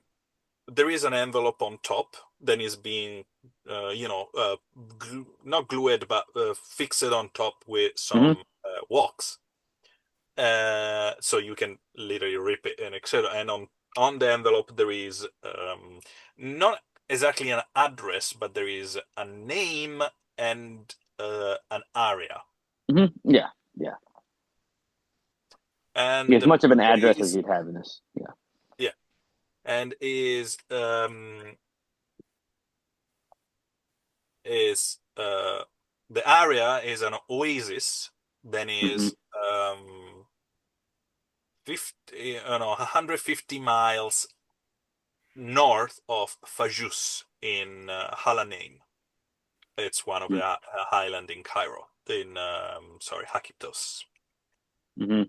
there is an envelope on top that is being, not glued, but fixed on top with Hmm. some wax. So you can literally rip it and etc. And on the envelope there is not exactly an address, but there is a name and an area. Hmm. Yeah, yeah. Yeah, And as the much of an address as place, you'd have in this. Yeah. yeah, and is the area is an oasis. Then Hmm. is 150 miles north of Fajus in Halanein. It's one of the highland in Cairo, in sorry, Hakiptos. Hmm.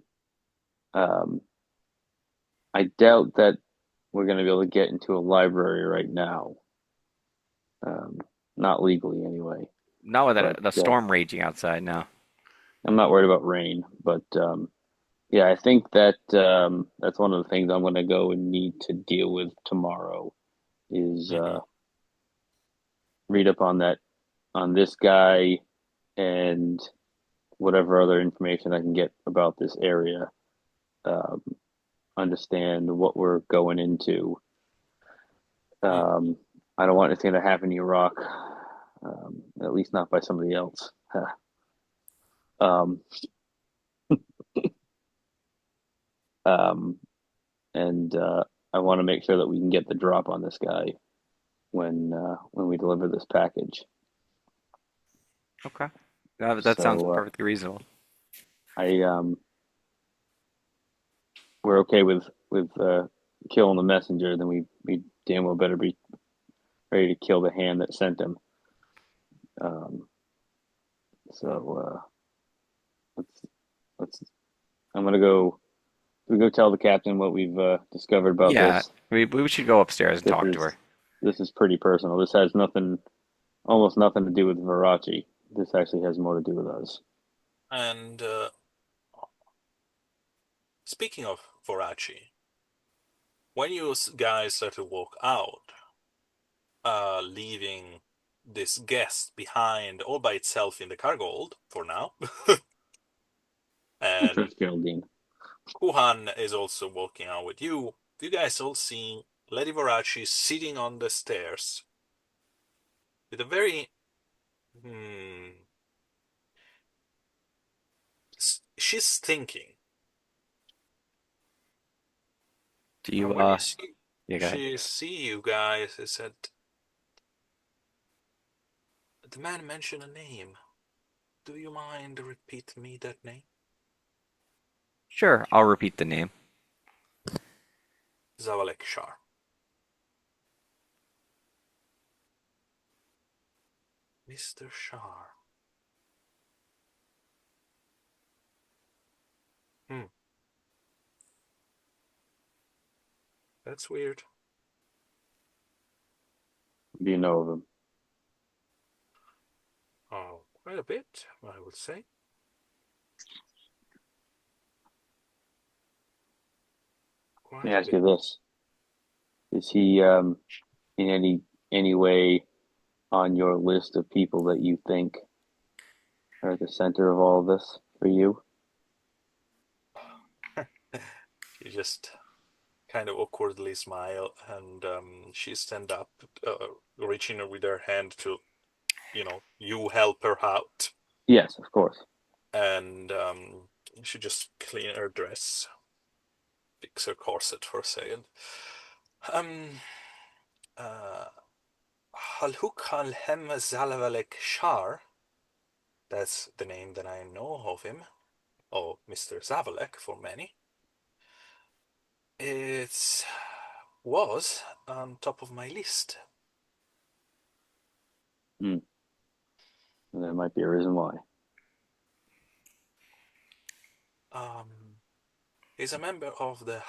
Um, I doubt that we're going to be able to get into a library right now. Um, Not legally, anyway. Not with But the storm raging outside now. I'm not worried about rain. But yeah, I think that that's one of the things I'm going to go and need to deal with tomorrow is Hmm. read up on this guy and whatever other information I can get about this area. Um, Understand what we're going into. Um, I don't want anything to happen to Iraq, at least not by somebody else. um, um, and I want to make sure that we can get the drop on this guy when we deliver this package. Okay. That sounds So perfectly reasonable. I we're okay with killing the messenger. Then we damn well better be ready to kill the hand that sent him. Um, so let's let's. I'm gonna go. We go tell the captain what we've discovered about Yeah, this. we should go upstairs and This talk to is her. this is pretty personal. This has almost nothing to do with Verace. This actually has more to do with us. And speaking of Voraci, when you guys start to walk out, leaving this guest behind all by itself in the cargo hold for now. I And trust Geraldine. Kuhan is also walking out with you. You guys all seeing Lady Voraci sitting on the stairs with a very she's thinking. Do And you when yeah, go ahead. she see you guys, I said, the man mentioned a name. Do you mind repeat me that name? Sure, I'll repeat the name. Zavalek Shar. Mr. Shar. Hmm, that's weird. Do you know of him? Oh, quite a bit, I would say. Let me Quite a ask bit. you this: is he in any way on your list of people that you think are at the center of all of this for you? She just kind of awkwardly smile, and she stand up, reaching with her hand to, you help her out, Yes, of course. and she just clean her dress, fix her corset for a second. Um, uh, Halhuk Halhem Zalavalek Shar, that's the name that I know of him, or Mr. Zavalek for many. It was on top of my list. Hmm. And there might be a reason why. He's a member of the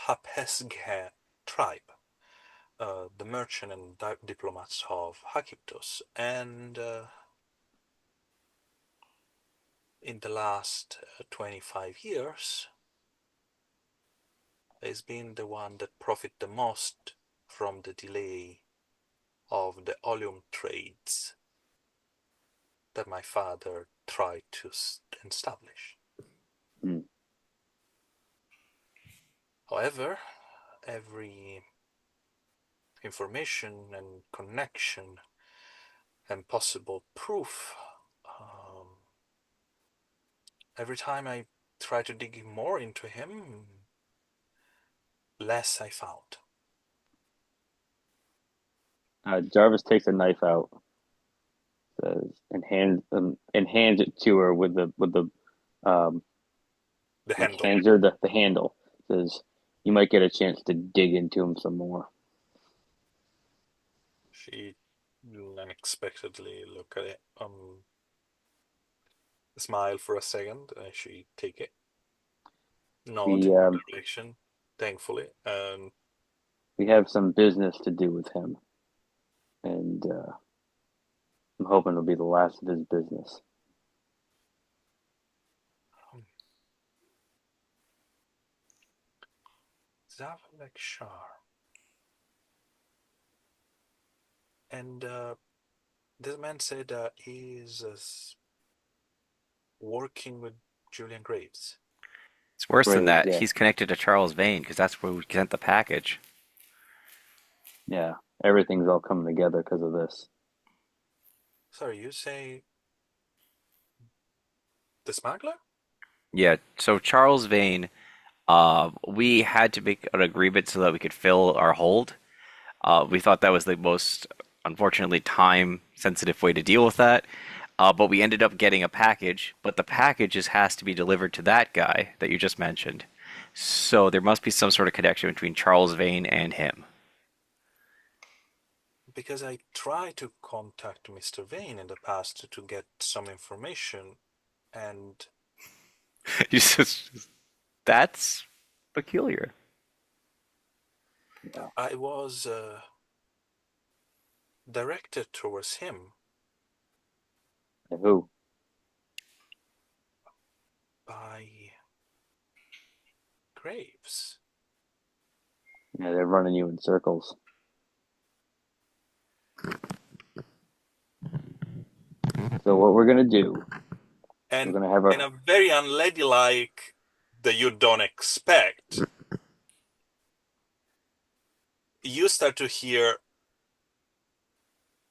Hapesge tribe, the merchant and diplomats of Hakiptos, and in the last 25 years, has been the one that profit the most from the delay of the oleum trades that my father tried to establish. Hmm. However, every information and connection and possible proof, every time I try to dig more into him, less I found. Jarvis takes a knife out, and hands it to her with the um The like handle. hands her the handle. Says you might get a chance to dig into him some more. She unexpectedly look at it, smile for a second, and she take it, nod We in um the direction, thankfully, and we have some business to do with him, and I'm hoping it'll be the last of his business. Zavalek Shar. And this man said he's working with Julian Graves. It's worse than Graves, that. yeah, He's connected to Charles Vane because that's where we sent the package. yeah. Everything's all coming together because of this. Sorry, you say the smuggler? Yeah, so Charles Vane, we had to make an agreement so that we could fill our hold. We thought that was the most, unfortunately, time-sensitive way to deal with that. But we ended up getting a package, but the package just has to be delivered to that guy that you just mentioned. So there must be some sort of connection between Charles Vane and him. Because I tried to contact Mr. Vane in the past to get some information, and That's peculiar. Yeah. I was directed towards him And who? by Graves. Yeah, they're running you in circles. So what we're gonna do? We're And gonna have in a very unladylike that you don't expect, you start to hear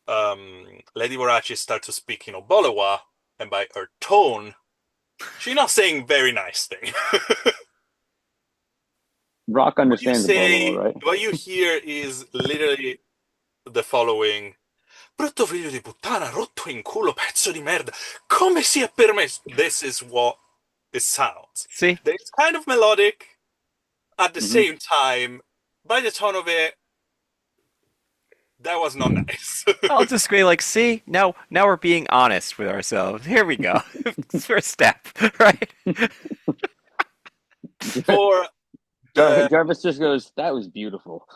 Lady Warachi start to speak in Obolawa, and by her tone, she's not saying very nice thing. Rock What you understands Ebola, say, right? what you hear is literally the following. Brutto figlio di puttana, rotto in culo, pezzo di merda. Come si è permesso? This is what it sounds. See, It's kind of melodic. At the Hmm. same time, by the tone of it, that was not nice. I'll just be like, see, now we're being honest with ourselves. Here we go. First step, right? For the Jarvis just goes, "That was beautiful."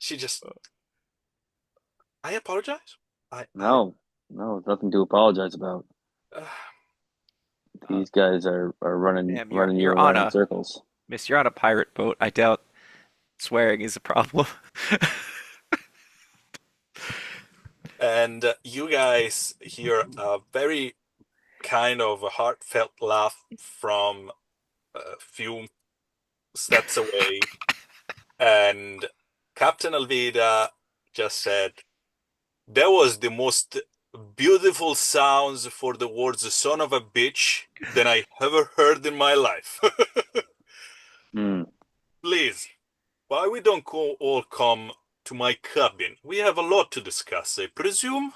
she just, I apologize. I No, no, nothing to apologize about. uh, These guys are running Ma'am, running you you're on around in a circles. miss. You're on a pirate boat. I doubt swearing is a problem. and you guys hear a very kind of a heartfelt laugh from a few steps away, and Captain Alvida just said, "That was the most beautiful sounds for the words son of a bitch than I ever heard in my life." Hmm. Please, why we don't all come to my cabin? We have a lot to discuss, I presume.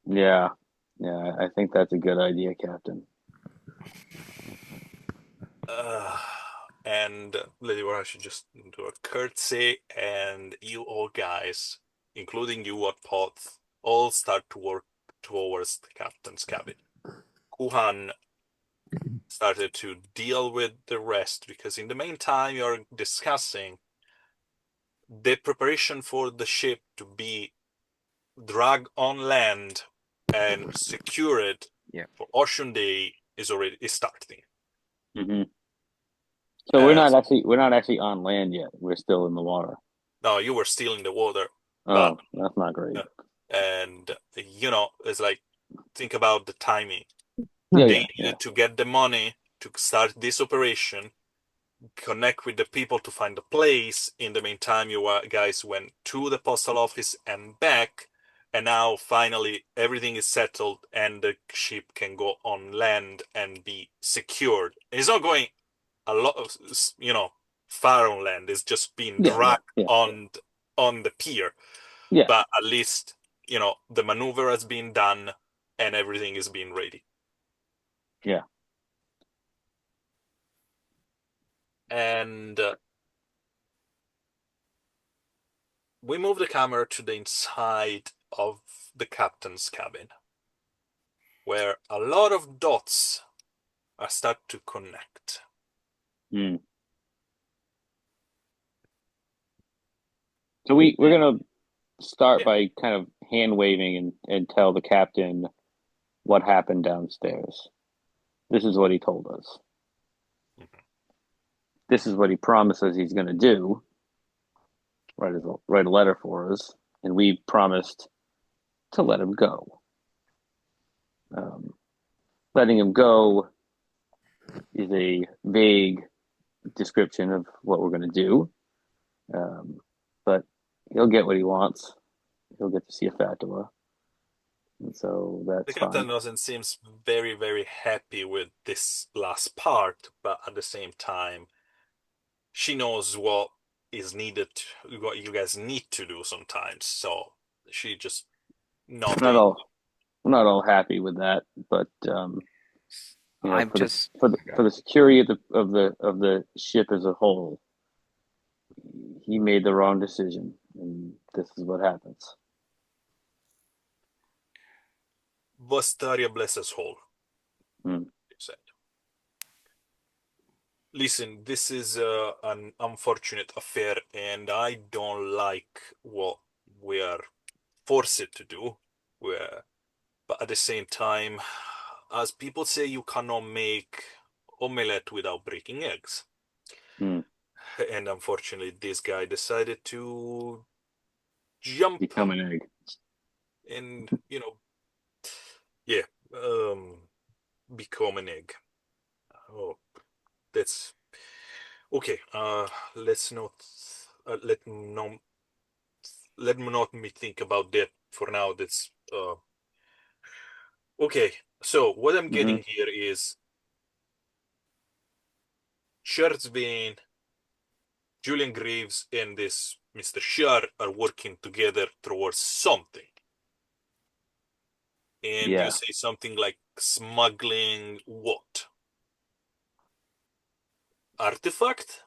Yeah, yeah. I think that's a good idea, Captain. Uh, and Lady Warashi just do a curtsy, and you all guys, including you at Poth, all start to work towards the captain's cabin. Kuhan started to deal with the rest because in the meantime you're discussing the preparation for the ship to be dragged on land and secured Yeah. for Ocean Day is starting. Hmm. So As we're not actually on land yet. We're still in the water. no, you were still in the water, but Oh, that's not great. and it's like think about the timing. Yeah, They yeah, yeah. needed to get the money to start this operation, connect with the people to find a place. In the meantime, you guys went to the postal office and back, and now finally everything is settled and the ship can go on land and be secured. It's not going a lot of, far on land. It's just being Yeah, yeah, dragged yeah, on the pier. yeah, But at least, the maneuver has been done and everything is being ready. yeah. And we move the camera to the inside of the captain's cabin, where a lot of dots are start to connect. Hmm. So we're gonna start Yeah, by kind of hand waving and tell the captain what happened downstairs. This is what he told us. This is what he promises he's going to do. Write a letter for us, and we promised to let him go. Um, Letting him go is a vague description of what we're going to do, but he'll get what he wants. He'll get to see a Fatua, and so the that's fine. captain doesn't seem very, very happy with this last part, but at the same time, she knows what is needed, what you guys need to do sometimes. So she just We're not nodding. all we're not all happy with that, but I'm just for the security of the ship as a whole, he made the wrong decision, and this is what happens. Vastaria bless us whole, Hmm. he said. Listen, this is an unfortunate affair, and I don't like what we are forced to do. We're, but at the same time, as people say, you cannot make omelette without breaking eggs. Hmm. And unfortunately, this guy decided to jump Become an egg. and yeah, become an egg. Oh, that's okay. Let's not let not me think about that for now. That's okay. So what I'm Hmm. getting here is Schertzbein, Julian Greaves, and this Mr. Shar are working together towards something. And you Yeah. say something like smuggling what? Artifact?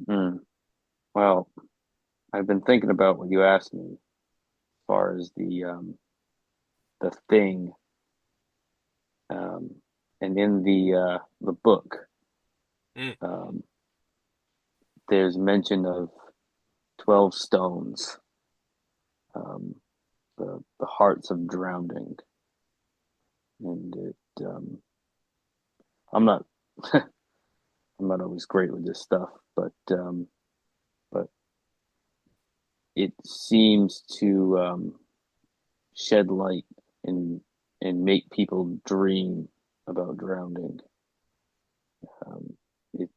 Mm. Well, I've been thinking about what you asked me as far as the thing, um, and in the book, Mm. um, there's mention of 12 stones, um, the hearts of drowning, and I'm not I'm not always great with this stuff, but it seems to shed light and make people dream about drowning. It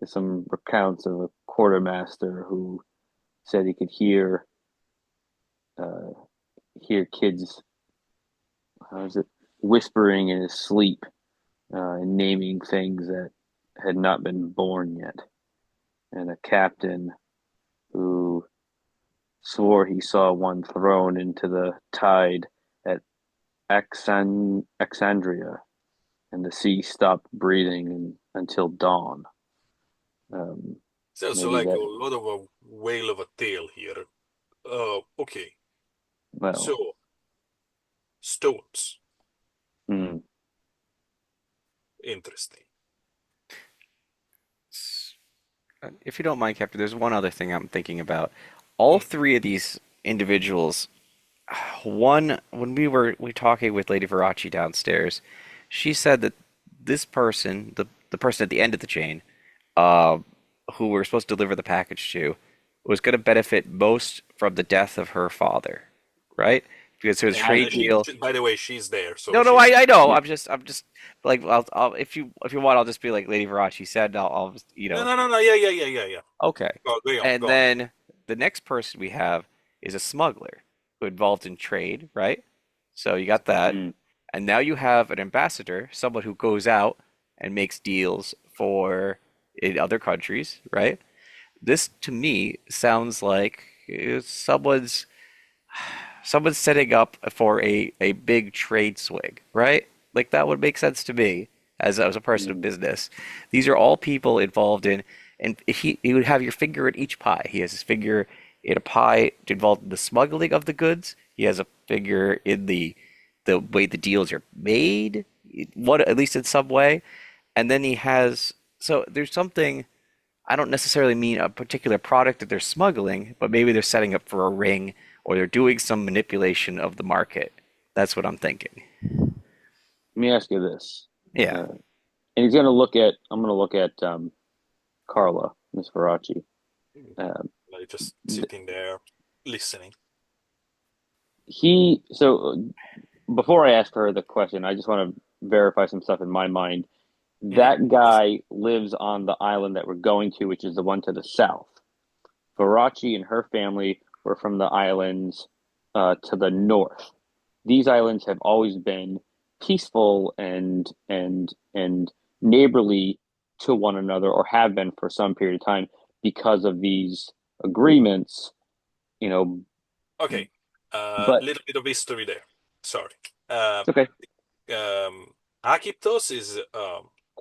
There's some recounts of a quartermaster who said he could uh, hear kids, how is it, whispering in his sleep, and naming things that had not been born yet, and a captain who swore he saw one thrown into the tide at Alexandria, and the sea stopped breathing until dawn. Um, Sounds Maybe like a that. lot of a whale of a tale here. Okay. Well, So, stones. mm, Interesting. If you don't mind, Captain, there's one other thing I'm thinking about. All Mm. three of these individuals, one when we talking with Lady Verace downstairs, she said that this person, the person at the end of the chain, uh, who we're supposed to deliver the package to, was going to benefit most from the death of her father, right? Because his as trade the deal. By the way, she's there, so No, no, she's I know. yeah, I'm just like, if you want, I'll just be like Lady Verace said. I'll just, no, no, no, no. Yeah, yeah, yeah, yeah, yeah. okay. Go on, And go on. then the next person we have is a smuggler who involved in trade, right? So you got that. mm, And now you have an ambassador, someone who goes out and makes deals for in other countries, right? This to me sounds like someone's setting up for a big trade swing, right? Like that would make sense to me as a person of mm, business. These are all people involved in, and he would have your finger in each pie. He has his finger in a pie involved in the smuggling of the goods. He has a finger in the way the deals are made, what at least in some way, and then he has so there's something. I don't necessarily mean a particular product that they're smuggling, but maybe they're setting up for a ring or they're doing some manipulation of the market. That's what I'm thinking. let me ask you this. Yeah. And he's going to look at, I'm going to look at Carla, Miss Faraci. Um, Like just sitting there listening. so before I ask her the question, I just want to verify some stuff in my mind. Hmm. That guy lives on the island that we're going to, which is the one to the south. Faraci and her family were from the islands to the north. These islands have always been peaceful and neighborly to one another, or have been for some period of time because of these agreements. You know, Okay. but Little bit of history there. Sorry. it's okay. Akiptos is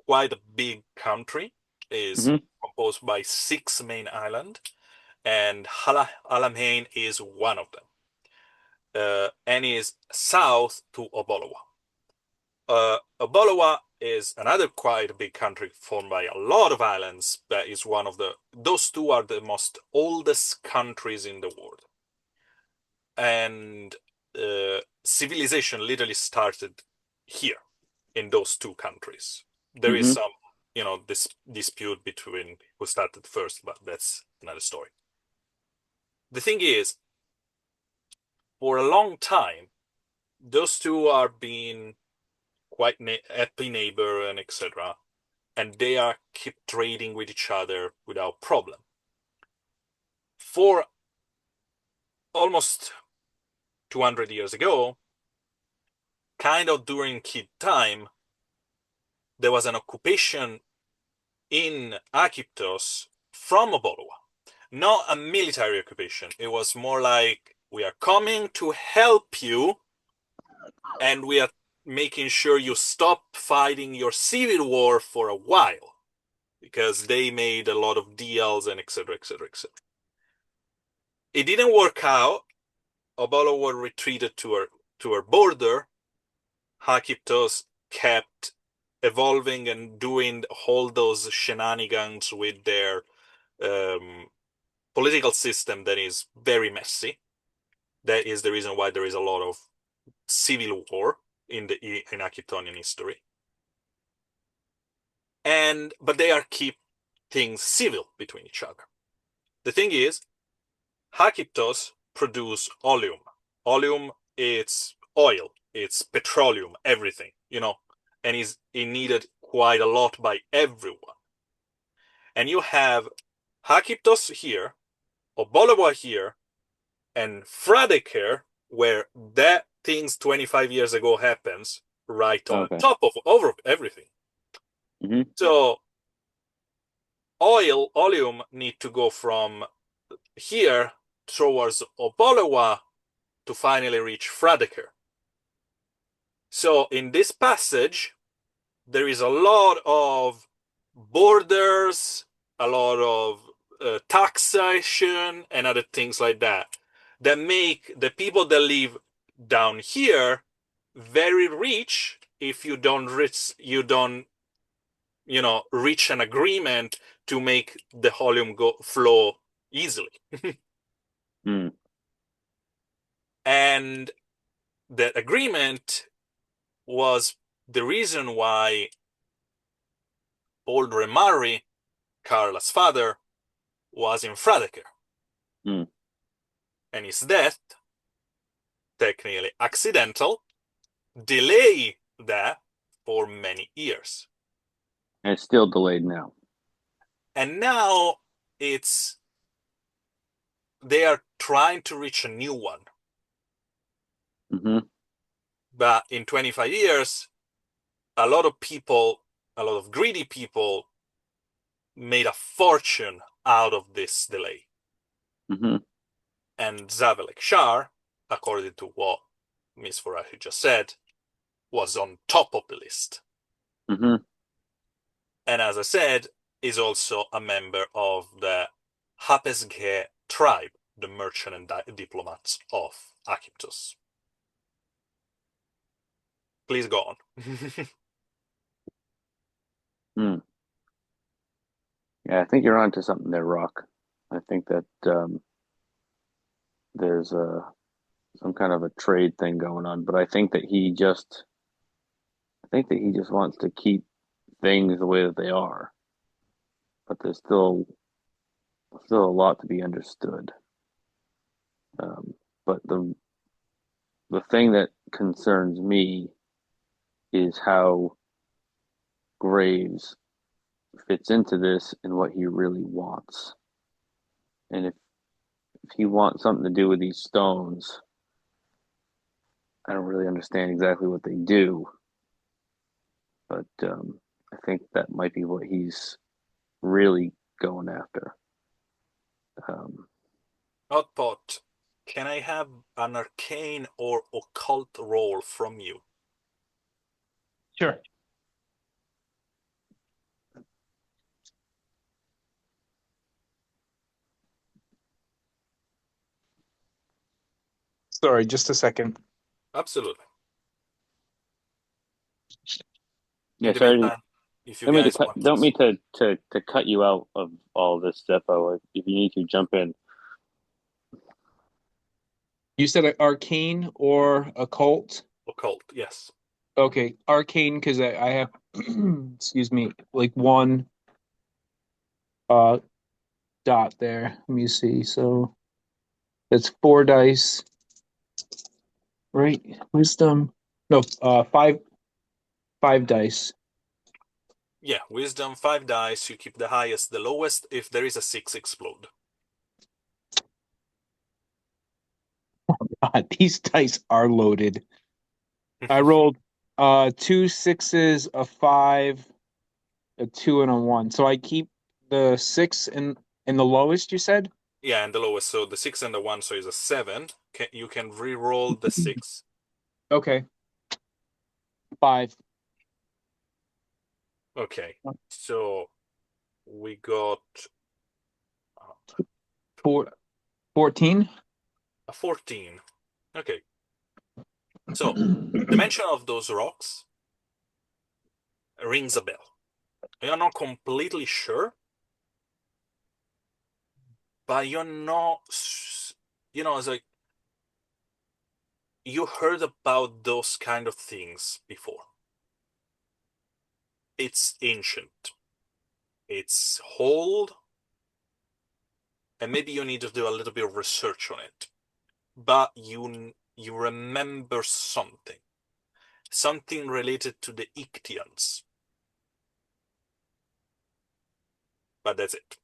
quite a big country. Is Hmm. composed by six main islands, and Alamein is one of them. And is south to Obolowa. Obolowa is another quite big country formed by a lot of islands. That is one of those two are the most oldest countries in the world. And civilization literally started here in those two countries. There is Hmm. some, this dispute between who started first, but that's another story. The thing is, for a long time, those two are being quite happy neighbor and etc. And they are keep trading with each other without problem. For almost 200 years ago, kind of during kid time, there was an occupation in Akiptos from Obolowa. Not a military occupation. It was more like, we are coming to help you, and we are making sure you stop fighting your civil war for a while, because they made a lot of deals and etc. etc. etc. It didn't work out. Obolowa retreated to her border. Hakiptos kept evolving and doing all those shenanigans with their um, political system that is very messy. That is the reason why there is a lot of civil war in Akitonian history. But they are keep things civil between each other. The thing is, Hakiptos produce oleum. Oleum, it's oil, it's petroleum, everything, and it needed quite a lot by everyone. And you have Hakiptos here, Obolowa here, and Fradeker, where that things 25 years ago happens, right on Okay. top of over everything. Hmm. So oleum need to go from here towards Obolowa to finally reach Fradeker. So in this passage, there is a lot of borders, a lot of taxation, and other things like that make the people that live down here very rich if you don't reach an agreement to make the helium flow easily. Mm. And that agreement was the reason why old Remari, Carla's father, was in Fradeker. Mm. And his death, technically accidental, delayed that for many years. And it's still delayed now. And now they are trying to reach a new one. Hmm. But in 25 years, a lot of people, a lot of greedy people, made a fortune out of this delay. Hmm. And Zavelek Shar, according to what Ms. Farahi just said, was on top of the list. Hmm. And as I said, is also a member of the Hapesge tribe, the merchant and diplomats of Akiptos. Please go on. Mm. Yeah, I think you're onto something there, Rock. I think that there's some kind of a trade thing going on, but I think that he just wants to keep things the way that they are. But there's still a lot to be understood. But the thing that concerns me is how Graves fits into this and what he really wants. And if he wants something to do with these stones, I don't really understand exactly what they do, but I think that might be what he's really going after. Um, Hotpot, can I have an arcane or occult roll from you? Sure. Sorry, just a second. Absolutely. In yeah, the sorry, meantime, if you guys want don't to... mean to cut you out of all this, Steppo. If you need to jump in. You said arcane or occult? Occult, yes. Okay, arcane because I have excuse me, like one uh dot there. Let me see. So that's four dice. right? Wisdom. No, five dice. Yeah, wisdom, 5 dice. You keep the highest, the lowest. If there is a 6, explode. God, these dice are loaded. I rolled two sixes, a five, a two, and a one. So I keep the six in the lowest, you said? Yeah, and the lowest. So the 6 and the 1, so is a 7. You can re-roll the 6. Okay. Five. Okay, so we got Four, 14. a 14. Okay, so the mention of those rocks rings a bell. You're not completely sure, but you're not, it's like you heard about those kind of things before. It's ancient. It's old, and maybe you need to do a little bit of research on it. But you remember something related to the Ictians. But that's it.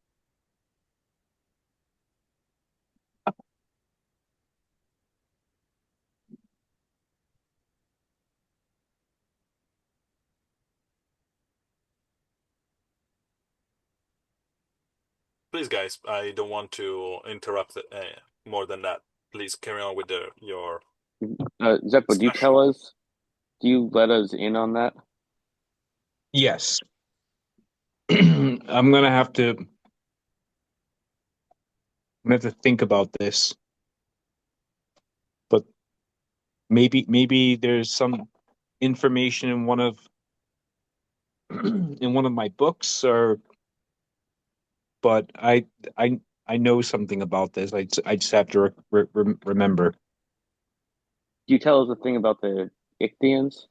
Please, guys, I don't want to interrupt more than that. Please carry on with your Zeppo, do you discussion. tell us? Do you let us in on that? Yes. I'm gonna have to think about this, but maybe there's some information in one of in one of my books, or but I know something about this. I just have to remember. Do you tell us a thing about the Ichthians?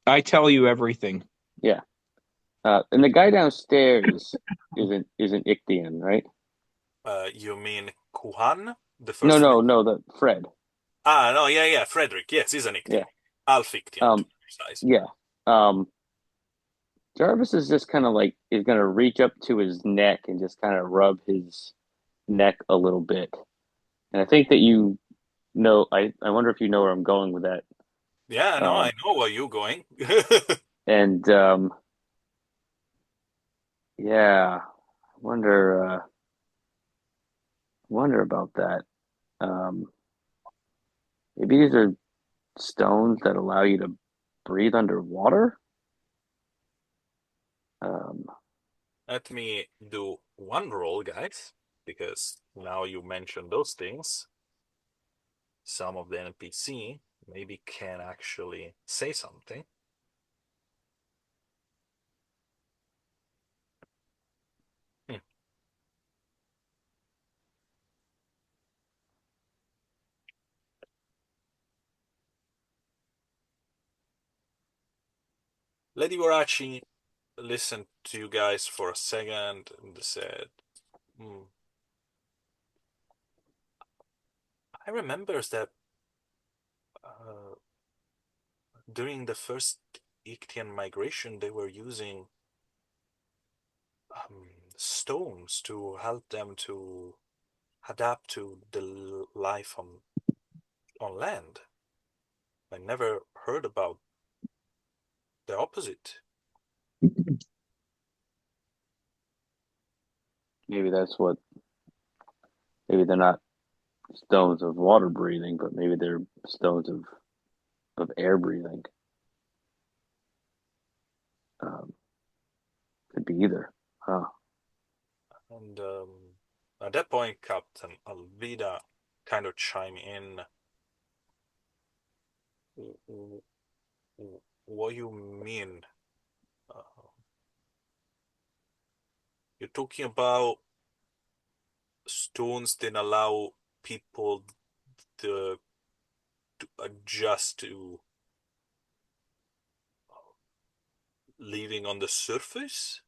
I tell you everything. Yeah. And the guy downstairs isn't Ichthian, right? You mean Kuhan, the No, first no, man? no. The Fred. Ah, no, yeah, yeah, Frederick. Yes, he's an Yeah. Ictian. Half Ictian, to Um. be precise. Yeah. Um. Jarvis is just kind of like is gonna reach up to his neck and just kind of rub his neck a little bit. And I think that you know. I wonder if you know where I'm going with that. Yeah, no, I Um. know where you're going. And yeah. I wonder about that. Um. Maybe these are stones that allow you to breathe underwater. Um, Let me do one roll, guys, because now you mentioned those things. Some of the NPC maybe can actually say something. Hmm. Lady Warachi listened to you guys for a second and said, hmm, I remember that uh, during the first Ictian migration, they were using stones to help them to adapt to the life on land. I never heard about the opposite. maybe that's what. Maybe they're not stones of water breathing, but maybe they're stones of air breathing. Um, could be either. Huh. And at that point, Captain Alvida kind of chime in. What you mean? Uh, you're talking about stones that allow people to, to adjust to living on the surface?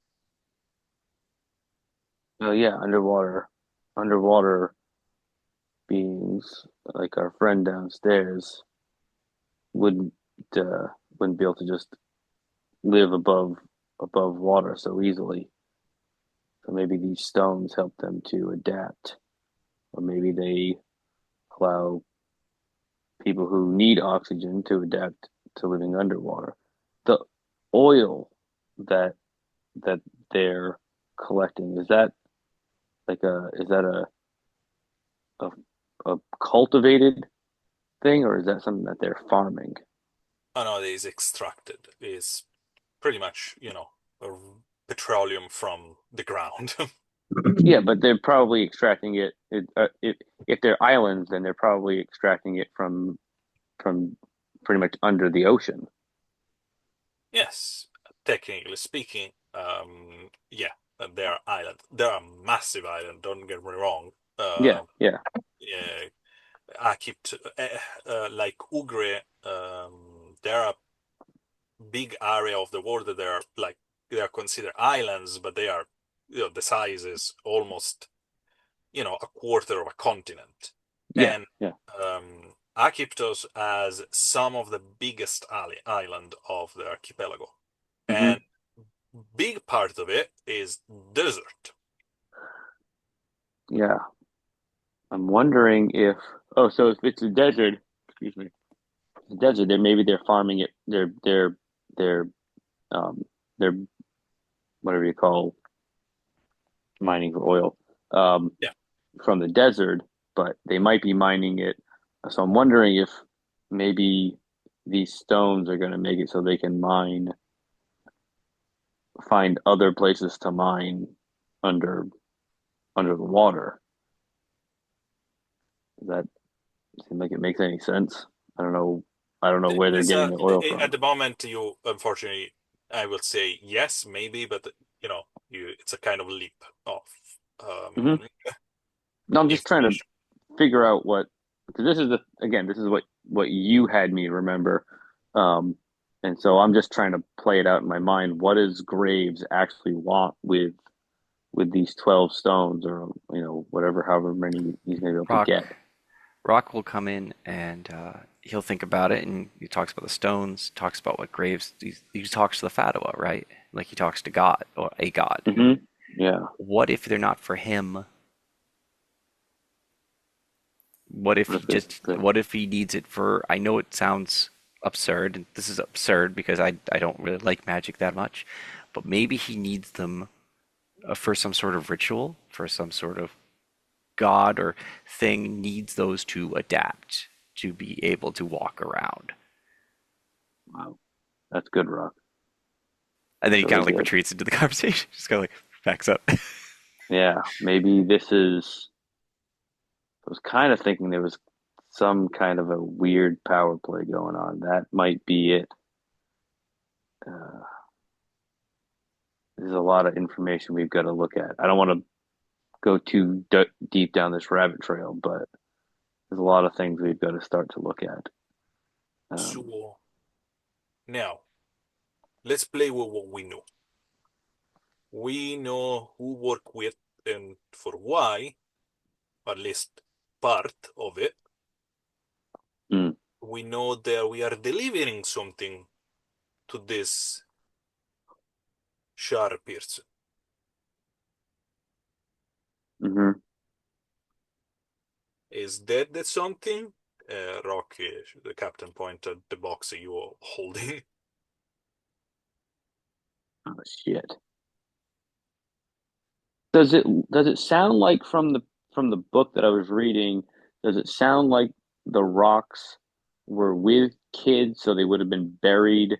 Oh yeah, underwater beings like our friend downstairs. wouldn't uh, wouldn't be able to just live above water so easily. So maybe these stones help them to adapt, or maybe they allow people who need oxygen to adapt to living underwater. The oil that that they're collecting, is that is that a, a cultivated thing, or is that something that they're farming? Oh no, it is extracted. Is pretty much, petroleum from the ground. Yeah, but they're probably extracting if they're islands, then they're probably extracting it from pretty much under the ocean. Yes, technically speaking, yeah, they are island. They are a massive island. Don't get me wrong. Yeah, Uh, yeah. yeah, I keep like Ugre. There are big area of the world that they are considered islands, but they are, the size is almost, a quarter of a continent. Yeah, And yeah. Akiptos as some of the biggest island of the archipelago. Hmm. And big part of it is desert. Yeah. I'm wondering if so if it's a desert, excuse me, the desert, then maybe they're farming it. They're um they're whatever you call mining for oil um Yeah. from the desert, but they might be mining it. So I'm wondering if maybe these stones are going to make it so they can find other places to mine under under the water. Does that seem like it makes any sense? I don't know. I don't know where they're This getting the oil at from. the moment, you unfortunately, I will say yes, maybe, but it's a kind of leap of Hmm. No, I'm just trying to information. figure out what because this is the again this is what you had me remember, um, and so I'm just trying to play it out in my mind. What does Graves actually want with these 12 stones, or whatever, however many he's gonna be able to Rock get? Rock will come in and he'll think about it, and he talks about the stones, talks about what Graves. He talks to the Fatawa, right? Like he talks to God or a God. Hmm. Yeah, What if they're not for him? What if what he if they're just? the What if he needs it for? I know it sounds absurd, and this is absurd because I don't really like magic that much, but maybe he needs them for some sort of ritual, for some sort of god or thing needs those to adapt to be able to walk around. wow, that's good, Rock. And then That's he kind really of like good. retreats into the conversation, just kind of like backs up. Yeah, maybe this is. I was kind of thinking there was some kind of a weird power play going on. That might be it. Uh, there's a lot of information we've got to look at. I don't want to go too deep down this rabbit trail, but there's a lot of things we've got to start to look at. Um, So now let's play with what we know. We know who work with and for why, at least part of it. mm, We know that we are delivering something to this sharp person. hmm. Is that the something? Rocky, the captain, pointed the box you are holding. Oh shit. Does it sound like from the book that I was reading, does it sound like the rocks were with kids so they would have been buried?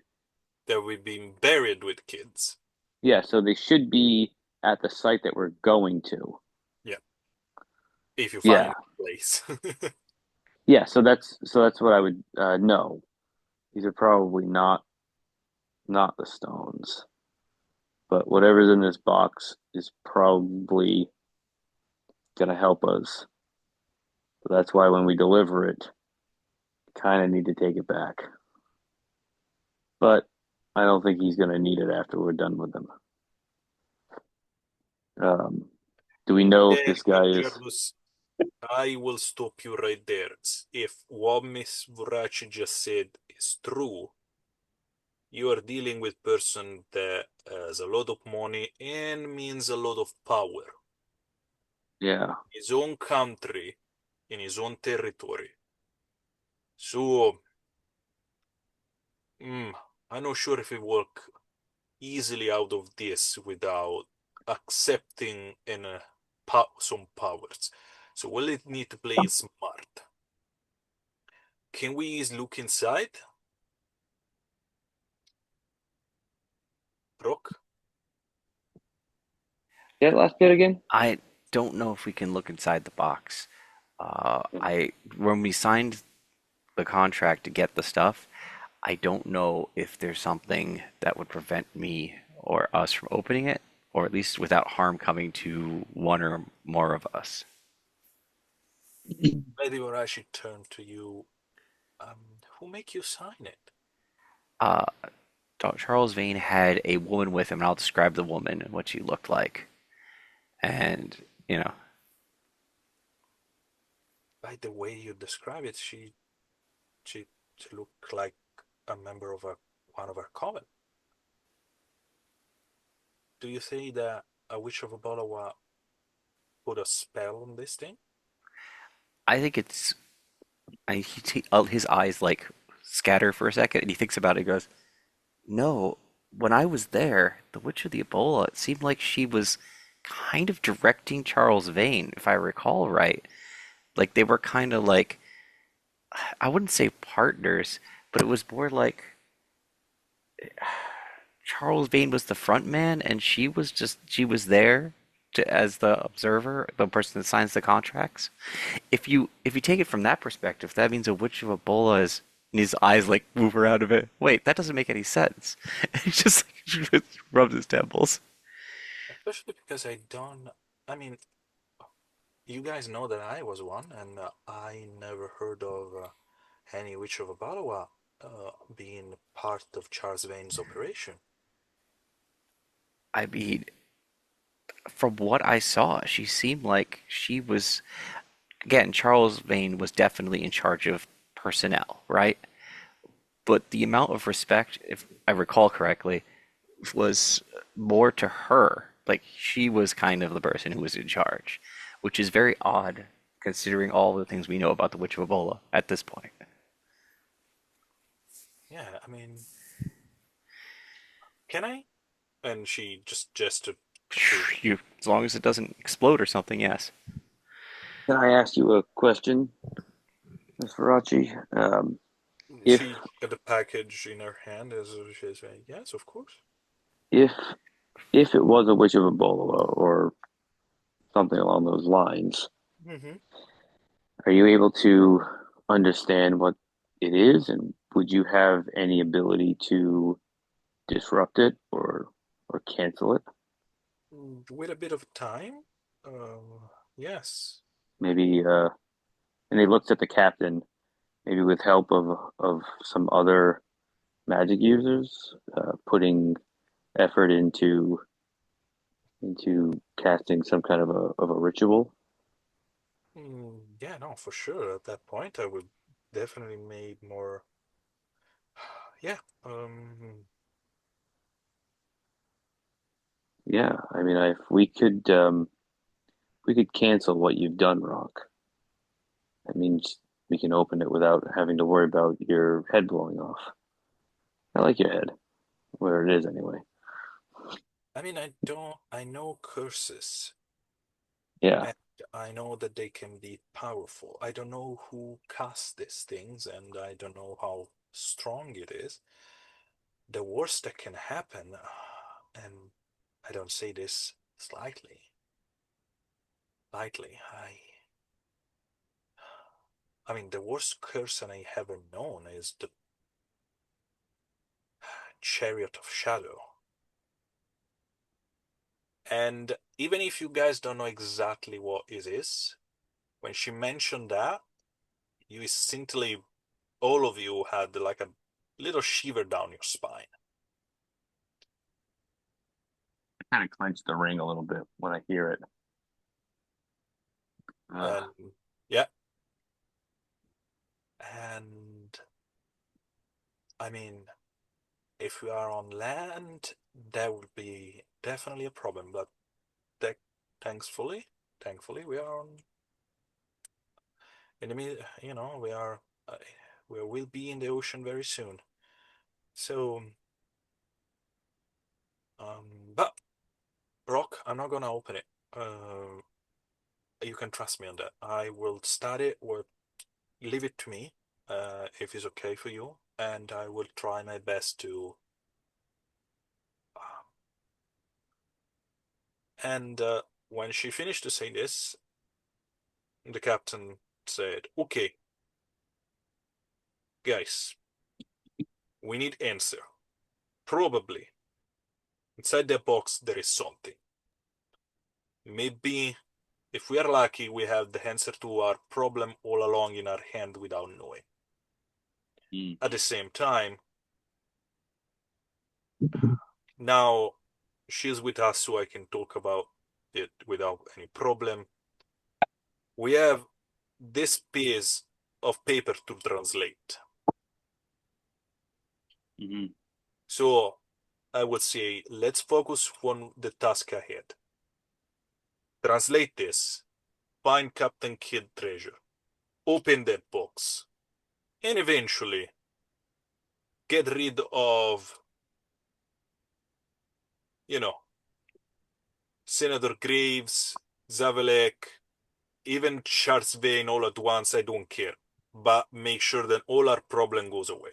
That we've been buried with kids. Yeah, so they should be at the site that we're going to. Yeah, if you find Yeah. the place. Yeah, so that's what I would know. These are probably not the stones, but whatever's in this box is probably gonna help us. So that's why when we deliver it, kind of need to take it back. But I don't think he's gonna need it after we're done with them. Um, do we know if Yeah, this guy is? Carlos. I will stop you right there. If what Miss Vuraci just said is true, you are dealing with person that has a lot of money and means a lot of power. Yeah. His own country, in his own territory. So, I'm not sure if we work easily out of this without accepting some powers. So we'll need to play it smart. Can we look inside? Rock? Yeah, last bit again. I don't know if we can look inside the box. I when we signed the contract to get the stuff, I don't know if there's something that would prevent me or us from opening it, or at least without harm coming to one or more of us. Maybe where I should turn to you. Who make you sign it? Uh, Charles Vane had a woman with him, and I'll describe the woman and what she looked like. And, you know, By the way you describe it, she looked like a member of one of our coven. Do you say that a witch of Abalawa put a spell on this thing? I think it's. His eyes like scatter for a second, and he thinks about it and goes, no, when I was there, the Witch of the Ebola, it seemed like she was kind of directing Charles Vane, if I recall right. Like they were kind of like, I wouldn't say partners, but it was more like Charles Vane was the front man and she was there as the observer, the person that signs the contracts. If you take it from that perspective, that means a Witch of Ebola is and his eyes like move around a bit. Wait, that doesn't make any sense. And he just like, rubs his temples. Especially because I don't. I mean, you guys know that I was one, and I never heard of any witch of Abalawa being part of Charles Vane's operation. I mean, from what I saw, she seemed like she was again, Charles Vane was definitely in charge of personnel, right? But the amount of respect, if I recall correctly, was more to her. Like she was kind of the person who was in charge, which is very odd considering all the things we know about the Witch of Ebola at this point. Yeah, I mean, can I? And she just gestured to. As long as it doesn't explode or something, yes. Can I ask you a question, Ms. Faraci? If She got the package in her hand as she said, "Yes, of course." if if it was a witch of Ebola or something along those lines, Mm-hmm. are you able to understand what it is, and would you have any ability to disrupt it or cancel it? With a bit of time, yes. Maybe and he looks at the captain, maybe with help of some other magic users, putting effort into casting some kind of a ritual. Yeah, no, for sure. At that point, I would definitely make more. Yeah. Yeah, I mean, if we could cancel what you've done, Rock. That means we can open it without having to worry about your head blowing off. I like your head, where it is anyway. I mean, I don't. I know curses, Yeah, and I know that they can be powerful. I don't know who casts these things, and I don't know how strong it is. The worst that can happen, and I don't say this lightly. I mean, the worst curse I ever known is the Chariot of Shadow. And even if you guys don't know exactly what it is, when she mentioned that, you instantly, all of you had like a little shiver down your spine. I kind of clench the ring a little bit when I hear it. And yeah, and I mean, if we are on land, that would be definitely a problem. But th thankfully, thankfully, we are on in the middle. You know, we will be in the ocean very soon. So, but Rock, I'm not gonna open it. You can trust me on that. I will start it or leave it to me, if it's okay for you, and I will try my best to. Um, and when she finished to say this, the captain said, "Okay, guys, we need answer. Probably inside the box there is something. Maybe if we are lucky, we have the answer to our problem all along in our hand without knowing. Mm. At the same time, now she's with us, so I can talk about it without any problem. We have this piece of paper to translate. Mm-hmm. So I would say let's focus on the task ahead. Translate this, find Captain Kidd treasure, open that box, and eventually get rid of, you know, Senator Graves, Zavelek, even Charles Vane all at once. I don't care. But make sure that all our problem goes away.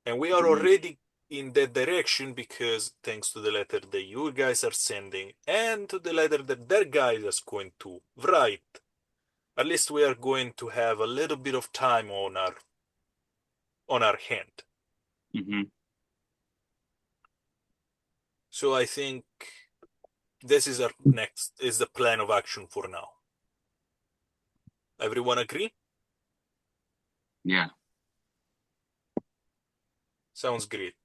And we are Mm-hmm. already in that direction because thanks to the letter that you guys are sending and to the letter that their guys is going to write, at least we are going to have a little bit of time on our hand. Mm-hmm. So I think this is our next is the plan of action for now. Everyone agree? Yeah. Sounds great.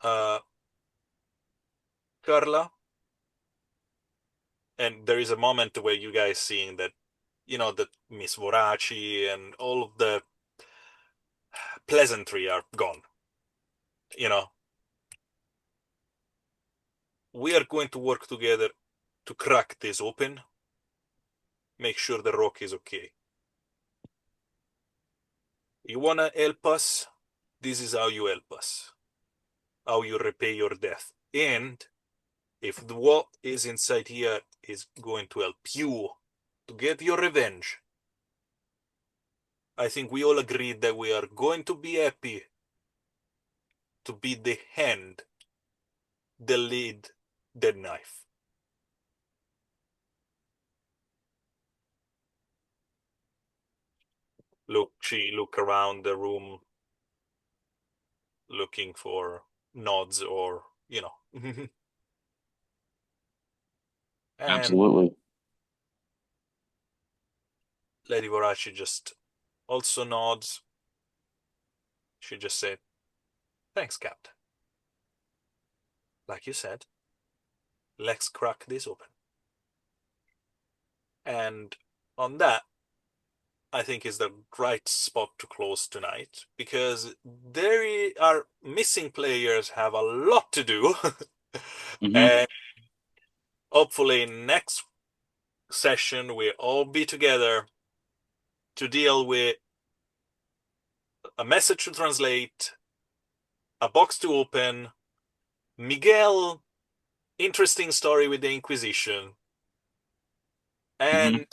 Uh, Carla, and there is a moment where you guys seeing that, you know, that Miss Voraci and all of the pleasantry are gone. You know, we are going to work together to crack this open, make sure the rock is okay. You wanna help us? This is how you help us. How you repay your death. And if what is inside here is going to help you to get your revenge, I think we all agreed that we are going to be happy to be the hand that lead the knife. She look around the room looking for nods or, you know. And Absolutely. Lady Voraci just also nods. She just said, "Thanks, Captain. Like you said, let's crack this open." And on that, I think is the right spot to close tonight because there are missing players have a lot to do. Mm-hmm. And hopefully next session we'll all be together to deal with a message to translate, a box to open, Miguel, interesting story with the Inquisition, Mm-hmm. and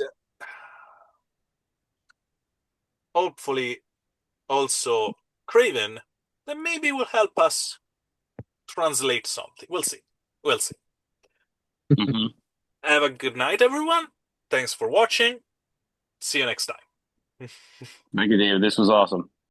hopefully also Craven that maybe will help us translate something. We'll see. We'll see. Mm-hmm. Have a good night, everyone. Thanks for watching. See you next time. Thank you, David. This was awesome.